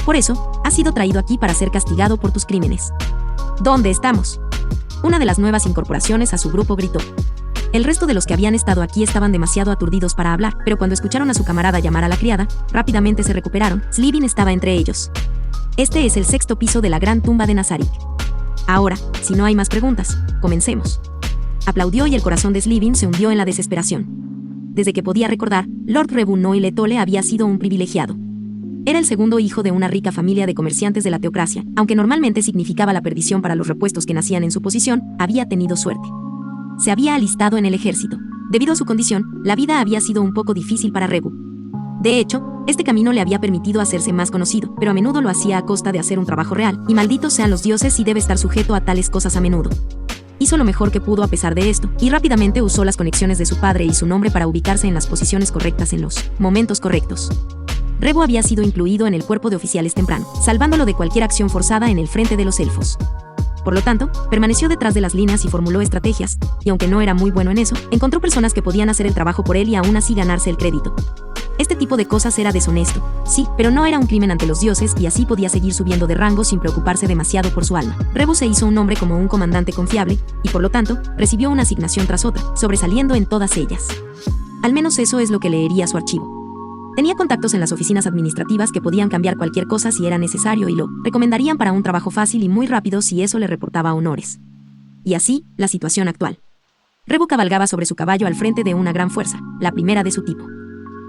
Por eso, has sido traído aquí para ser castigado por tus crímenes. ¿Dónde estamos? Una de las nuevas incorporaciones a su grupo gritó. El resto de los que habían estado aquí estaban demasiado aturdidos para hablar, pero cuando escucharon a su camarada llamar a la criada, rápidamente se recuperaron. Slivin estaba entre ellos. Este es el 6º piso de la gran tumba de Nazarik. Ahora, si no hay más preguntas, comencemos. Aplaudió y el corazón de Slivin se hundió en la desesperación. Desde que podía recordar, Lord Rebu Noile Tole había sido un privilegiado. Era el segundo hijo de una rica familia de comerciantes de la teocracia, aunque normalmente significaba la perdición para los repuestos que nacían en su posición, había tenido suerte. Se había alistado en el ejército. Debido a su condición, la vida había sido un poco difícil para Rebu. De hecho, este camino le había permitido hacerse más conocido, pero a menudo lo hacía a costa de hacer un trabajo real, y malditos sean los dioses si debe estar sujeto a tales cosas a menudo. Hizo lo mejor que pudo a pesar de esto, y rápidamente usó las conexiones de su padre y su nombre para ubicarse en las posiciones correctas en los momentos correctos. Rebu había sido incluido en el cuerpo de oficiales temprano, salvándolo de cualquier acción forzada en el frente de los elfos. Por lo tanto, permaneció detrás de las líneas y formuló estrategias, y aunque no era muy bueno en eso, encontró personas que podían hacer el trabajo por él y aún así ganarse el crédito. Este tipo de cosas era deshonesto, sí, pero no era un crimen ante los dioses y así podía seguir subiendo de rango sin preocuparse demasiado por su alma. Rebu se hizo un nombre como un comandante confiable, y por lo tanto, recibió una asignación tras otra, sobresaliendo en todas ellas. Al menos eso es lo que leería su archivo. Tenía contactos en las oficinas administrativas que podían cambiar cualquier cosa si era necesario y lo recomendarían para un trabajo fácil y muy rápido si eso le reportaba honores. Y así, la situación actual. Rebu cabalgaba sobre su caballo al frente de una gran fuerza, la primera de su tipo.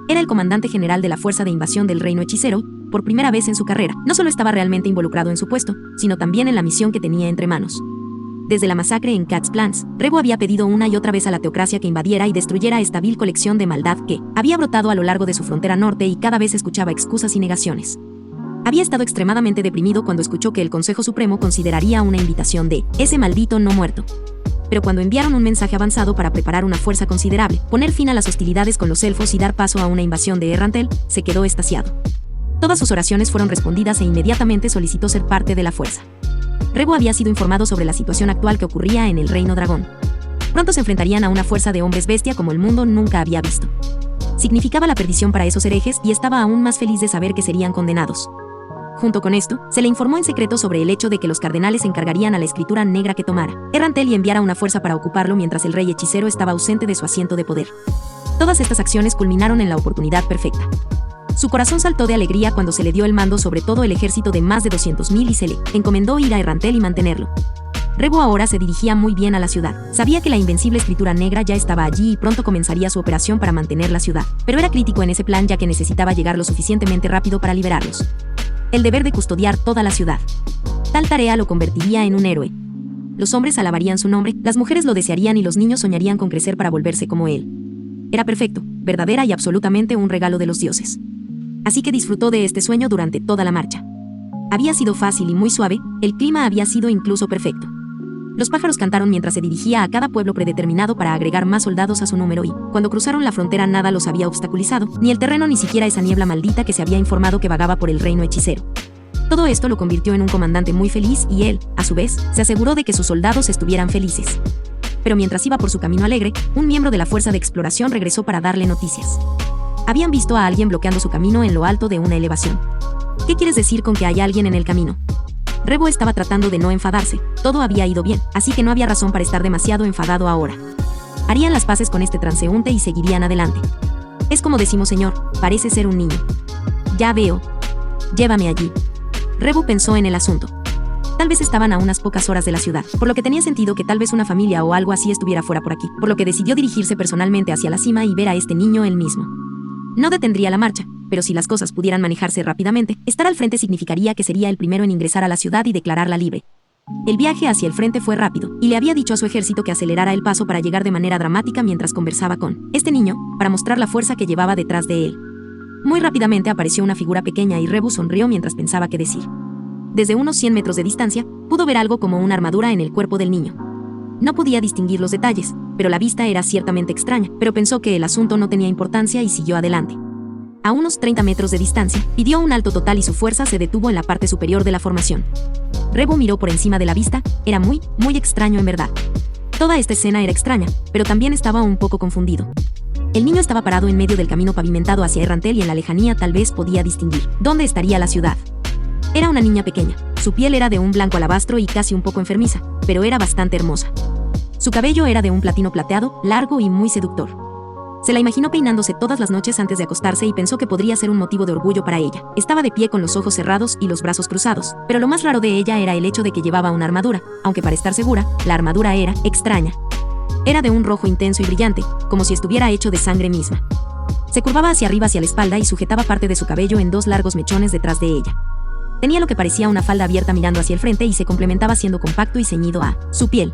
Era el comandante general de la fuerza de invasión del reino hechicero, por primera vez en su carrera. No solo estaba realmente involucrado en su puesto, sino también en la misión que tenía entre manos. Desde la masacre en Cat's Plans, Rebu había pedido una y otra vez a la teocracia que invadiera y destruyera esta vil colección de maldad que había brotado a lo largo de su frontera norte y cada vez escuchaba excusas y negaciones. Había estado extremadamente deprimido cuando escuchó que el Consejo Supremo consideraría una invitación de ese maldito no muerto. Pero cuando enviaron un mensaje avanzado para preparar una fuerza considerable, poner fin a las hostilidades con los elfos y dar paso a una invasión de Errantel, se quedó extasiado. Todas sus oraciones fueron respondidas e inmediatamente solicitó ser parte de la fuerza. Rebo había sido informado sobre la situación actual que ocurría en el Reino Dragón. Pronto se enfrentarían a una fuerza de hombres bestia como el mundo nunca había visto. Significaba la perdición para esos herejes y estaba aún más feliz de saber que serían condenados. Junto con esto, se le informó en secreto sobre el hecho de que los cardenales encargarían a la escritura negra que tomara Errantel y enviara una fuerza para ocuparlo mientras el rey hechicero estaba ausente de su asiento de poder. Todas estas acciones culminaron en la oportunidad perfecta. Su corazón saltó de alegría cuando se le dio el mando sobre todo el ejército de más de 200.000 y se le encomendó ir a Errantel y mantenerlo. Rebo ahora se dirigía muy bien a la ciudad. Sabía que la invencible escritura negra ya estaba allí y pronto comenzaría su operación para mantener la ciudad. Pero era crítico en ese plan ya que necesitaba llegar lo suficientemente rápido para liberarlos. El deber de custodiar toda la ciudad. Tal tarea lo convertiría en un héroe. Los hombres alabarían su nombre, las mujeres lo desearían y los niños soñarían con crecer para volverse como él. Era perfecto, verdadera y absolutamente un regalo de los dioses. Así que disfrutó de este sueño durante toda la marcha. Había sido fácil y muy suave, el clima había sido incluso perfecto. Los pájaros cantaron mientras se dirigía a cada pueblo predeterminado para agregar más soldados a su número y, cuando cruzaron la frontera nada los había obstaculizado, ni el terreno ni siquiera esa niebla maldita que se había informado que vagaba por el reino hechicero. Todo esto lo convirtió en un comandante muy feliz y él, a su vez, se aseguró de que sus soldados estuvieran felices. Pero mientras iba por su camino alegre, un miembro de la fuerza de exploración regresó para darle noticias. Habían visto a alguien bloqueando su camino en lo alto de una elevación. ¿Qué quieres decir con que hay alguien en el camino? Rebo estaba tratando de no enfadarse, todo había ido bien, así que no había razón para estar demasiado enfadado ahora. Harían las paces con este transeúnte y seguirían adelante. Es como decimos señor, parece ser un niño. Ya veo. Llévame allí. Rebo pensó en el asunto. Tal vez estaban a unas pocas horas de la ciudad, por lo que tenía sentido que tal vez una familia o algo así estuviera fuera por aquí, por lo que decidió dirigirse personalmente hacia la cima y ver a este niño él mismo. No detendría la marcha, pero si las cosas pudieran manejarse rápidamente, estar al frente significaría que sería el primero en ingresar a la ciudad y declararla libre. El viaje hacia el frente fue rápido, y le había dicho a su ejército que acelerara el paso para llegar de manera dramática mientras conversaba con este niño, para mostrar la fuerza que llevaba detrás de él. Muy rápidamente apareció una figura pequeña y Rebo sonrió mientras pensaba qué decir. Desde unos 100 metros de distancia, pudo ver algo como una armadura en el cuerpo del niño. No podía distinguir los detalles, pero la vista era ciertamente extraña, pero pensó que el asunto no tenía importancia y siguió adelante. A unos 30 metros de distancia, pidió un alto total y su fuerza se detuvo en la parte superior de la formación. Rebo miró por encima de la vista, era muy extraño en verdad. Toda esta escena era extraña, pero también estaba un poco confundido. El niño estaba parado en medio del camino pavimentado hacia Errantel y en la lejanía tal vez podía distinguir dónde estaría la ciudad. Era una niña pequeña, su piel era de un blanco alabastro y casi un poco enfermiza, pero era bastante hermosa. Su cabello era de un platino plateado, largo y muy seductor. Se la imaginó peinándose todas las noches antes de acostarse y pensó que podría ser un motivo de orgullo para ella. Estaba de pie con los ojos cerrados y los brazos cruzados, pero lo más raro de ella era el hecho de que llevaba una armadura, aunque para estar segura, la armadura era extraña. Era de un rojo intenso y brillante, como si estuviera hecho de sangre misma. Se curvaba hacia arriba hacia la espalda y sujetaba parte de su cabello en 2 largos mechones detrás de ella. Tenía lo que parecía una falda abierta mirando hacia el frente y se complementaba siendo compacto y ceñido a su piel.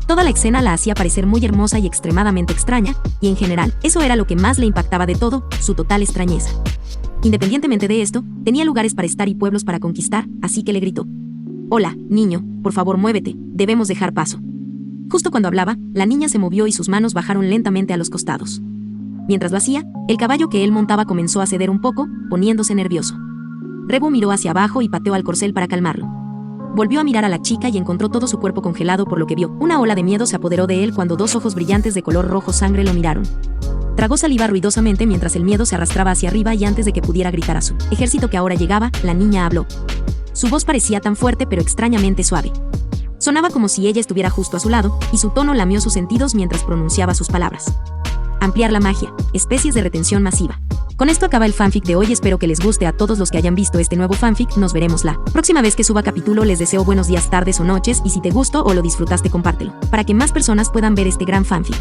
Toda la escena la hacía parecer muy hermosa y extremadamente extraña, y en general, eso era lo que más le impactaba de todo, su total extrañeza. Independientemente de esto, tenía lugares para estar y pueblos para conquistar, así que le gritó: «Hola, niño, por favor muévete, debemos dejar paso». Justo cuando hablaba, la niña se movió y sus manos bajaron lentamente a los costados. Mientras lo hacía, el caballo que él montaba comenzó a ceder un poco, poniéndose nervioso. Rebo miró hacia abajo y pateó al corcel para calmarlo. Volvió a mirar a la chica y encontró todo su cuerpo congelado por lo que vio. Una ola de miedo se apoderó de él cuando 2 ojos brillantes de color rojo sangre lo miraron. Tragó saliva ruidosamente mientras el miedo se arrastraba hacia arriba y antes de que pudiera gritar a su ejército que ahora llegaba, la niña habló. Su voz parecía tan fuerte pero extrañamente suave. Sonaba como si ella estuviera justo a su lado, y su tono lamió sus sentidos mientras pronunciaba sus palabras. Ampliar la magia, especies de retención masiva. Con esto acaba el fanfic de hoy, espero que les guste a todos los que hayan visto este nuevo fanfic, nos veremos la próxima vez que suba capítulo, les deseo buenos días, tardes o noches, y si te gustó o lo disfrutaste compártelo, para que más personas puedan ver este gran fanfic.